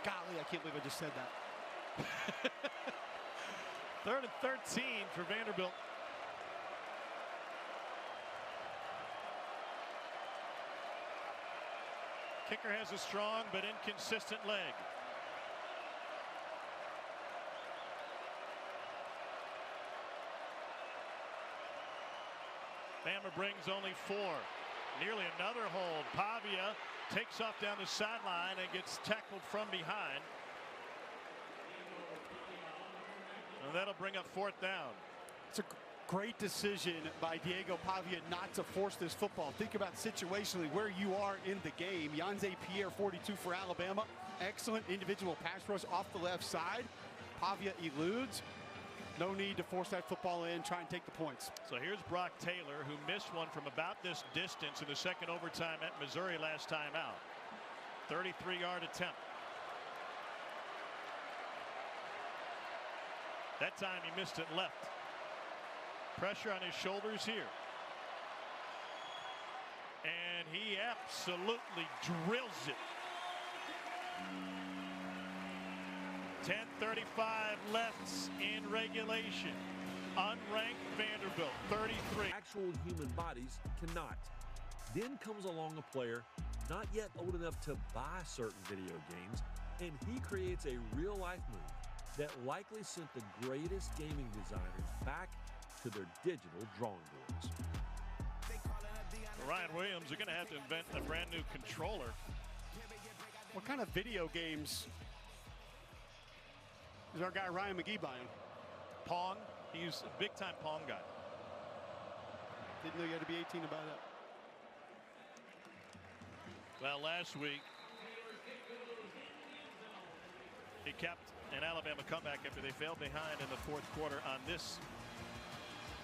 Golly, I can't believe I just said that.
3rd and 13 for Vanderbilt. Kicker has a strong but inconsistent leg. Bama brings only 4. Nearly another hold. Pavia takes off down the sideline and gets tackled from behind. And that'll bring up 4th down.
It's a great decision by Diego Pavia not to force this football. Think about situationally where you are in the game. Yanze Pierre, 42 for Alabama. Excellent individual pass rush off the left side. Pavia eludes. No need to force that football in, try and take the points.
So here's Brock Taylor, who missed one from about this distance in the second overtime at Missouri last time out. 33-yard attempt. That time he missed it left. Pressure on his shoulders here. And he absolutely drills it. 10:35 left in regulation. Unranked Vanderbilt, 33.
Actual human bodies cannot. Then comes along a player not yet old enough to buy certain video games, and he creates a real-life move that likely sent the greatest gaming designers back to their digital drawing boards.
Ryan Williams are going to have to invent a brand new controller.
What kind of video games is our guy Ryan McGee buying?
Pong. He's a big-time Pong guy.
Didn't know you had to be 18 to buy that.
Well, last week he kept an Alabama comeback after they failed behind in the 4th quarter on this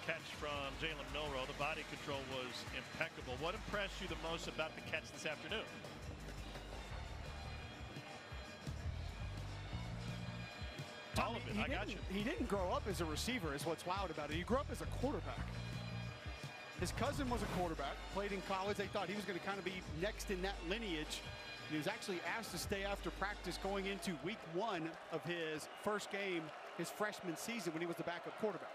catch from Jalen Milroe. The body control was impeccable. What impressed you the most about the catch this afternoon? All of it. I got you.
He didn't grow up as a receiver is what's wild about it. He grew up as a quarterback. His cousin was a quarterback, played in college. They thought he was going to kind of be next in that lineage. He was actually asked to stay after practice going into week 1 of his first game, his freshman season, when he was the backup quarterback.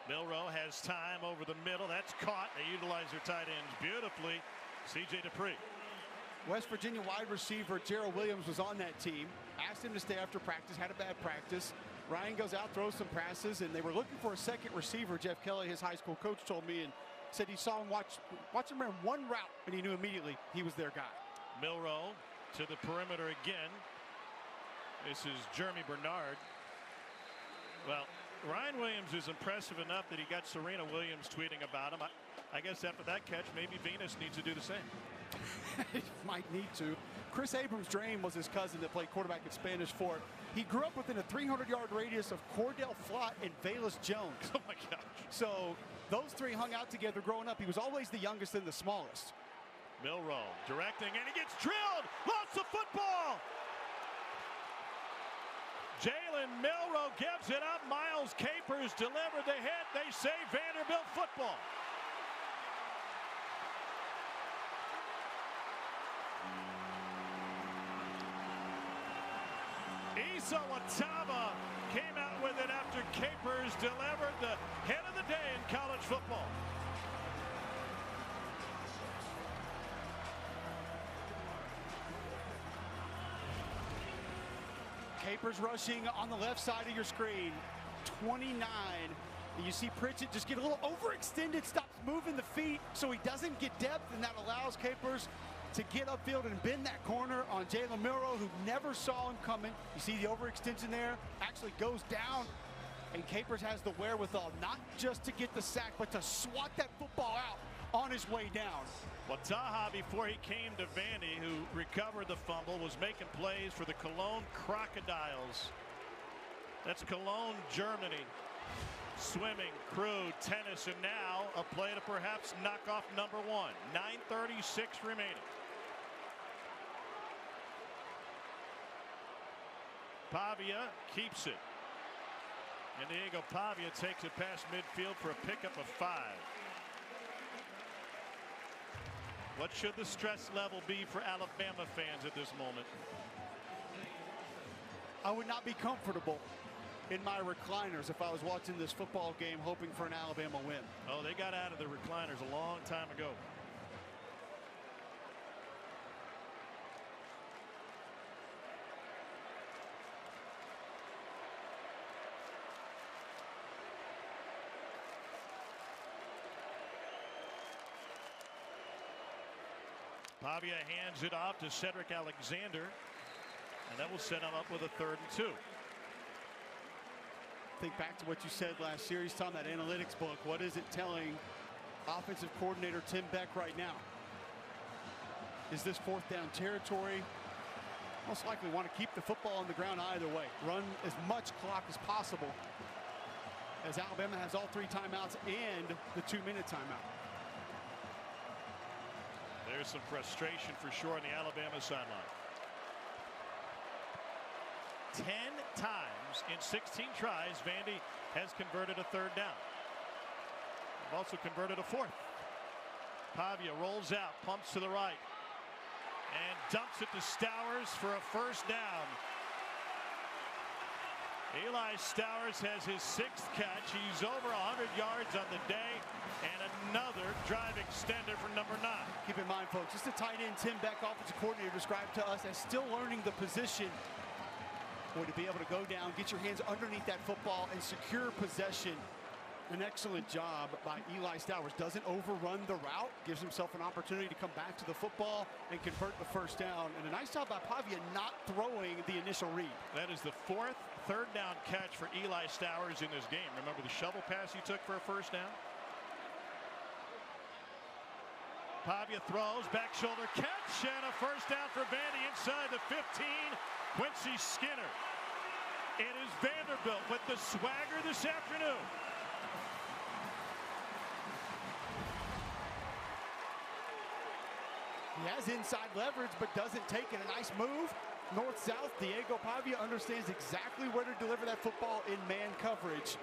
Milroe has time over the middle. That's caught. They utilize their tight ends beautifully. C.J. Dupree.
West Virginia wide receiver Gerald Williams was on that team. Asked him to stay after practice, had a bad practice. Ryan goes out, throws some passes, and they were looking for a second receiver. Jeff Kelly, his high school coach, told me, and said he saw him watch him run one route, and he knew immediately he was their guy.
Milroe to the perimeter again. This is Jeremy Bernard. Well, Ryan Williams is impressive enough that he got Serena Williams tweeting about him. I guess after that catch, maybe Venus needs to do the same.
He might need to. Chris Abrams-Drain was his cousin that played quarterback at Spanish Fort. He grew up within a 300-yard radius of Cordell Flott and Velus Jones.
Oh, my gosh.
So those three hung out together growing up. He was always the youngest and the smallest.
Milroe directing, and he gets drilled. Lost the football. Jalen Milroe gives it up. Miles Capers delivered the hit. They say Vanderbilt football. Issa Wataba came out with it after Capers delivered the hit of the day in college football.
Capers rushing on the left side of your screen. 29. And you see Pritchett just get a little overextended, stops moving the feet so he doesn't get depth, and that allows Capers to get upfield and bend that corner on Jalen Milroe, who never saw him coming. You see the overextension there, actually goes down, and Capers has the wherewithal not just to get the sack, but to swat that football out on his way down.
Well, Taha, before he came to Vandy, who recovered the fumble, was making plays for the Cologne Crocodiles. That's Cologne, Germany. Swimming, crew, tennis, and now a play to perhaps knock off number 1. 9:36 remaining. Pavia keeps it. And Diego Pavia takes it past midfield for a pickup of 5. What should the stress level be for Alabama fans at this moment?
I would not be comfortable in my recliners if I was watching this football game hoping for an Alabama win.
Oh, they got out of the recliners a long time ago. Pavia hands it off to Cedric Alexander, and that will set him up with a 3rd and 2.
Think back to what you said last series, Tom, that analytics book. What is it telling offensive coordinator Tim Beck right now? Is this 4th down territory? Most likely want to keep the football on the ground either way. Run as much clock as possible, as Alabama has all 3 timeouts and the 2-minute timeout.
There's some frustration for sure on the Alabama sideline. 10 times in 16 tries, Vandy has converted a 3rd down. They've also converted a 4th. Pavia rolls out, pumps to the right, and dumps it to Stowers for a 1st down. Eli Stowers has his 6th catch. He's over 100 yards on the day, and another drive extender for number 9.
Keep in mind, folks, just a tight end Tim Beck, offensive coordinator, described to us as still learning the position. Boy, to be able to go down, get your hands underneath that football and secure possession. An excellent job by Eli Stowers. Doesn't overrun the route, gives himself an opportunity to come back to the football and convert the 1st down. And a nice job by Pavia not throwing the initial read.
That is the 4th 3rd down catch for Eli Stowers in this game. Remember the shovel pass he took for a 1st down? Pavia throws, back shoulder catch, and a 1st down for Vandy inside the 15. Quincy Skinner. It is Vanderbilt with the swagger this afternoon.
He has inside leverage, but doesn't take it. A nice move. North-south, Diego Pavia understands exactly where to deliver that football in man coverage.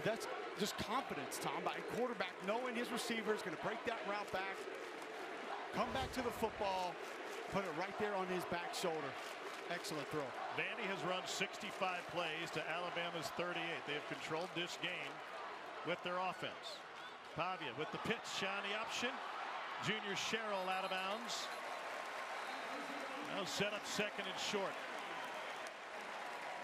That's just confidence, Tom, by a quarterback knowing his receiver is going to break that route back, come back to the football, put it right there on his back shoulder. Excellent throw.
Vandy has run 65 plays to Alabama's 38. They have controlled this game with their offense. Pavia with the pitch on the option. Junior Sherrill out of bounds. Now set up 2nd and short.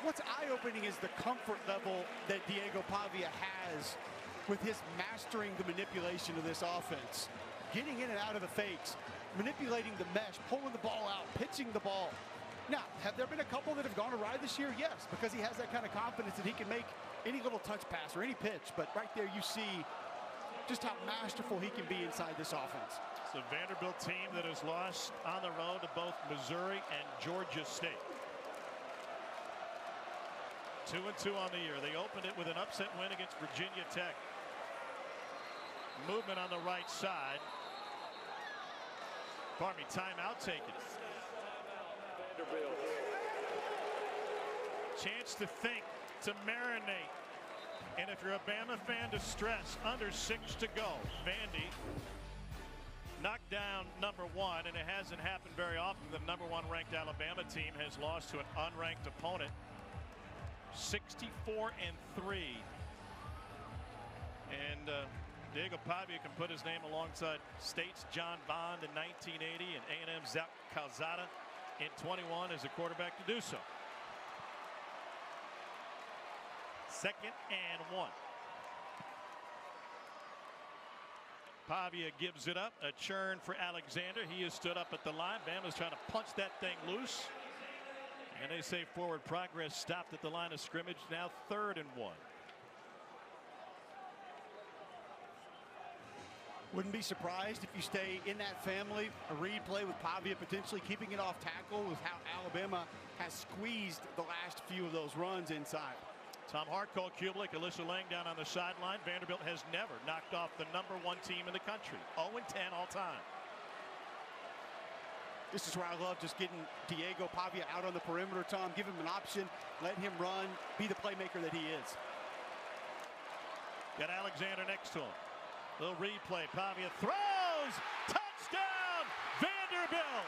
What's eye-opening is the comfort level that Diego Pavia has with his mastering the manipulation of this offense. Getting in and out of the fakes, manipulating the mesh, pulling the ball out, pitching the ball. Now, have there been a couple that have gone awry this year? Yes, because he has that kind of confidence that he can make any little touch pass or any pitch. But right there you see just how masterful he can be inside this offense.
It's a Vanderbilt team that has lost on the road to both Missouri and Georgia State. 2-2 on the year. They opened it with an upset win against Virginia Tech. Movement on the right side. Pardon me, timeout taken.
Vanderbilt.
Chance to think, to marinate. And if you're a Bama fan, to stress, under 6 to go. Vandy knocked down number 1, and it hasn't happened very often. The number 1 ranked Alabama team has lost to an unranked opponent. 64-3. And Diego Pavia can put his name alongside State's John Bond in 1980 and A&M Zach Calzada in 21 as a quarterback to do so. 2nd and 1. Pavia gives it up. A churn for Alexander. He has stood up at the line. Bama's trying to punch that thing loose. And they say forward progress stopped at the line of scrimmage. Now 3rd and 1.
Wouldn't be surprised if you stay in that family. A read play with Pavia potentially keeping it off tackle with how Alabama has squeezed the last few of those runs inside.
Tom Hartcole, Kublik, Alyssa Lang down on the sideline. Vanderbilt has never knocked off the #1 team in the country. 0-10 all time.
This is where I love just getting Diego Pavia out on the perimeter, Tom. Give him an option, let him run, be the playmaker that he is.
Got Alexander next to him. Little replay. Pavia throws. Touchdown, Vanderbilt.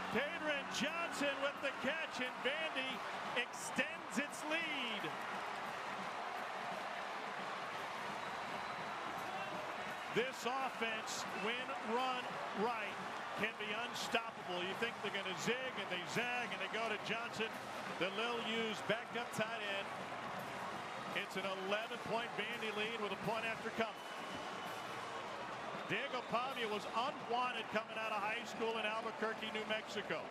Kadron Johnson with the catch, and Vandy extends its lead. This offense, when run right, can be unstoppable. You think they're going to zig, and they zag, and they go to Johnson. The Lil U's backup tight end. It's an 11-point Vandy lead with a point after coming. Diego Pavia was unwanted coming out of high school in Albuquerque, New Mexico.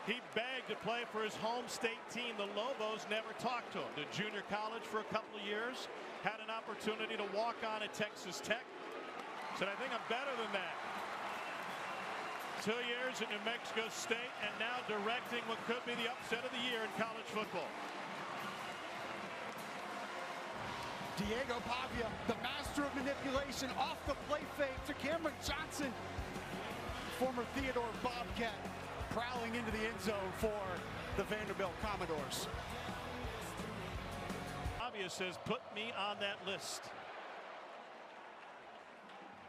He begged to play for his home state team. The Lobos never talked to him. Did junior college for a couple of years. Had an opportunity to walk on at Texas Tech. Said, I think I'm better than that. 2 years at New Mexico State, and now directing what could be the upset of the year in college football.
Diego Pavia, the master of manipulation, off the play fake to Cameron Johnson. Former Theodore Bobcat prowling into the end zone for the Vanderbilt Commodores.
Pavia says, put me on that list.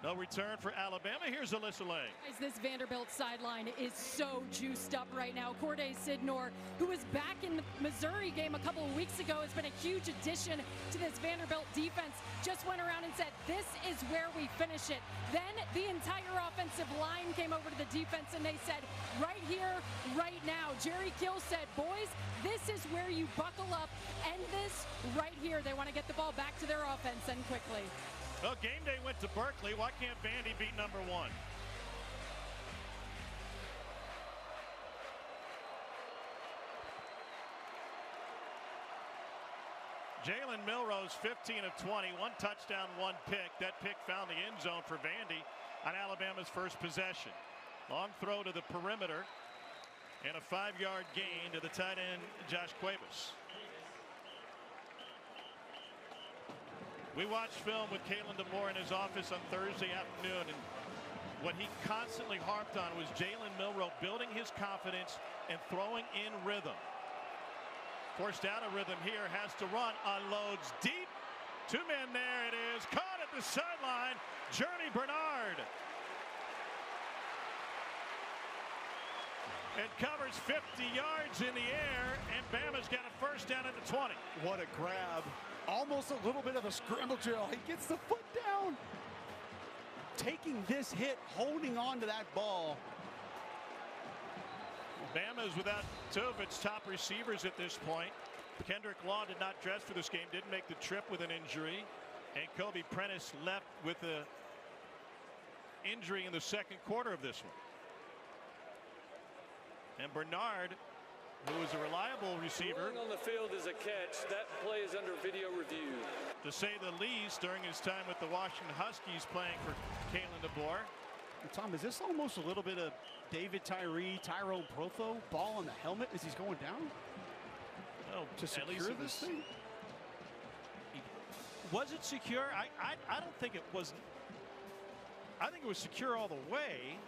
No return for Alabama. Here's Alyssa Lang.
This Vanderbilt sideline is so juiced up right now. Corday Sidnor, who was back in the Missouri game a couple of weeks ago, has been a huge addition to this Vanderbilt defense. Just went around and said, this is where we finish it. Then the entire offensive line came over to the defense and they said, right here, right now. Jerry Kill said, boys, this is where you buckle up. End this right here. They want to get the ball back to their offense and quickly.
Well, game day went to Berkeley. Why can't Vandy beat #1? Jalen Milrose, 15 of 20, 1 touchdown, 1 pick. That pick found the end zone for Vandy on Alabama's first possession. Long throw to the perimeter and a 5-yard gain to the tight end, Josh Cuevas. We watched film with Kalen DeBoer in his office on Thursday afternoon, and what he constantly harped on was Jalen Milroe building his confidence and throwing in rhythm. Forced out of rhythm here, has to run, unloads deep. 2 men there it is, caught at the sideline, Journey Bernard. It covers 50 yards in the air, and Bama's got a first down at the 20.
What a grab. Almost a little bit of a scramble drill. He gets the foot down. Taking this hit, holding on to that ball.
Bama is without 2 of its top receivers at this point. Kendrick Law did not dress for this game, didn't make the trip with an injury. And Kobe Prentice left with an injury in the second quarter of this one. And Bernard, who is a reliable receiver.
Rolling on the field is a catch. That play is under video review.
To say the least, during his time with the Washington Huskies playing for Kalen DeBoer.
Tom, is this almost a little bit of David Tyree, Tyrone Protho ball on the helmet as he's going down?
No,
to secure this thing?
Was it secure? I don't think it was. I think it was secure all the way.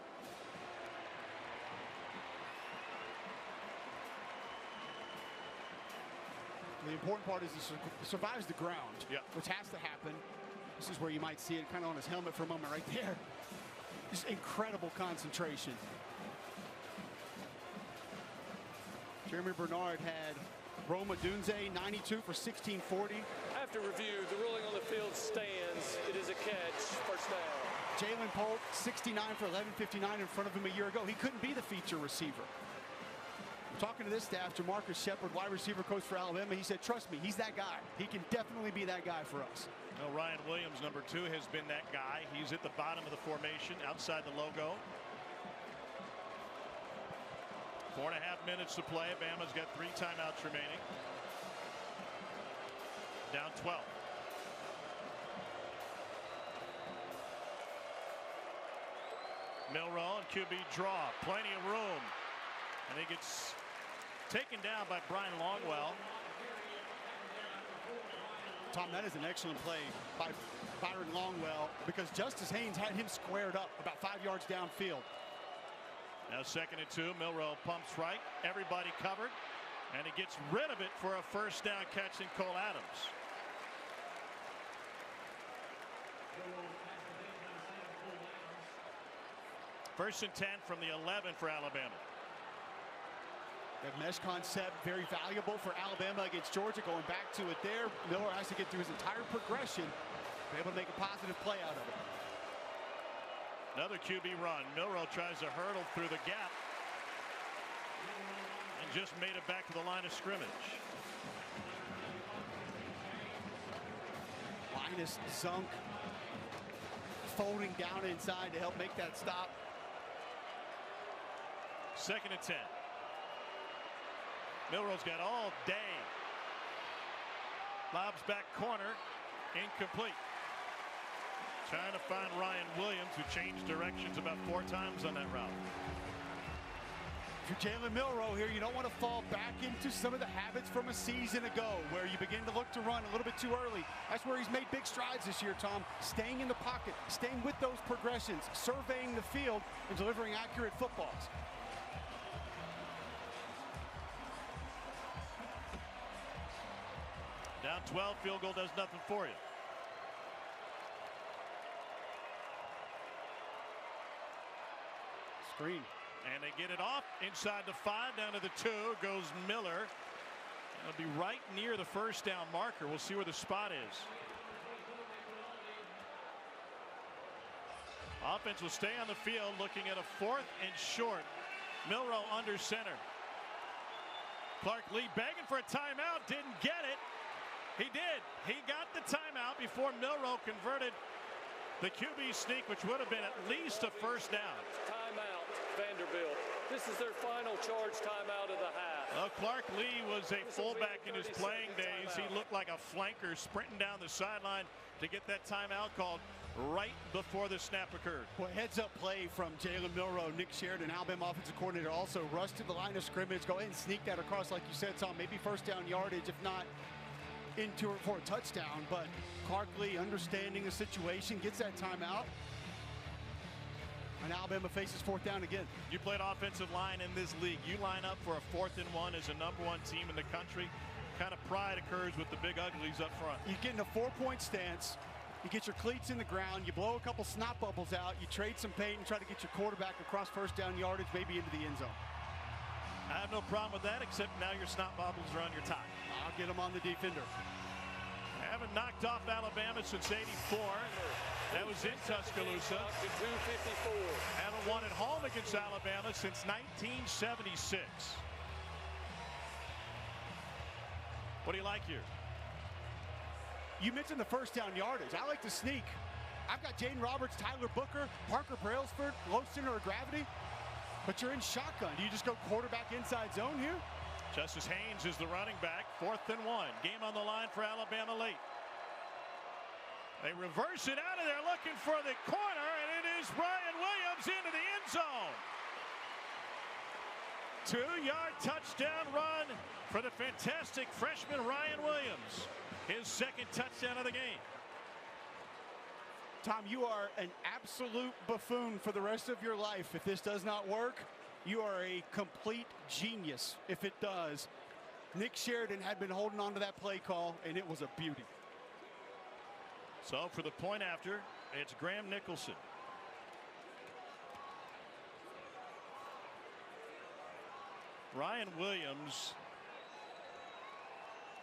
The important part is he survives the ground, which has to happen. This is where you might see it kind of on his helmet for a moment right there. Just incredible concentration. Jeremy Bernard had Roma Dunze 92 for 1640.
After review, the ruling on the field stands. It is a catch, first down.
Jalen Polk 69 for 1159 in front of him a year ago. He couldn't be the feature receiver. Talking to this staff, Jamarcus Shepard, wide receiver coach for Alabama, he said, trust me, he's that guy. He can definitely be that guy for us.
Well, Ryan Williams, number 2, has been that guy. He's at the bottom of the formation, outside the logo. 4.5 minutes to play. Bama's got 3 timeouts remaining. Down 12. Milroe and QB draw. Plenty of room. And he gets taken down by Brian Longwell.
Tom, that is an excellent play by Byron Longwell because Justice Haynes had him squared up about 5 yards downfield.
Now 2nd and 2. Milroe pumps right. Everybody covered. And he gets rid of it for a first down catch in Cole Adams. First and 10 from the 11 for Alabama.
That mesh concept very valuable for Alabama against Georgia. Going back to it there. Miller has to get through his entire progression, be able to make a positive play out of it.
Another QB run. Milroe tries to hurdle through the gap and just made it back to the line of scrimmage.
Linus Zunk folding down inside to help make that stop.
2nd and 10. Milroe's got all day. Lobs back corner. Incomplete. Trying to find Ryan Williams, who changed directions about 4 times on that route.
If you're Jalen Milroe here, you don't want to fall back into some of the habits from a season ago where you begin to look to run a little bit too early. That's where he's made big strides this year, Tom. Staying in the pocket, staying with those progressions, surveying the field, and delivering accurate footballs.
Down 12, field goal does nothing for you.
Screen.
And they get it off inside the 5, down to the 2 goes Miller. It'll be right near the first down marker. We'll see where the spot is. Offense will stay on the field, looking at a 4th and short. Milroe under center. Clark Lee begging for a timeout, didn't get it. He did. He got the timeout before Milroe converted the QB sneak, which would have been at least a first down.
Timeout, Vanderbilt. This is their final charge timeout of the half.
Well, Clark Lee was a fullback in his playing days. He looked like a flanker sprinting down the sideline to get that timeout called right before the snap occurred.
Well, heads up play from Jalen Milroe. Nick Sheridan, Alabama offensive coordinator, also rushed to the line of scrimmage. Go ahead and sneak that across, like you said, Tom. Maybe first down yardage, if not into it for a touchdown. But Clark Lee, understanding the situation, gets that timeout. And Alabama faces 4th down again.
You played offensive line in this league. You line up for a 4th and 1 as a #1 team in the country. Kind of pride occurs with the big uglies up front.
You get in a 4-point stance. You get your cleats in the ground. You blow a couple snot bubbles out. You trade some paint and try to get your quarterback across first down yardage, maybe into the end zone.
I have no problem with that, except now your snot bubbles are on your tie.
I'll get them on the defender.
Haven't knocked off Alabama since '84. That was in Tuscaloosa. Haven't won at home against Alabama since 1976. What do you like here?
You mentioned the first down yardage. I like to sneak. I've got Jaden Roberts, Tyler Booker, Parker Brailsford, low center of gravity. But you're in shotgun. Do you just go quarterback inside zone here?
Justice Haynes is the running back. 4th and 1. Game on the line for Alabama late. They reverse it out of there looking for the corner, and it is Ryan Williams into the end zone. 2-yard touchdown run for the fantastic freshman Ryan Williams. His 2nd touchdown of the game.
Tom, you are an absolute buffoon for the rest of your life. If this does not work, you are a complete genius if it does. Nick Sheridan had been holding on to that play call, and it was a beauty.
So for the point after, it's Graham Nicholson. Ryan Williams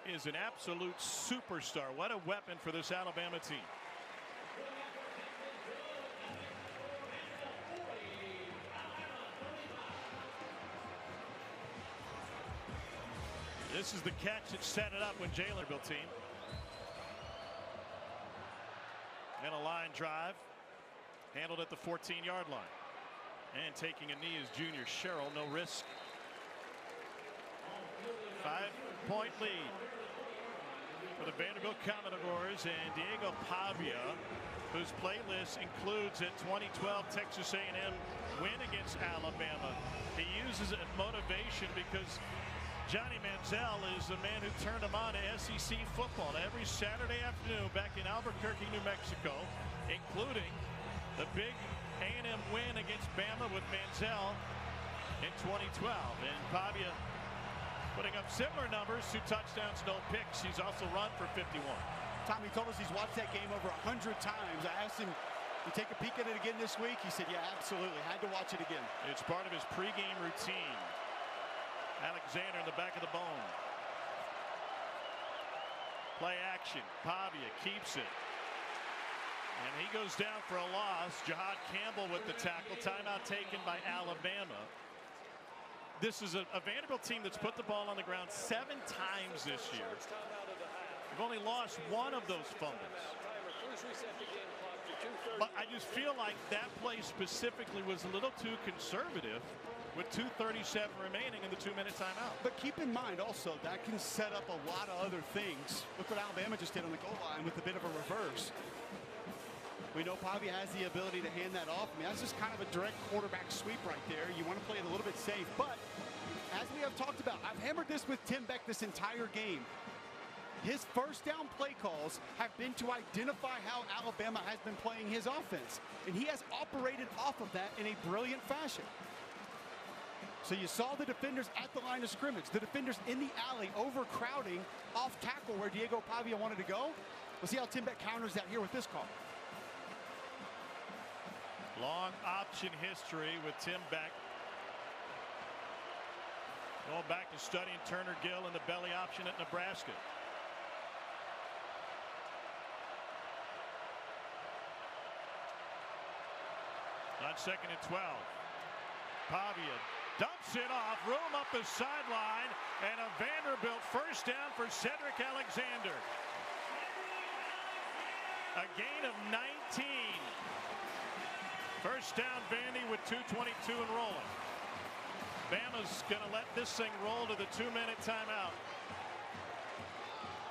is an absolute superstar. What a weapon for this Alabama team. This is the catch that set it up when Jalen built team. And a line drive handled at the 14-yard line. And taking a knee is junior Sherrill. No risk. 5-point lead. for the Vanderbilt Commodores, and Diego Pavia, whose playlist includes a 2012 Texas A&M win against Alabama. He uses it as motivation because Johnny Manziel is the man who turned him on to SEC football every Saturday afternoon back in Albuquerque, New Mexico, including the big A&M win against Bama with Manziel in 2012. And Pavia putting up similar numbers, 2 touchdowns, no picks. He's also run for 51.
Tommy told us he's watched that game over 100 times. I asked him, you take a peek at it again this week? He said, yeah, absolutely. Had to watch it again.
It's part of his pregame routine. Alexander in the back of the bone. Play action. Pavia keeps it. And he goes down for a loss. Jahad Campbell with the tackle. Timeout taken by Alabama. This is a Vanderbilt team that's put the ball on the ground 7 times this year. They've only lost 1 of those fumbles. But I just feel like that play specifically was a little too conservative with 2:37 remaining in the 2-minute timeout.
But keep in mind also that can set up a lot of other things. Look what Alabama just did on the goal line with a bit of a reverse. We know Pavia has the ability to hand that off. I mean, that's just kind of a direct quarterback sweep right there. You want to play it a little bit safe. But as we have talked about, I've hammered this with Tim Beck this entire game. His first down play calls have been to identify how Alabama has been playing his offense. And he has operated off of that in a brilliant fashion. So you saw the defenders at the line of scrimmage, the defenders in the alley overcrowding off tackle where Diego Pavia wanted to go. We'll see how Tim Beck counters that here with this call.
Long option history with Tim Beck. Going back to studying Turner Gill and the belly option at Nebraska. On 2nd and 12. Pavia dumps it off, room up the sideline, and a Vanderbilt first down for Cedric Alexander. A gain of 19. First down, Vandy with 2:22 and rolling. Bama's going to let this thing roll to the 2-minute timeout.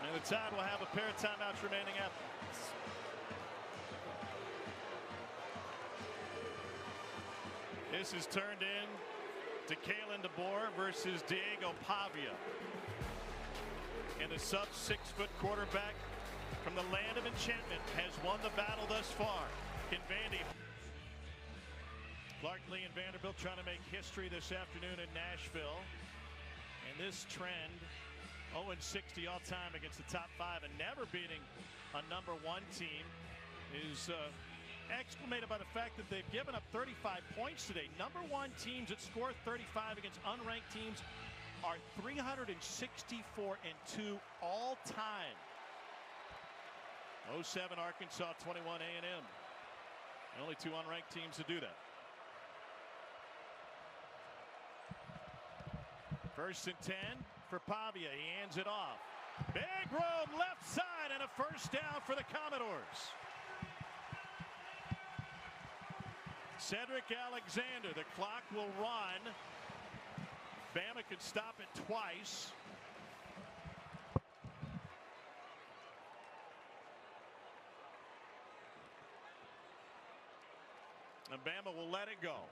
And the Tide will have a pair of timeouts remaining after. This is turned in to Kalen DeBoer versus Diego Pavia. And the sub-6-foot quarterback from the land of enchantment has won the battle thus far in Vandy. Clark Lee and Vanderbilt trying to make history this afternoon in Nashville. And this trend, 0-60 all time against the top 5 and never beating a #1 team, is exclamated by the fact that they've given up 35 points today. #1 teams that score 35 against unranked teams are 364-2 all time. 07 Arkansas, 21 A&M. Only 2 unranked teams to do that. First and 10 for Pavia. He hands it off. Big room left side and a first down for the Commodores. Cedric Alexander. The clock will run. Bama could stop it twice. And Bama will let it go.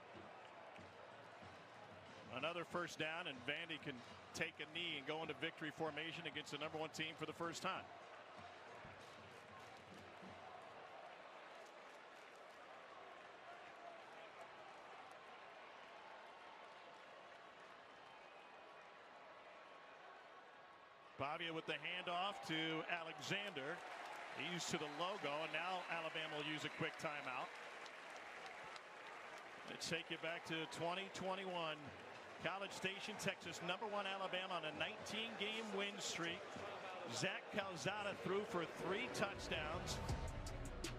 Another first down, and Vandy can take a knee and go into victory formation against the #1 team for the first time. Pavia with the handoff to Alexander. He's to the logo, and now Alabama will use a quick timeout. Let's take you back to 2021. College Station, Texas, #1 Alabama on a 19-game win streak. Zach Calzada threw for 3 touchdowns.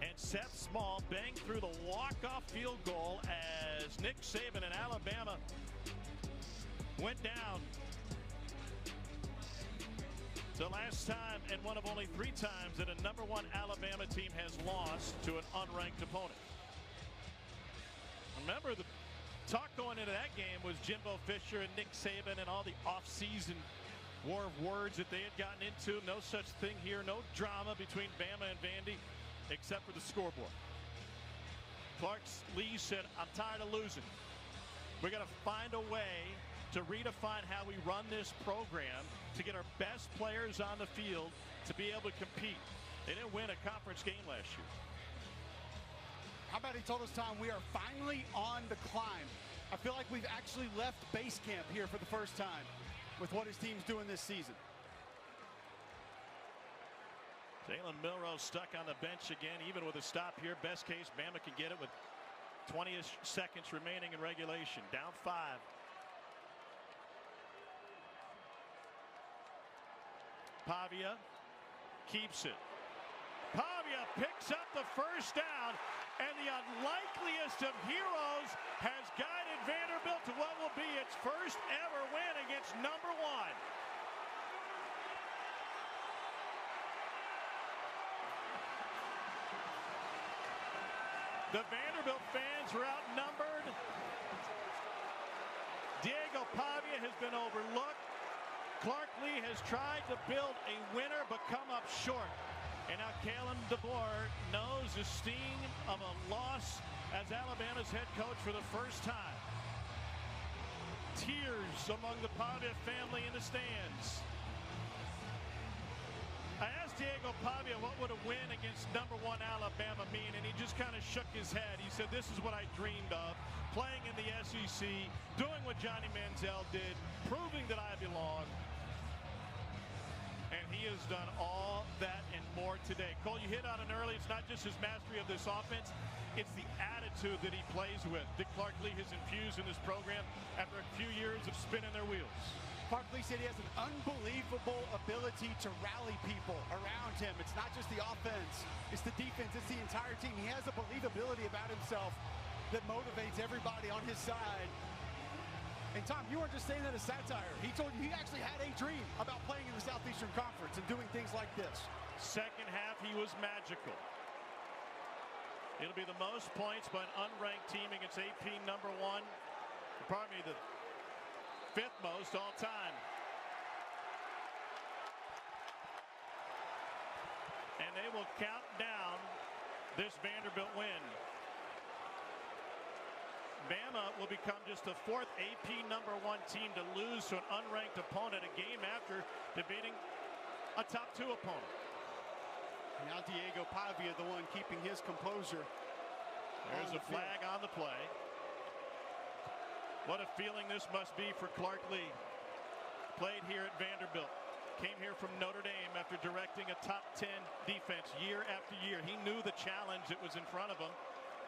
And Seth Small banged through the walk-off field goal as Nick Saban and Alabama went down. The last time and one of only 3 times that a #1 Alabama team has lost to an unranked opponent. Remember, the talk going into that game was Jimbo Fisher and Nick Saban and all the off-season war of words that they had gotten into. No such thing here. No drama between Bama and Vandy except for the scoreboard. Clark Lee said, I'm tired of losing. We got to find a way to redefine how we run this program to get our best players on the field to be able to compete. They didn't win a conference game last year.
How about he told us, Tom, we are finally on the climb. I feel like we've actually left base camp here for the first time with what his team's doing this season.
Jalen Milroe stuck on the bench again, even with a stop here. Best case, Bama can get it with 20-ish seconds remaining in regulation. Down 5. Pavia keeps it. Pavia picks up the first down, and the unlikeliest of heroes has guided Vanderbilt to what will be its first ever win against number 1. The Vanderbilt fans are outnumbered. Diego Pavia has been overlooked. Clark Lee has tried to build a winner but come up short. And now Kalen DeBoer knows the sting of a loss as Alabama's head coach for the first time. Tears among the Pavia family in the stands. I asked Diego Pavia what would a win against number 1 Alabama mean, and he just kind of shook his head. He said, this is what I dreamed of, playing in the SEC, doing what Johnny Manziel did, proving that I belong. And he has done all that and more today. Cole, you hit on it early. It's not just his mastery of this offense. It's the attitude that he plays with. Dick Clark Lee has infused in this program after a few years of spinning their wheels.
Clark Lee said he has an unbelievable ability to rally people around him. It's not just the offense, it's the defense, it's the entire team. He has a believability about himself that motivates everybody on his side. And Tom, you weren't just saying that as satire. He told you he actually had a dream about playing in the Southeastern Conference and doing things like this.
Second half, he was magical. It'll be the most points by an unranked team against AP number 1. Pardon me, the 5th most all time. And they will count down this Vanderbilt win. Bama will become just the 4th AP number 1 team to lose to an unranked opponent a game after defeating a top 2 opponent.
Now Diego Pavia, the one keeping his composure.
There's a flag on the play. What a feeling this must be for Clark Lee. Played here at Vanderbilt. Came here from Notre Dame after directing a top 10 defense year after year. He knew the challenge that was in front of him,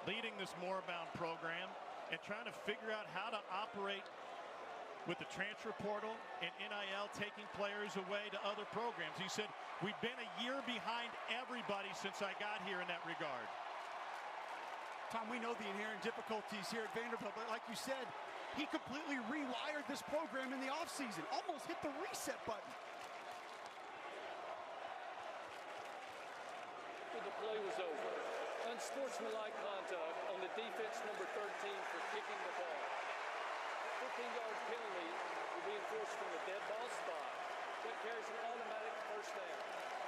leading this Moorbound program and trying to figure out how to operate with the transfer portal and NIL taking players away to other programs. He said, we've been a year behind everybody since I got here in that regard.
Tom, we know the inherent difficulties here at Vanderbilt, but like you said, he completely rewired this program in the offseason, almost hit the reset button.
The play was over. Unsportsmanlike conduct on the defense number 13 for kicking the ball. 15-yard penalty will be enforced from the dead ball spot. That carries an automatic first down.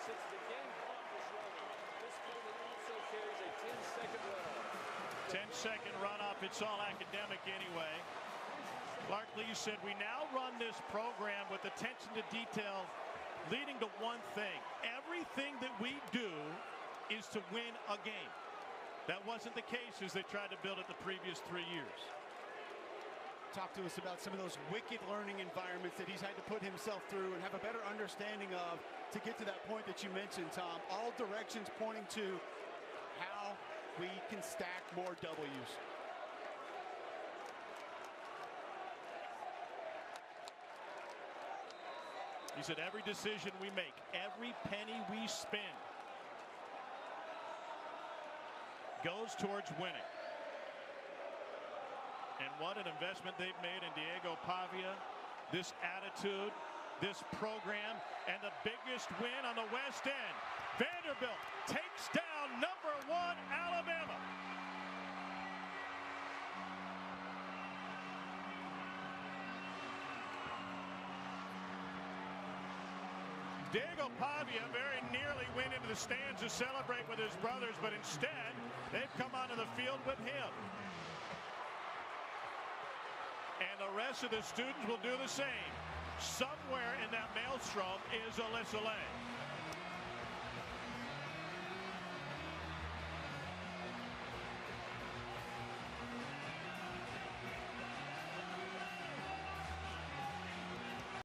Since the game clock is running, this penalty also carries a 10-second runoff.
10-second runoff. It's all academic anyway. Clark Lee said, we now run this program with attention to detail leading to one thing. Everything that we do is to win a game. That wasn't the case as they tried to build it the previous 3 years.
Talk to us about some of those wicked learning environments that he's had to put himself through and have a better understanding of to get to that point that you mentioned, Tom. All directions pointing to how we can stack more W's.
He said every decision we make, every penny we spend goes towards winning. And what an investment they've made in Diego Pavia, this attitude, this program, and the biggest win on the West End. Vanderbilt takes down number 1 Alabama. Diego Pavia very nearly went into the stands to celebrate with his brothers, but instead they've come onto the field with him. And the rest of the students will do the same. Somewhere in that maelstrom is Alyssa Lay.